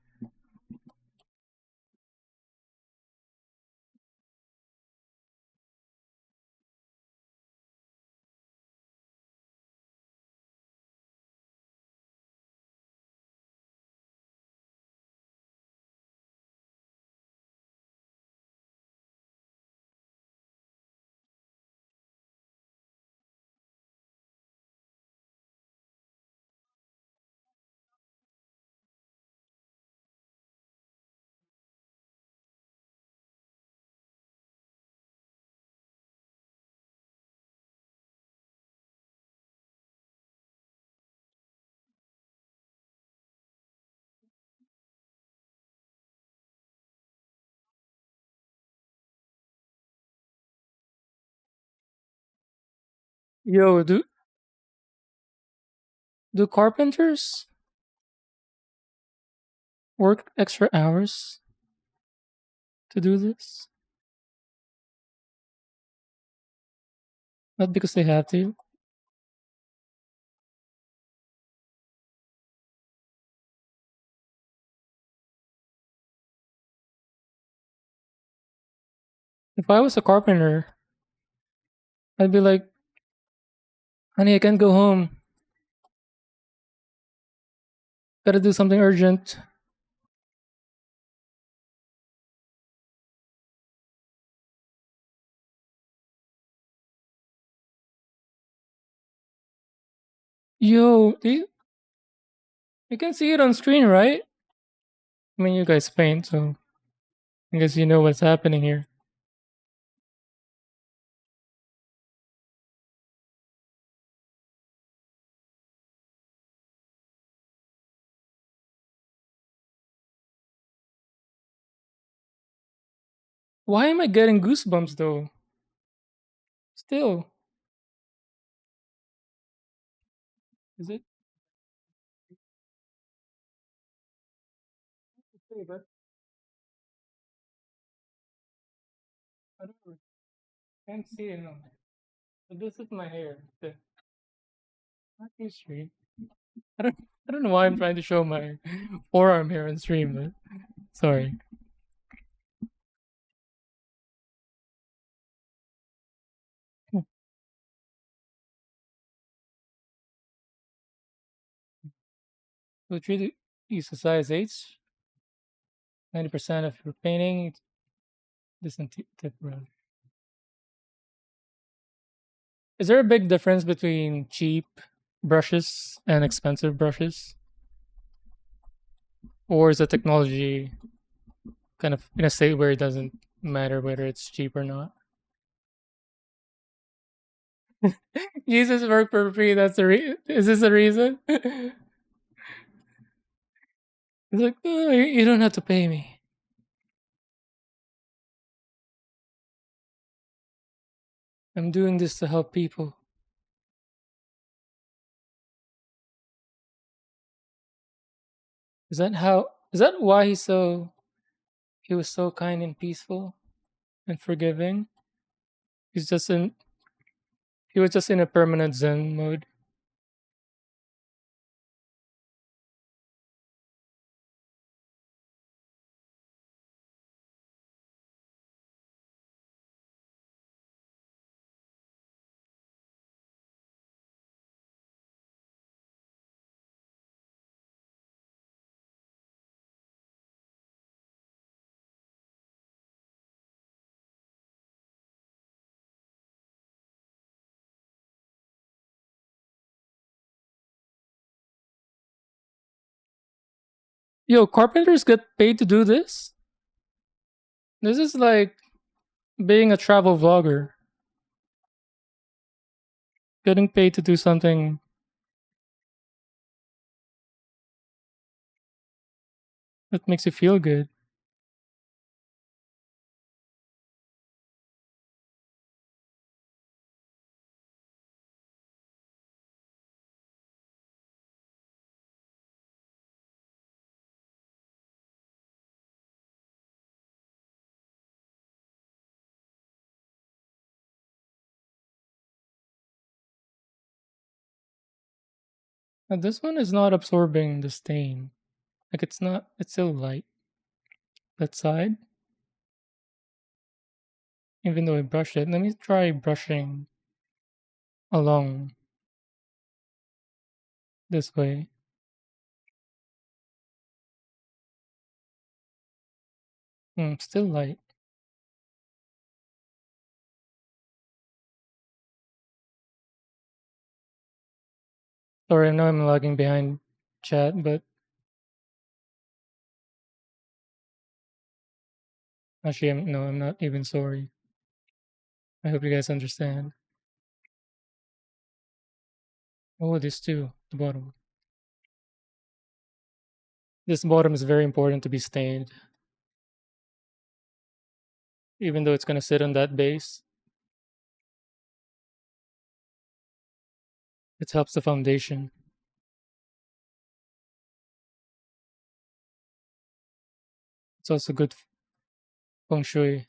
Yo, do carpenters work extra hours to do this? Not because they have to. If I was a carpenter, I'd be like, Honey, I can't go home. Gotta do something urgent. Yo, you can see it on screen, right? I mean, you guys paint, so I guess you know what's happening here. Why am I getting goosebumps though? Still, is it? Okay, but I don't know. Can't see it. No. But this is my hair. Not too straight. I don't. I don't know why I'm trying to show my forearm hair on stream, but sorry. So try to use a size 8. 90% of your painting doesn't tip around. Is there a big difference between cheap brushes and expensive brushes? Or is the technology kind of in a state where it doesn't matter whether it's cheap or not? Jesus work for free. That's is this the reason? It's like, "Oh, you don't have to pay me. I'm doing this to help people." Is that why he was so kind and peaceful and forgiving? He's just in he was just in a permanent Zen mode. Yo, carpenters get paid to do this? This is like being a travel vlogger, getting paid to do something that makes you feel good. And this one is not absorbing the stain. Like it's still light. That side, even though I brushed it. Let me try brushing along this way. Still light. Sorry, I know I'm lagging behind chat, but actually, no, I'm not even sorry. I hope you guys understand. Oh, this too, the bottom. This bottom is very important to be stained, even though it's gonna sit on that base. It helps the foundation. It's also good feng shui.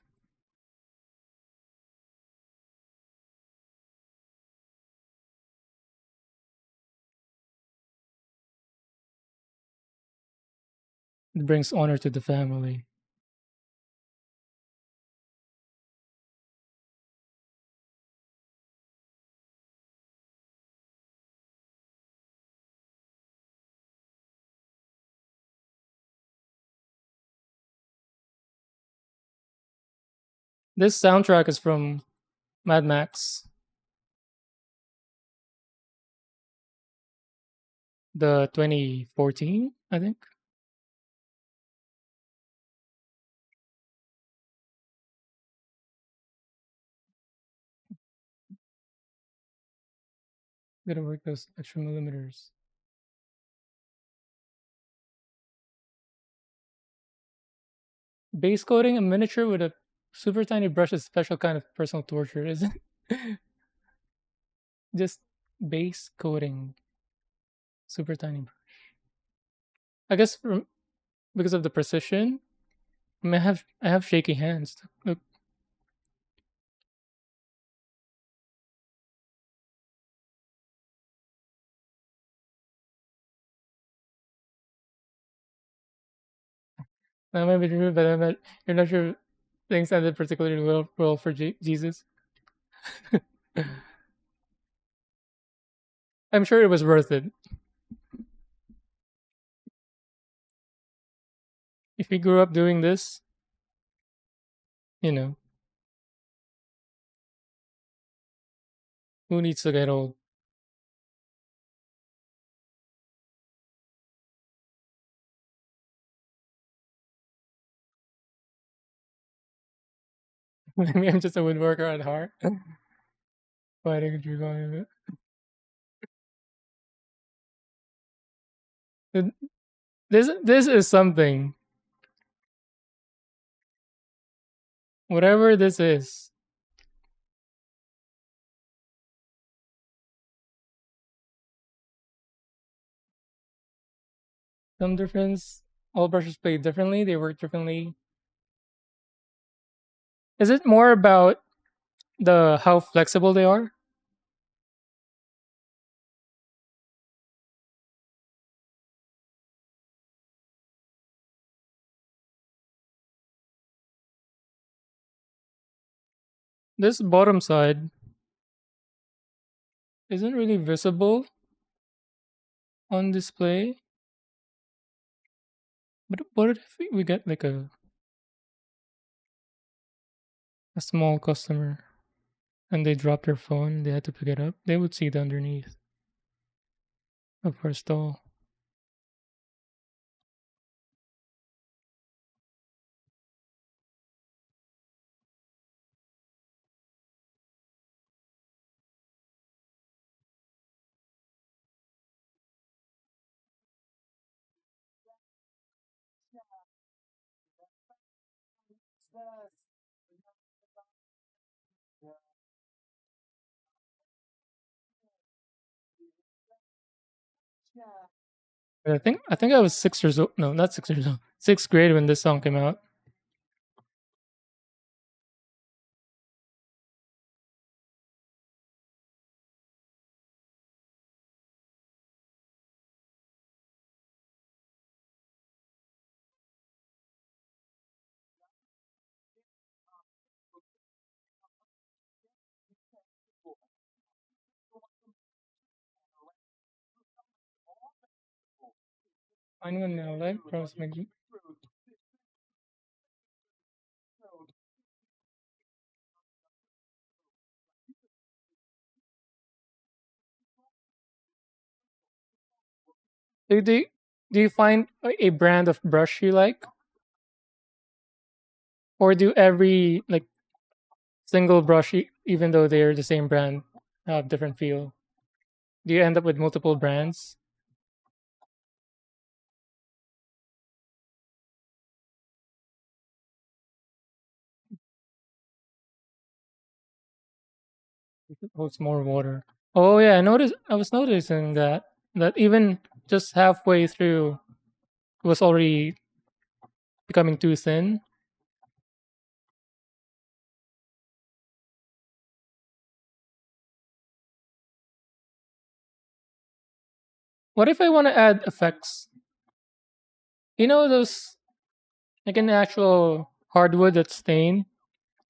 It brings honor to the family. This soundtrack is from Mad Max, the 2014, I think. Gotta work those extra millimeters. Base coating a miniature with a super tiny brush is a special kind of personal torture, isn't it? Just base coating, super tiny brush. I guess because of the precision, I mean, I have shaky hands. Look, that might be true, but you're not sure things ended particularly well for Jesus. I'm sure it was worth it. If he grew up doing this, you know, who needs to get old? Maybe I'm just a woodworker at heart. Fighting a dragon. This is something. Whatever this is, some difference. All brushes play differently. They work differently. Is it more about the how flexible they are? This bottom side isn't really visible on display. But what if we get like a small customer and they drop their phone, they had to pick it up? They would see the underneath of our stall. But I think I was 6 years old. No, not 6 years old. Sixth grade when this song came out. Anyone now live? Pros make do, do you find a brand of brush you like, or do every like single brush, even though they're the same brand, have different feel? Do you end up with multiple brands? It holds more water. Oh yeah, I noticed. I was noticing that even just halfway through, it was already becoming too thin. What if I want to add effects? You know those like an actual hardwood that's stained.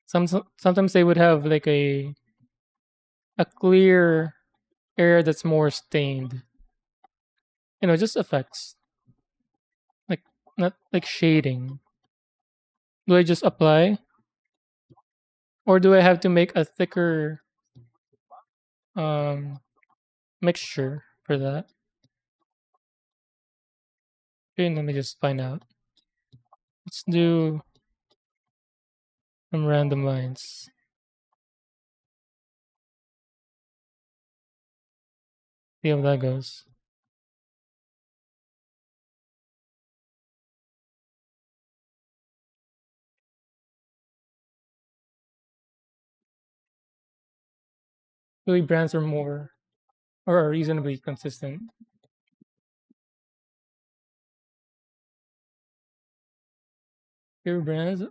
Sometimes they would have like a clear area that's more stained. Just effects like not like shading. Do I just apply? Or do I have to make a thicker um mixture for that? Okay, let me just find out. Let's do some random lines. See how that goes. Really brands are more or are reasonably consistent. Your brands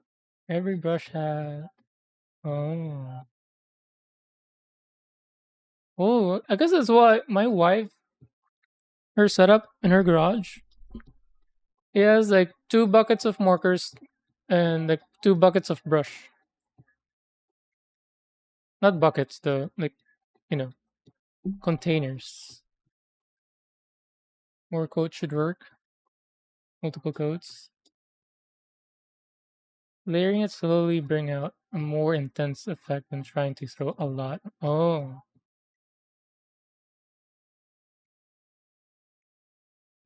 every brush has oh. Oh, I guess that's why my wife her setup in her garage. He has like two buckets of markers and like two buckets of brush. Not buckets, the like you know, containers. More coats should work. Multiple coats. Layering it slowly bring out a more intense effect than trying to throw a lot. Oh,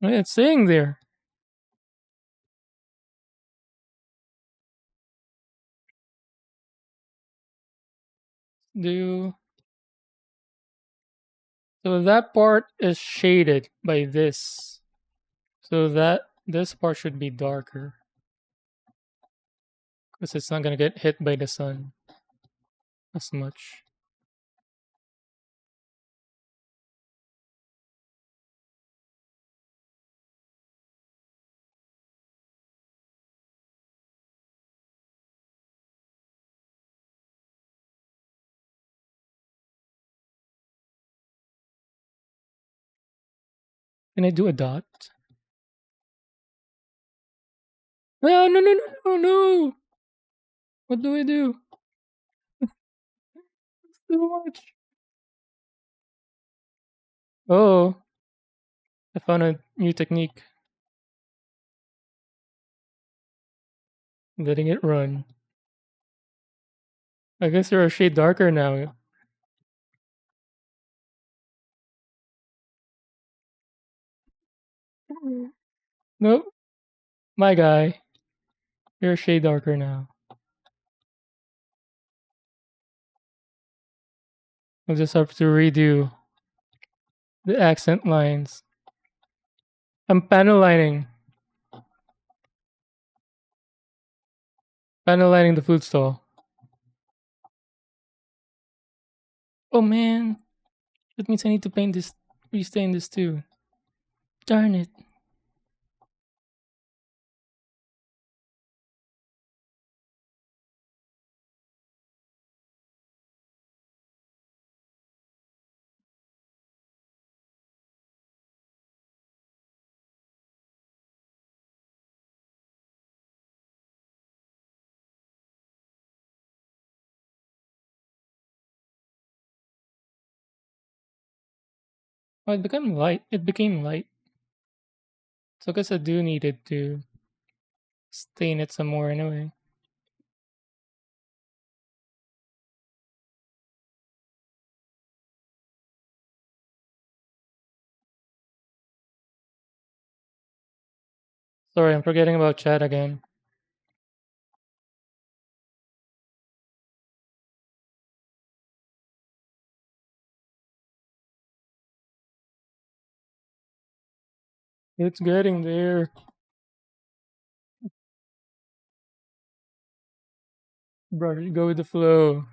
yeah, it's saying there. Do so that part is shaded by this. So that this part should be darker because it's not gonna get hit by the sun as much. Can I do a dot? No, no, no, no, no, no! What do I do? It's too much. Oh, I found a new technique. Letting it run. I guess you're a shade darker now. Nope, my guy. You're a shade darker now. I'll just have to redo the accent lines. I'm panel lining the food stall. Oh man, that means I need to paint this, restain this too. Darn it. Oh, it became light. It became light. So I guess I do need it to stain it some more anyway. Sorry, I'm forgetting about chat again. It's getting there. Brother, go with the flow.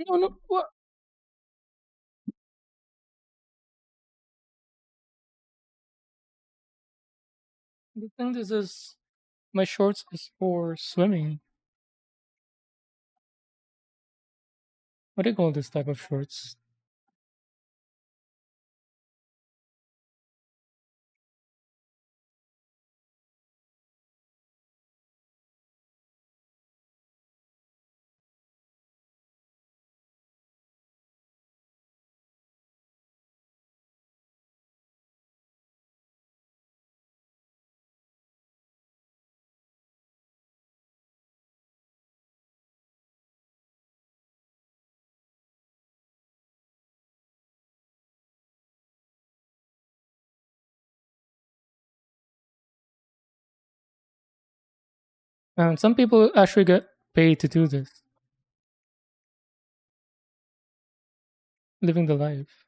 No, no. What? The thing is my shorts is for swimming. What do you call this type of shorts? Some people actually get paid to do this, living the life.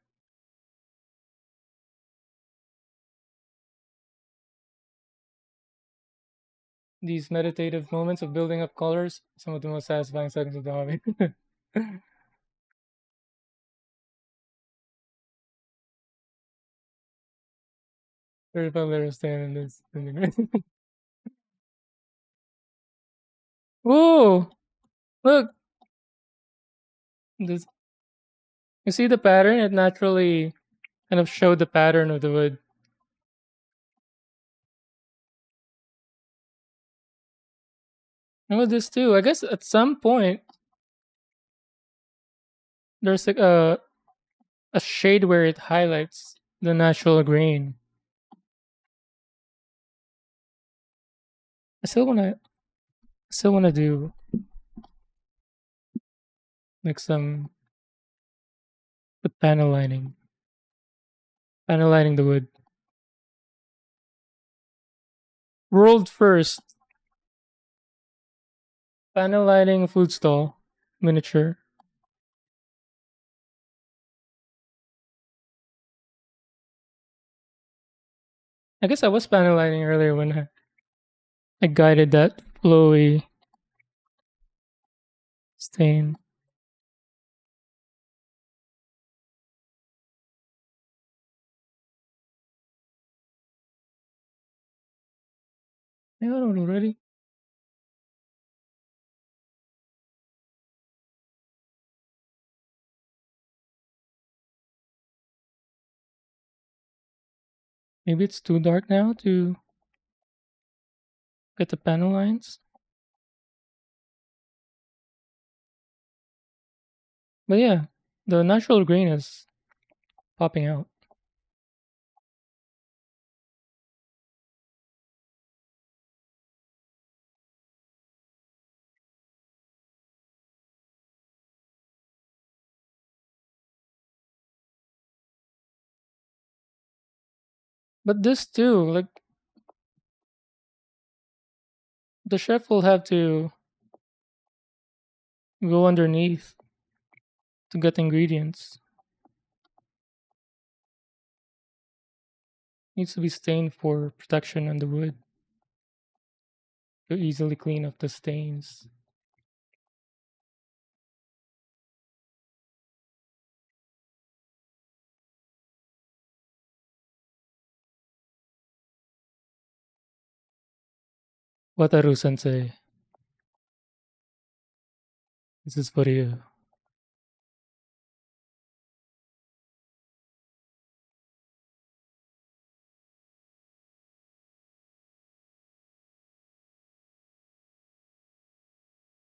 These meditative moments of building up colors, some of the most satisfying settings of the hobby. Very fun little stand in this. Whoa! Look, this. You see the pattern? It naturally kind of showed the pattern of the wood. And with this too, I guess at some point there's like a shade where it highlights the natural grain. I still wanna do like some the panel lining the wood. World first panel lining food stall miniature. I guess I was panel lining earlier when I guided that flowy stain. Yeah, I don't know already. Maybe it's too dark now to get the panel lines. But yeah, the natural green is popping out. But this too, like the chef will have to go underneath to get ingredients. Needs to be stained for protection on the wood to easily clean up the stains. Wataru sensei, this is for you.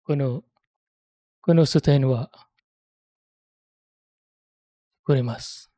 この、この書店はくれます。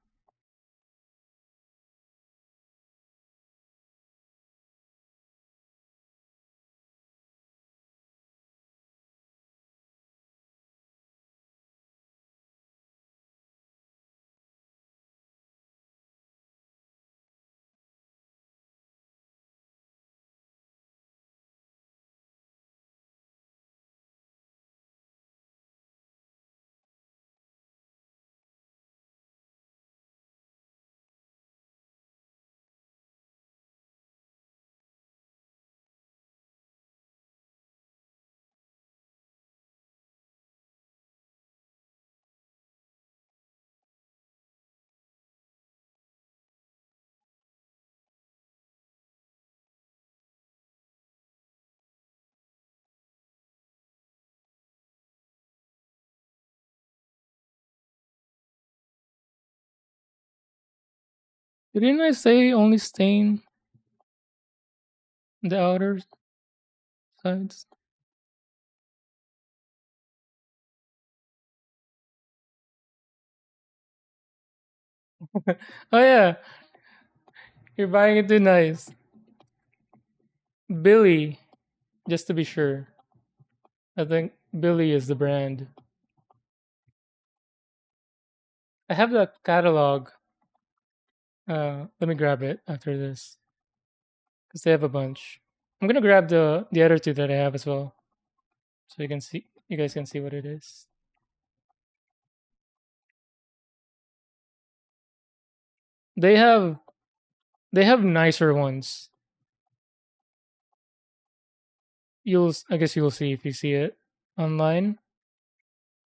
Didn't I say only stain the outer sides? Oh yeah, you're buying it too nice. Billy, just to be sure. I think Billy is the brand. I have the catalog. Let me grab it after this because they have a bunch. I'm gonna grab the other two that I have as well, so you can see. You guys can see what it is. They have they have nicer ones. I guess you'll see if you see it online.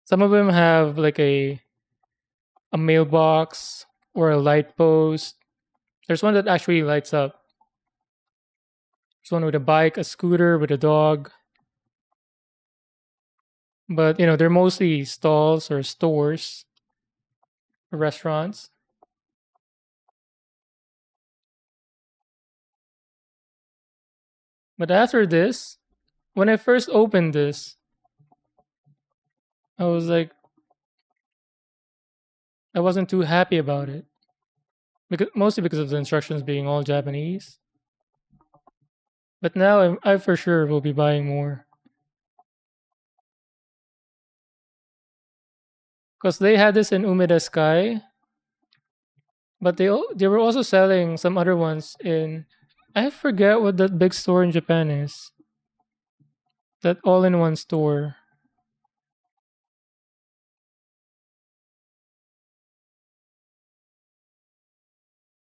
Some of them have like a mailbox or a light post. There's one that actually lights up. There's one with a bike, a scooter with a dog. But they're mostly stalls or stores or restaurants. But after this, when I first opened this, I was like, I wasn't too happy about it. Mostly because of the instructions being all Japanese. But now I for sure will be buying more. Because they had this in Umeda Sky, but they were also selling some other ones in, I forget what that big store in Japan is. That all-in-one store.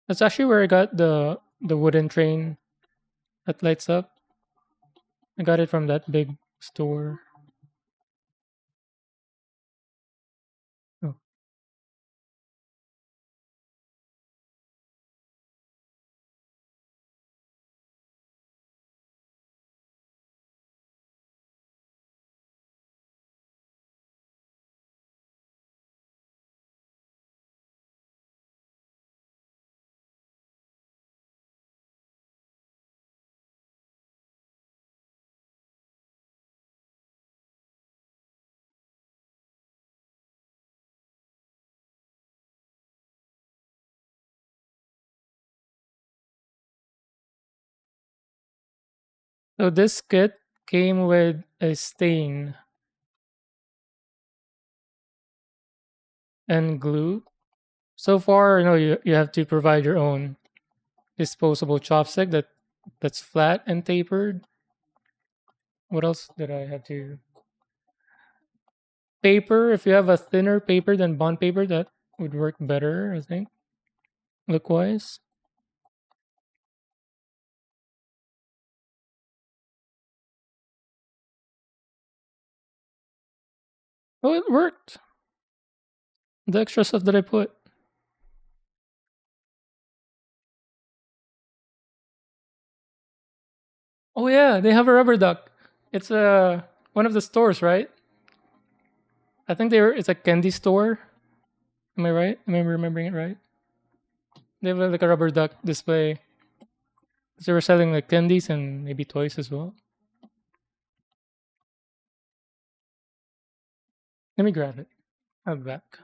That's actually where I got the wooden train that lights up. I got it from that big store. Oh. So this kit came with a stain and glue. So far, you have to provide your own disposable chopstick that's flat and tapered. What else did I have to? Paper. If you have a thinner paper than bond paper, that would work better. I think look wise. Oh, it worked. The extra stuff that I put. Oh yeah, they have a rubber duck. It's one of the stores, right? I think it's a candy store. Am I right? Am I remembering it right? They have like a rubber duck display. They were selling like candies and maybe toys as well. Let me grab it. I'll be back.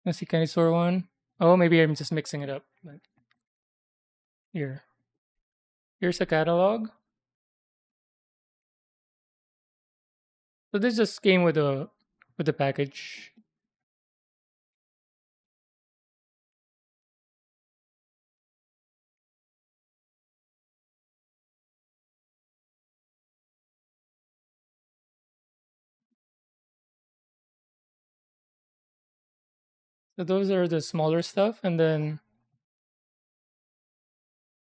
I see candy store one. Oh, maybe I'm just mixing it up. But here, here's a catalog. So this just came with with the package. So those are the smaller stuff, and then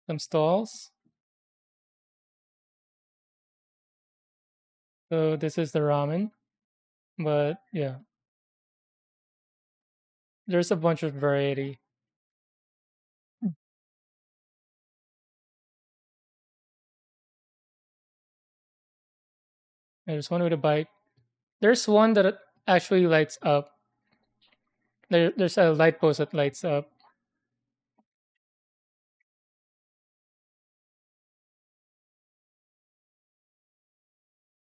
some stalls. So this is the ramen, but yeah, there's a bunch of variety. There's one with a bike. There's one that actually lights up. There's a light post that lights up.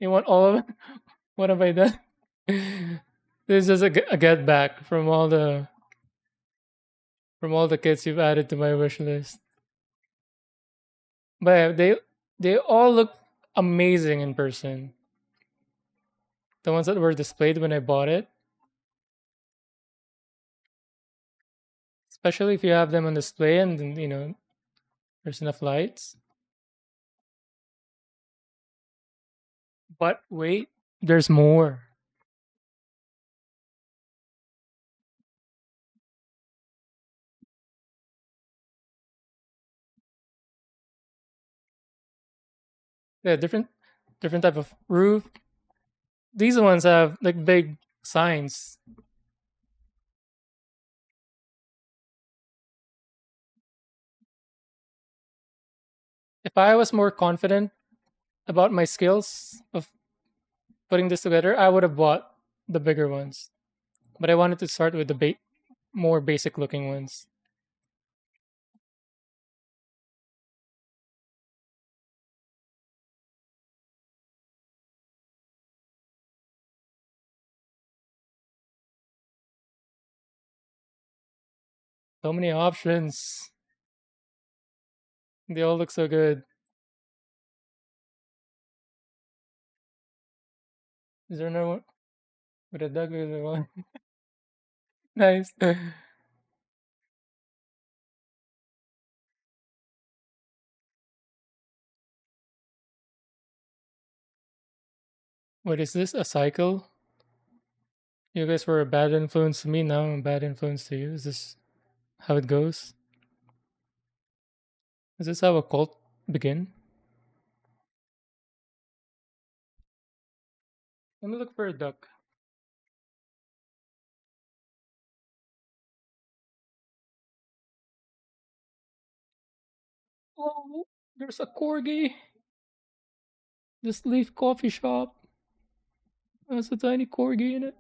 You want all of it? What have I done? This is a get back from all the kits you've added to my wish list. But yeah, they all look amazing in person. The ones that were displayed when I bought it, especially if you have them on display and then, there's enough lights. But wait, there's more. Yeah, different type of roof. These ones have like big signs. If I was more confident about my skills of putting this together, I would have bought the bigger ones. But I wanted to start with the more basic looking ones. So many options. They all look so good. Is there no one with a duck with a one? Nice. What is this? A cycle? You guys were a bad influence to me. Now I'm a bad influence to you. Is this how it goes? Is this how a cult begin? Let me look for a duck. Oh, there's a corgi. This leaf coffee shop has a tiny corgi in it.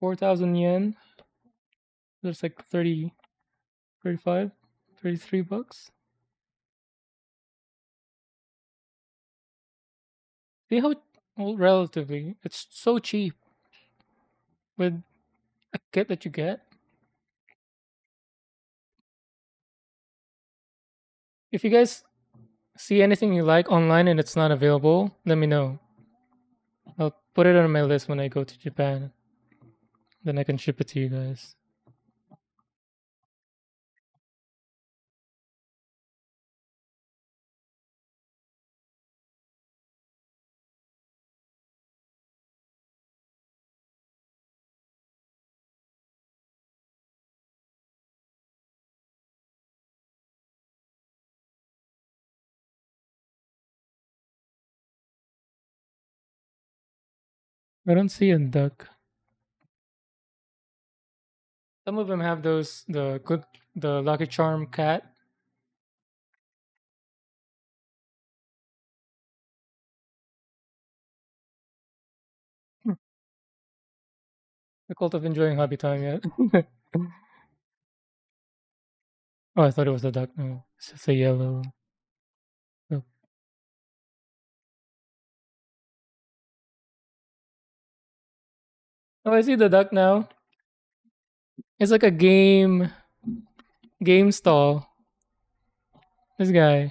4,000 yen. There's like 30, 35, 33 bucks. See how, well, relatively, it's so cheap with a kit that you get. If you guys see anything you like online and it's not available, let me know. I'll put it on my list when I go to Japan. Then I can ship it to you guys. I don't see a duck. Some of them have the Lucky Charm cat. Hmm. The cult of enjoying hobby time yet. Oh, I thought it was a duck. No, it's just a yellow. Oh, oh, I see the duck now. It's like a game stall. This guy.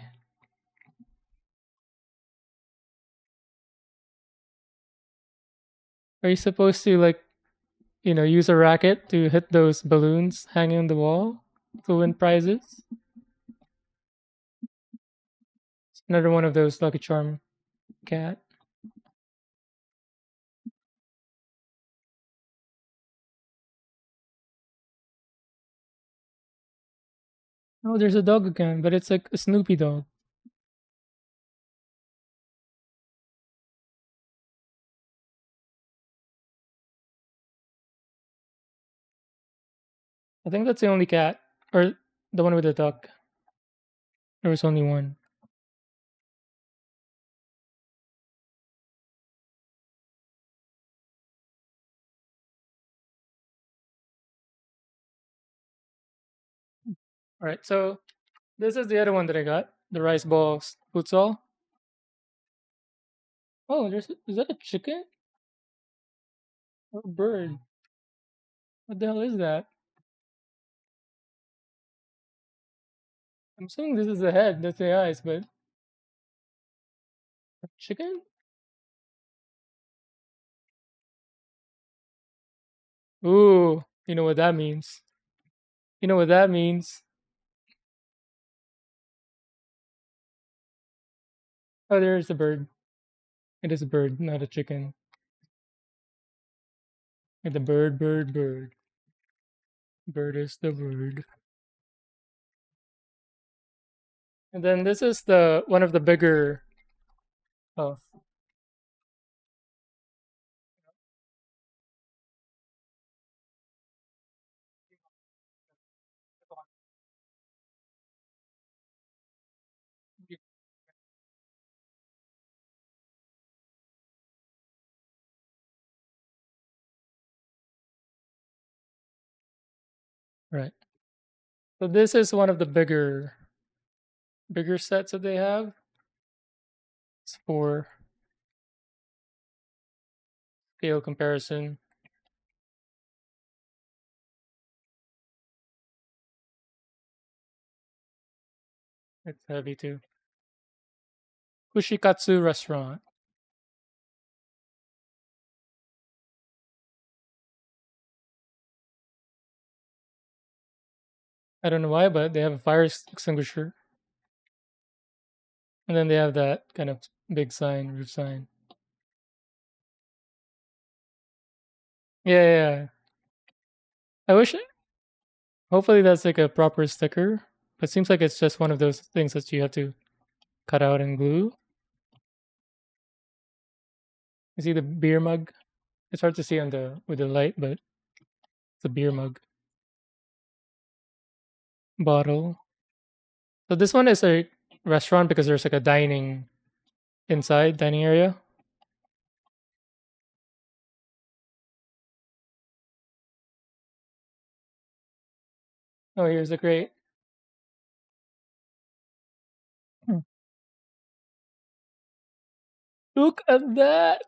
Are you supposed to like use a racket to hit those balloons hanging on the wall to win prizes? It's another one of those Lucky Charm cat. Oh, there's a dog again, but it's like a Snoopy dog. I think that's the only cat, or the one with the duck. There was only one. All right, so this is the other one that I got, the rice balls futsal. Oh, is that a chicken or a bird? What the hell is that? I'm assuming this is the head, that's the eyes, but chicken? Ooh, you know what that means. You know what that means. Oh, there is a bird. It is a bird, not a chicken. And the bird, bird, bird. Bird is the word. And then this is the one of the bigger. Oh, right. So this is one of the bigger sets that they have. It's for scale comparison. It's heavy too. Kushikatsu restaurant. I don't know why, but they have a fire extinguisher, and then they have that kind of big sign, roof sign. Yeah, yeah, yeah. I wish. Hopefully, that's like a proper sticker. But it seems like it's just one of those things that you have to cut out and glue. You see the beer mug? It's hard to see on the with the light, but it's a beer mug bottle. So this one is a restaurant because there's like a dining area. Oh, here's a crate. Hmm. Look at that,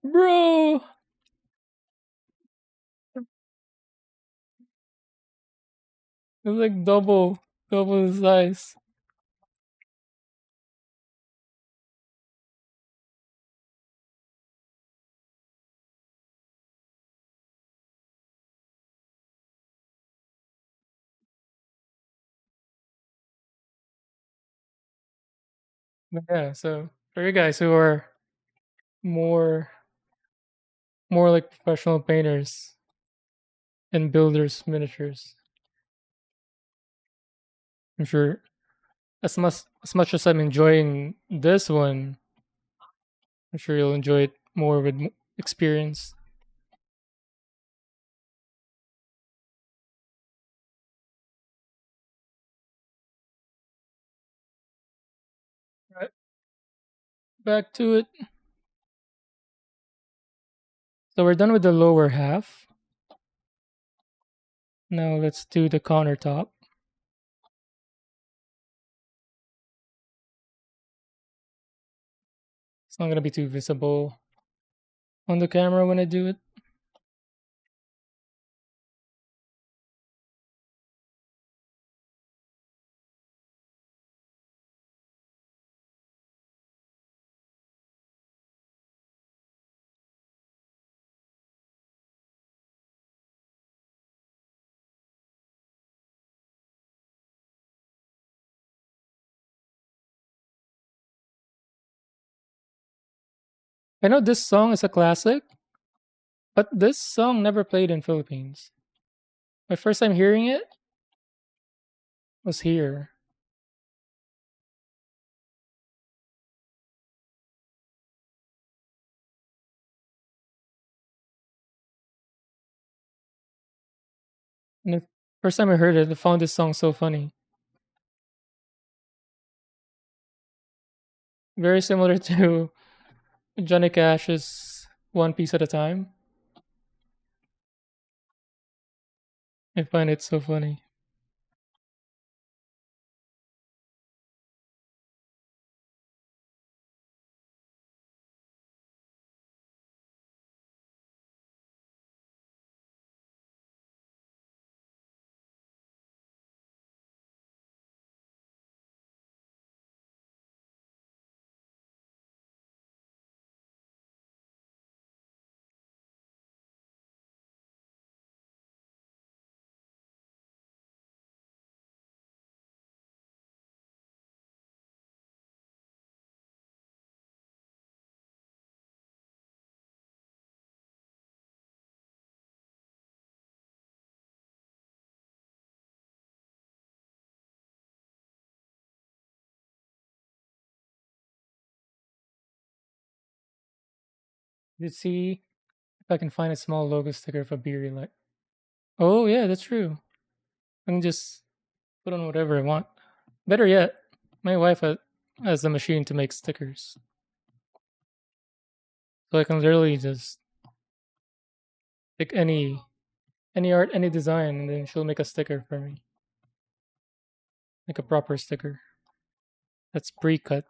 bro! It's like double the size. But yeah, so for you guys who are more more like professional painters and builders miniatures, I'm sure as much as I'm enjoying this one, I'm sure you'll enjoy it more with experience. Right, back to it. So we're done with the lower half. Now let's do the countertop. It's not gonna be too visible on the camera when I do it. I know this song is a classic, but this song never played in Philippines. My first time hearing it was here. And the first time I heard it, I found this song so funny. Very similar to Johnny Cash's One Piece at a Time. I find it so funny. Let's see if I can find a small logo sticker of a beer you like. Oh yeah, that's true. I can just put on whatever I want. Better yet, my wife has a machine to make stickers, so I can literally just pick any art, any design, and then she'll make a sticker for me, like a proper sticker that's pre-cut.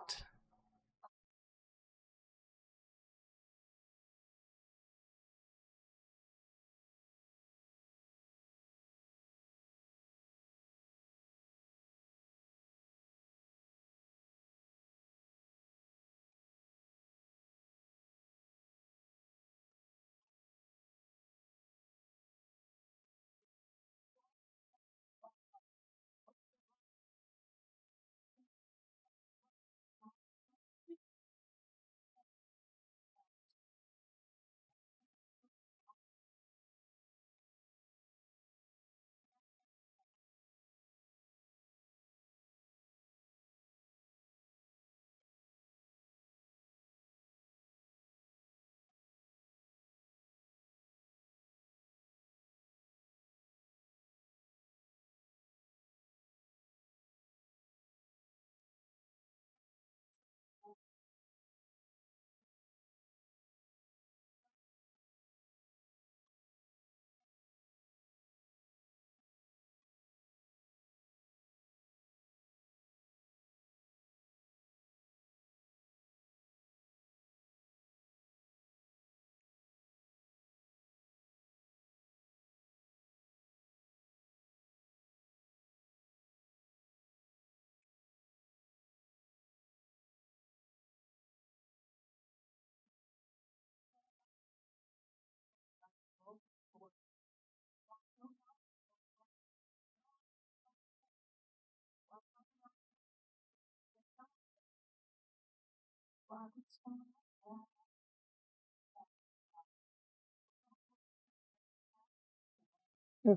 Yeah.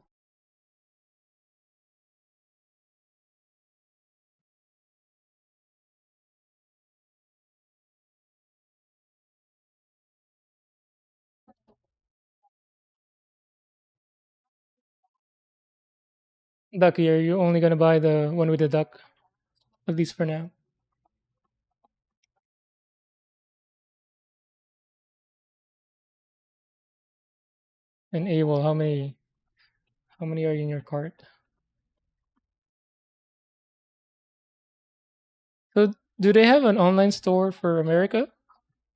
Ducky, are you only gonna buy the one with the duck? At least for now. And AWOL, how many are in your cart? So do they have an online store for America,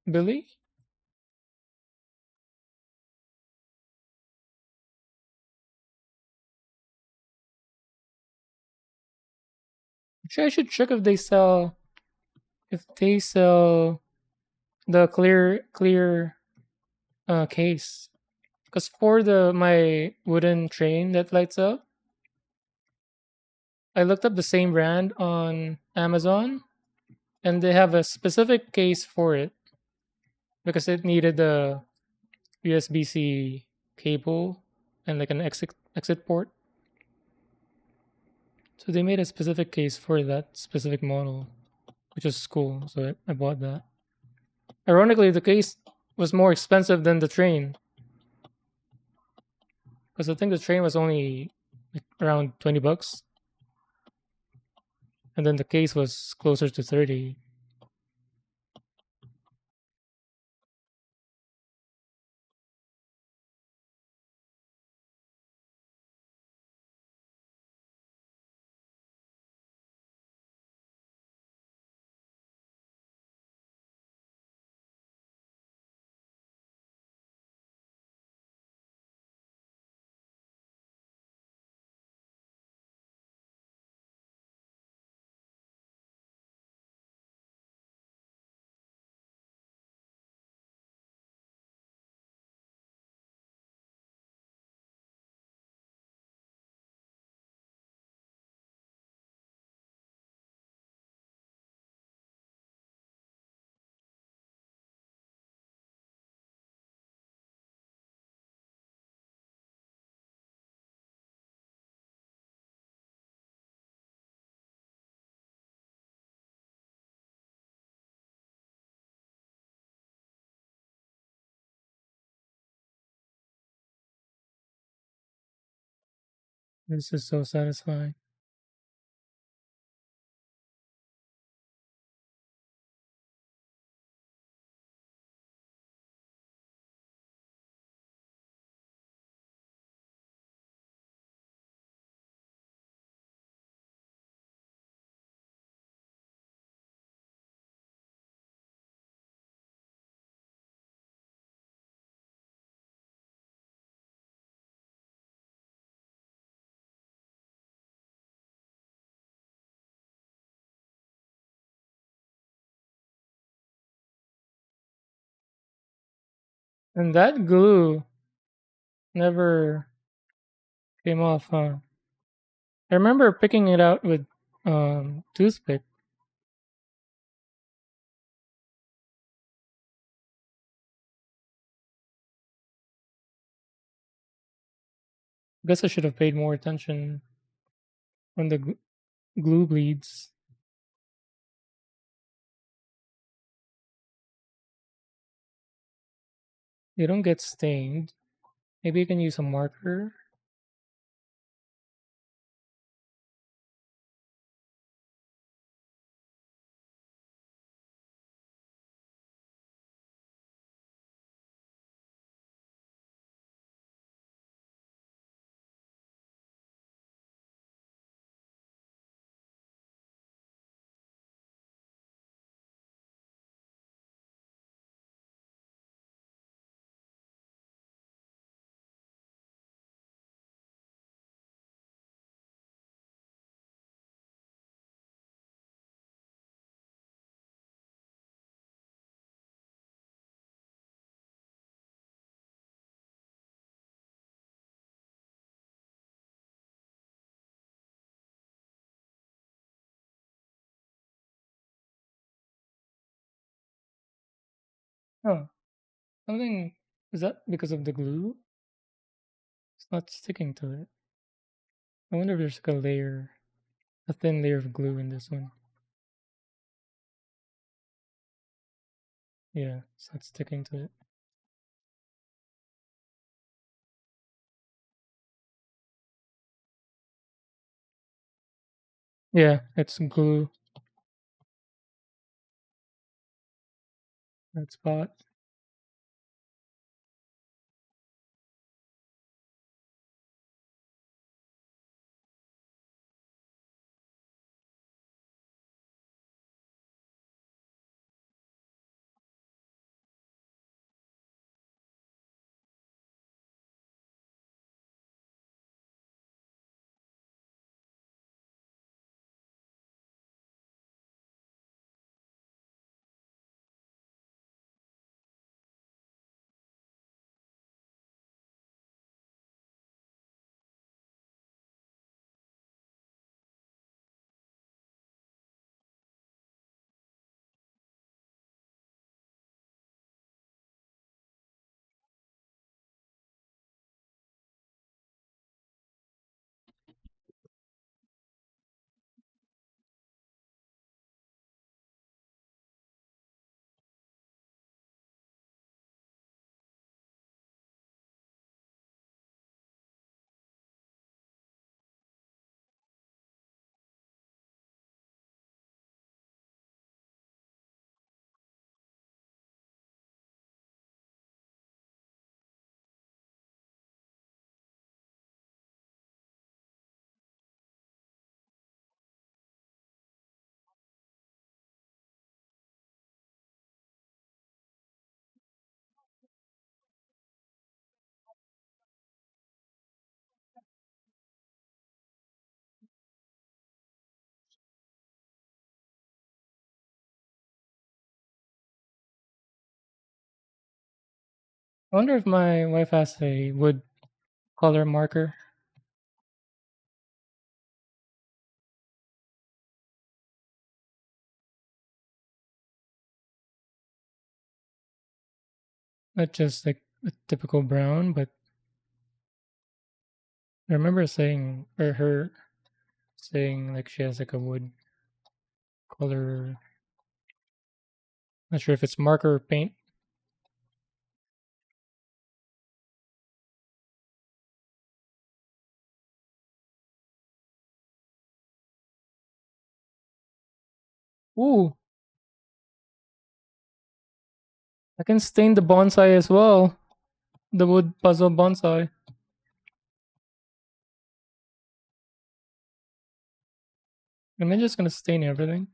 Billy? Actually, I should check if they sell the clear case. Because for the my wooden train that lights up, I looked up the same brand on Amazon, and they have a specific case for it. because it needed a USB-C cable and like an exit port. So they made a specific case for that specific model, which is cool. So I bought that. Ironically, the case was more expensive than the train because I think the train was only like around $20, and then the case was closer to 30. This is so satisfying. And that glue never came off, huh? I remember picking it out with toothpick. Guess I should have paid more attention when the glue bleeds. They don't get stained. Maybe you can use a marker. Oh, something is that because of the glue? It's not sticking to it. I wonder if there's like a layer, a thin layer of glue in this one. Yeah, it's not sticking to it. Yeah, it's glue. That spot. I wonder if my wife has a wood color marker. Not just like a typical brown, but I remember saying or her saying like she has like a wood color. Not sure if it's marker or paint. Ooh, I can stain the bonsai as well. The wood puzzle bonsai. Am I just gonna stain everything?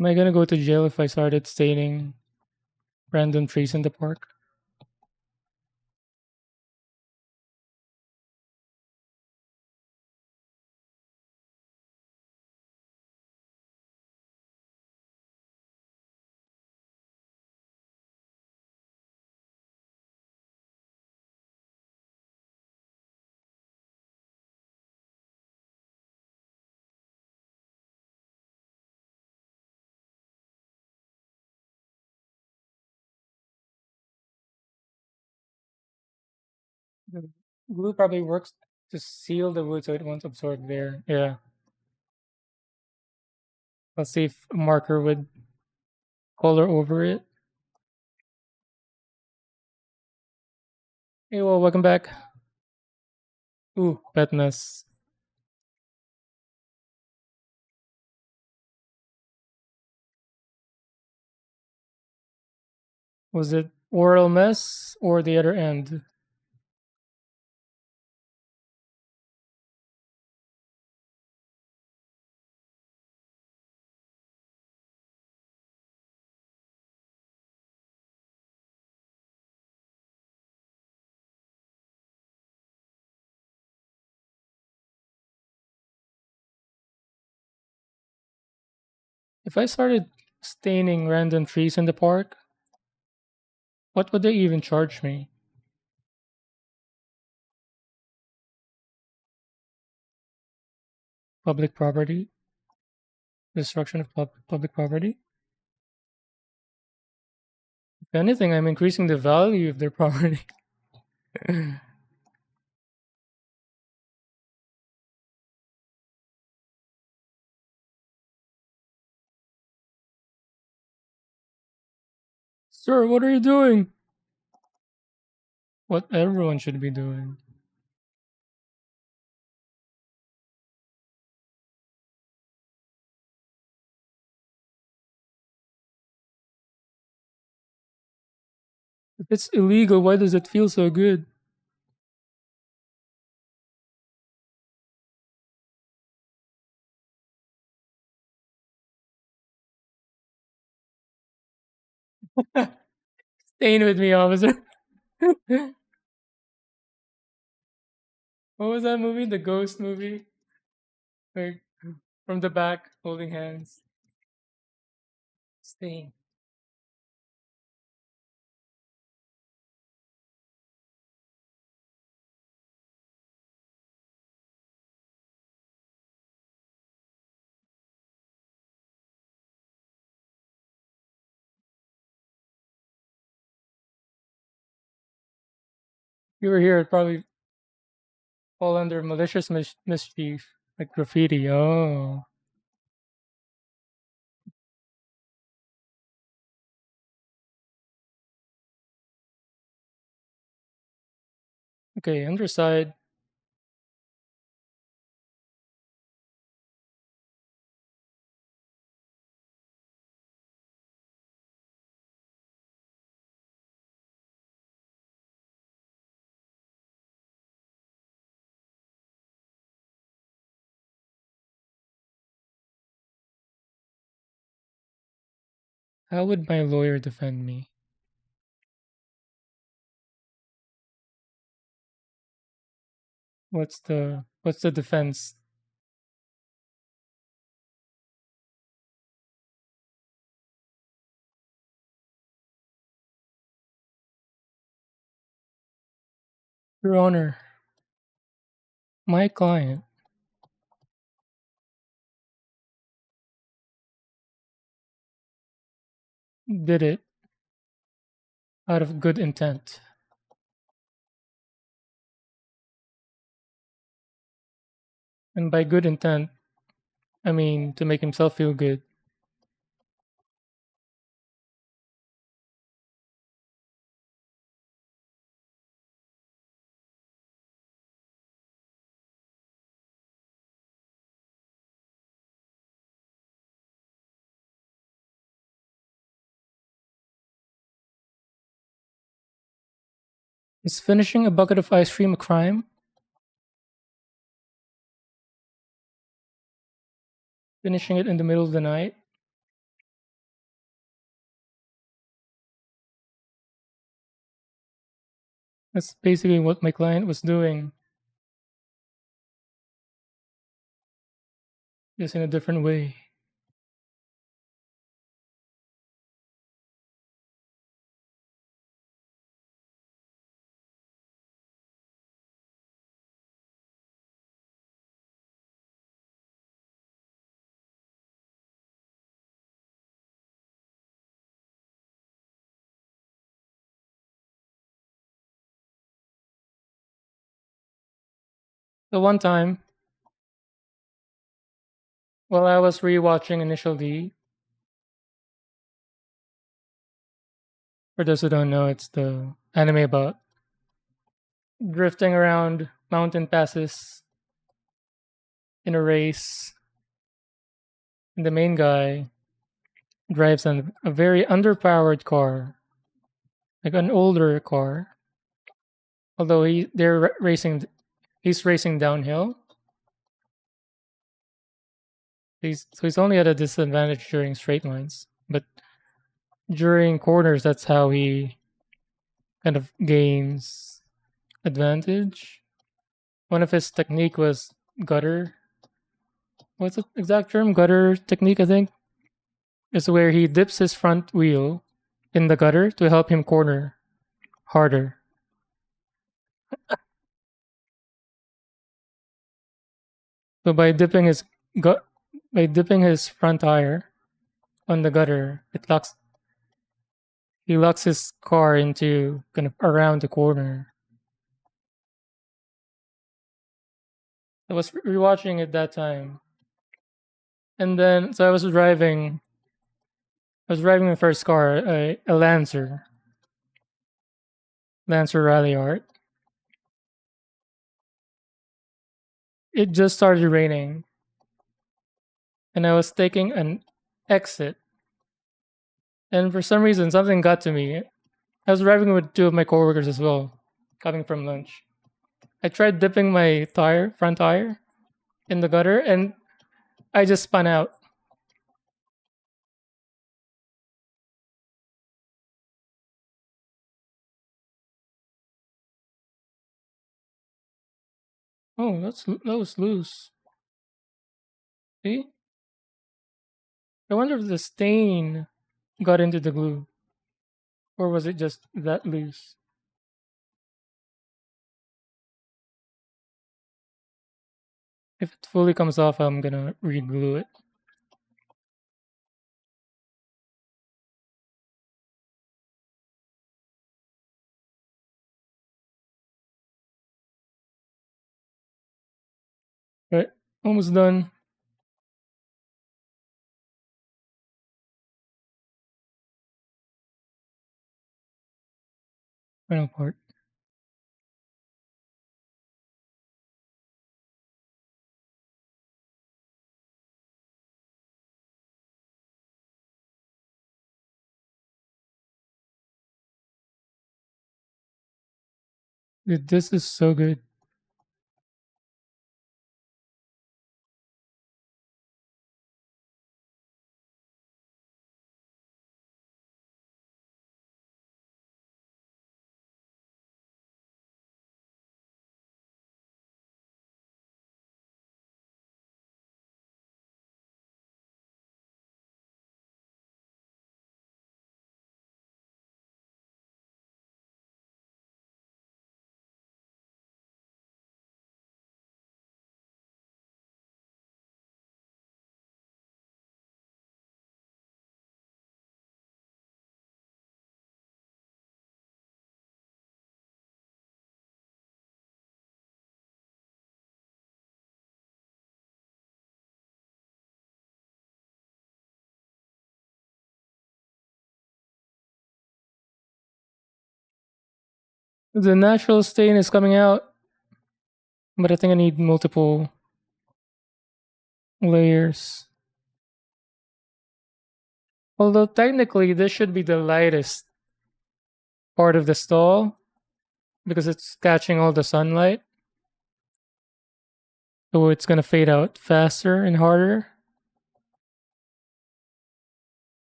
Am I gonna go to jail if I started staining random trees in the park? The glue probably works to seal the wood so it won't absorb there. Yeah. Let's see if a marker would color over it. Hey, well, welcome back. Ooh, pet mess. Was it oral mess or the other end? If I started staining random trees in the park, what would they even charge me? Public property? Destruction of public property? If anything, I'm increasing the value of their property. Sir, what are you doing? What everyone should be doing. If it's illegal, why does it feel so good? Stain with me, officer. What was that movie? The ghost movie? Like from the back, holding hands. Stain. If you were here, it'd probably fall under malicious mischief, like graffiti. Oh, okay. Underside. How would my lawyer defend me? What's the defense? Your Honor, my client did it out of good intent. And by good intent, I mean to make himself feel good. Is finishing a bucket of ice cream a crime? Finishing it in the middle of the night? That's basically what my client was doing, just in a different way. The one time, while I was rewatching Initial D, for those who don't know, it's the anime about drifting around mountain passes in a race, and the main guy drives a very underpowered car, like an older car. Although racing, he's racing downhill. He's only at a disadvantage during straight lines, but during corners, that's how he kind of gains advantage. One of his technique was gutter. What's the exact term? Gutter technique, I think, is where he dips his front wheel in the gutter to help him corner harder. So gu- by dipping his front tire on the gutter, it locks he locks his car into kind of around the corner. I was rewatching it that time, and then so I was driving the first car, a Lancer Rally Art. It just started raining, and I was taking an exit, and for some reason something got to me. I was driving with two of my coworkers as well, coming from lunch. I tried dipping my front tire, in the gutter, and I just spun out. Oh, that was loose. See? I wonder if the stain got into the glue, or was it just that loose? If it fully comes off, I'm gonna re-glue it. Right, almost done. Final part. Dude, this is so good. The natural stain is coming out, but I think I need multiple layers. Although technically this should be the lightest part of the stall because it's catching all the sunlight. So it's gonna fade out faster and harder.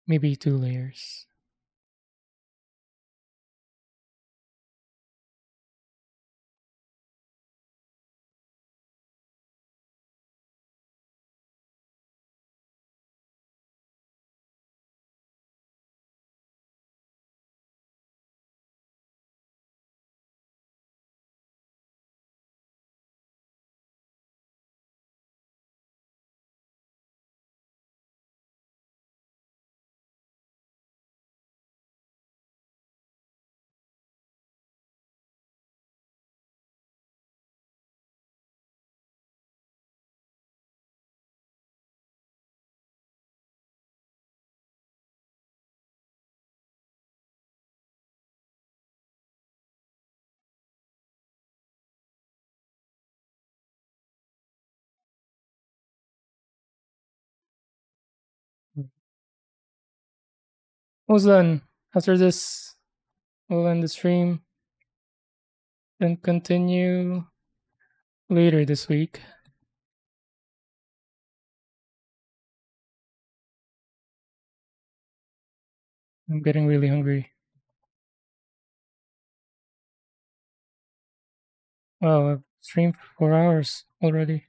Maybe 2 layers. Almost done. After this, we'll end the stream and continue later this week. I'm getting really hungry. Wow, I've streamed for 4 hours already.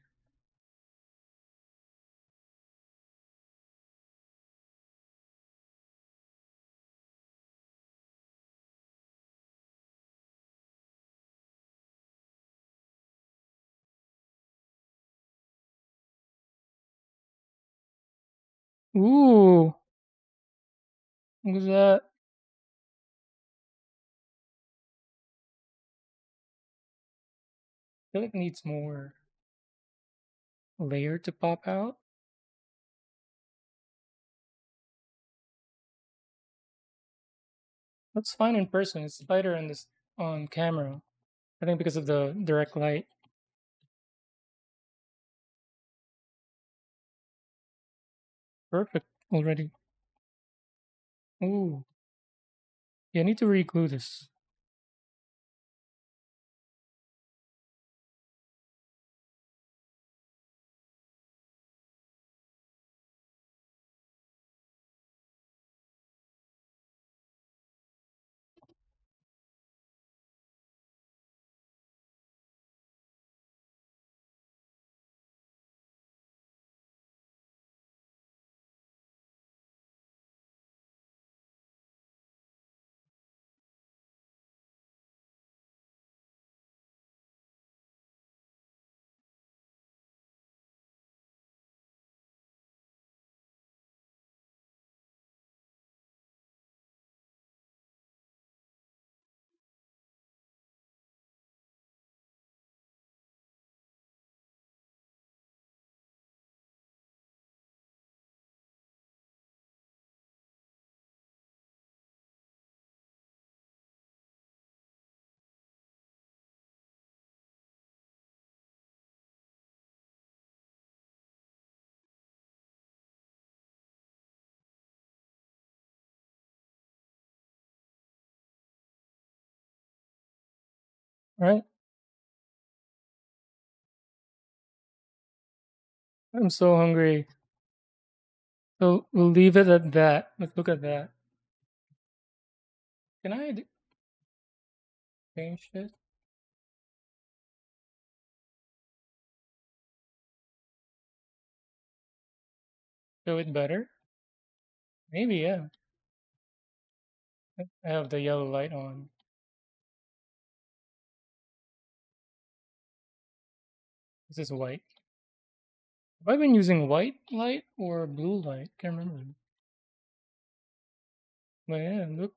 Ooh, what was that? I feel like it needs more layer to pop out. Looks fine in person. It's lighter on this on camera. I think because of the direct light. Perfect already. Ooh, yeah, I need to re-glue this. All right. I'm so hungry. So we'll leave it at that. Let's look at that. Can I change it? Show it better? Maybe, yeah. I have the yellow light on. This is white. Have I been using white light or blue light? Can't remember. But yeah, look.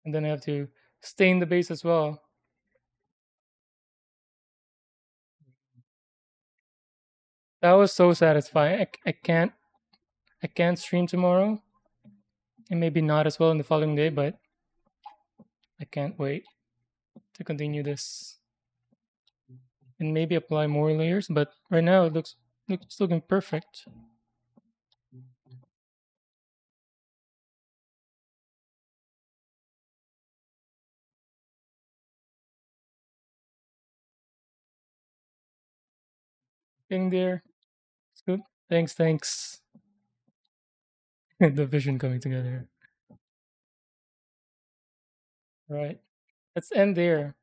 And then I have to stain the base as well. That was so satisfying. I can't stream tomorrow, and maybe not as well in the following day, but I can't wait to continue this and maybe apply more layers. But right now it looks looking perfect. Getting there. It's good. Thanks. The vision coming together. All right. Let's end there.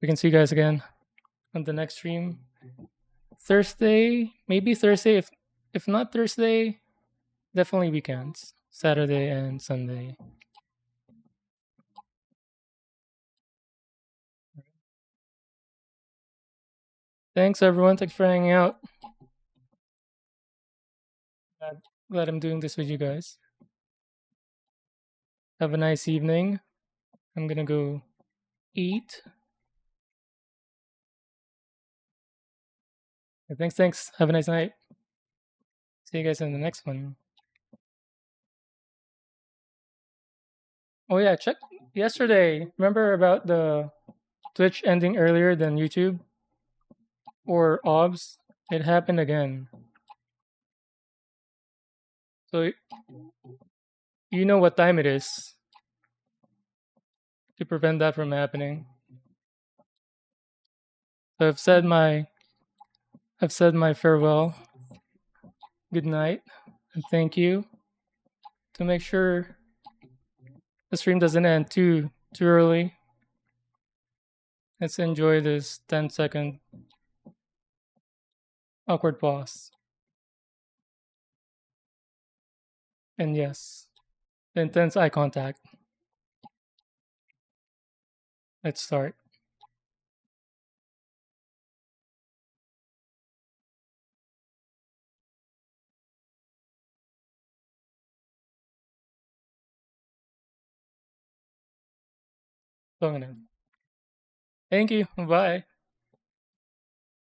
We can see you guys again on the next stream. Thursday, maybe Thursday. If not Thursday, definitely weekends. Saturday and Sunday. Thanks everyone. Thanks for hanging out. Glad I'm doing this with you guys. Have a nice evening. I'm gonna go eat. Thanks. Have a nice night. See you guys in the next one. Oh yeah, check yesterday. Remember about the Twitch ending earlier than YouTube or OBS? It happened again. So you know what time it is to prevent that from happening. So I've said my farewell, good night, and thank you. To make sure the stream doesn't end too early, let's enjoy this 10-second awkward pause. And yes, the intense eye contact. Let's start. Thank you. Bye.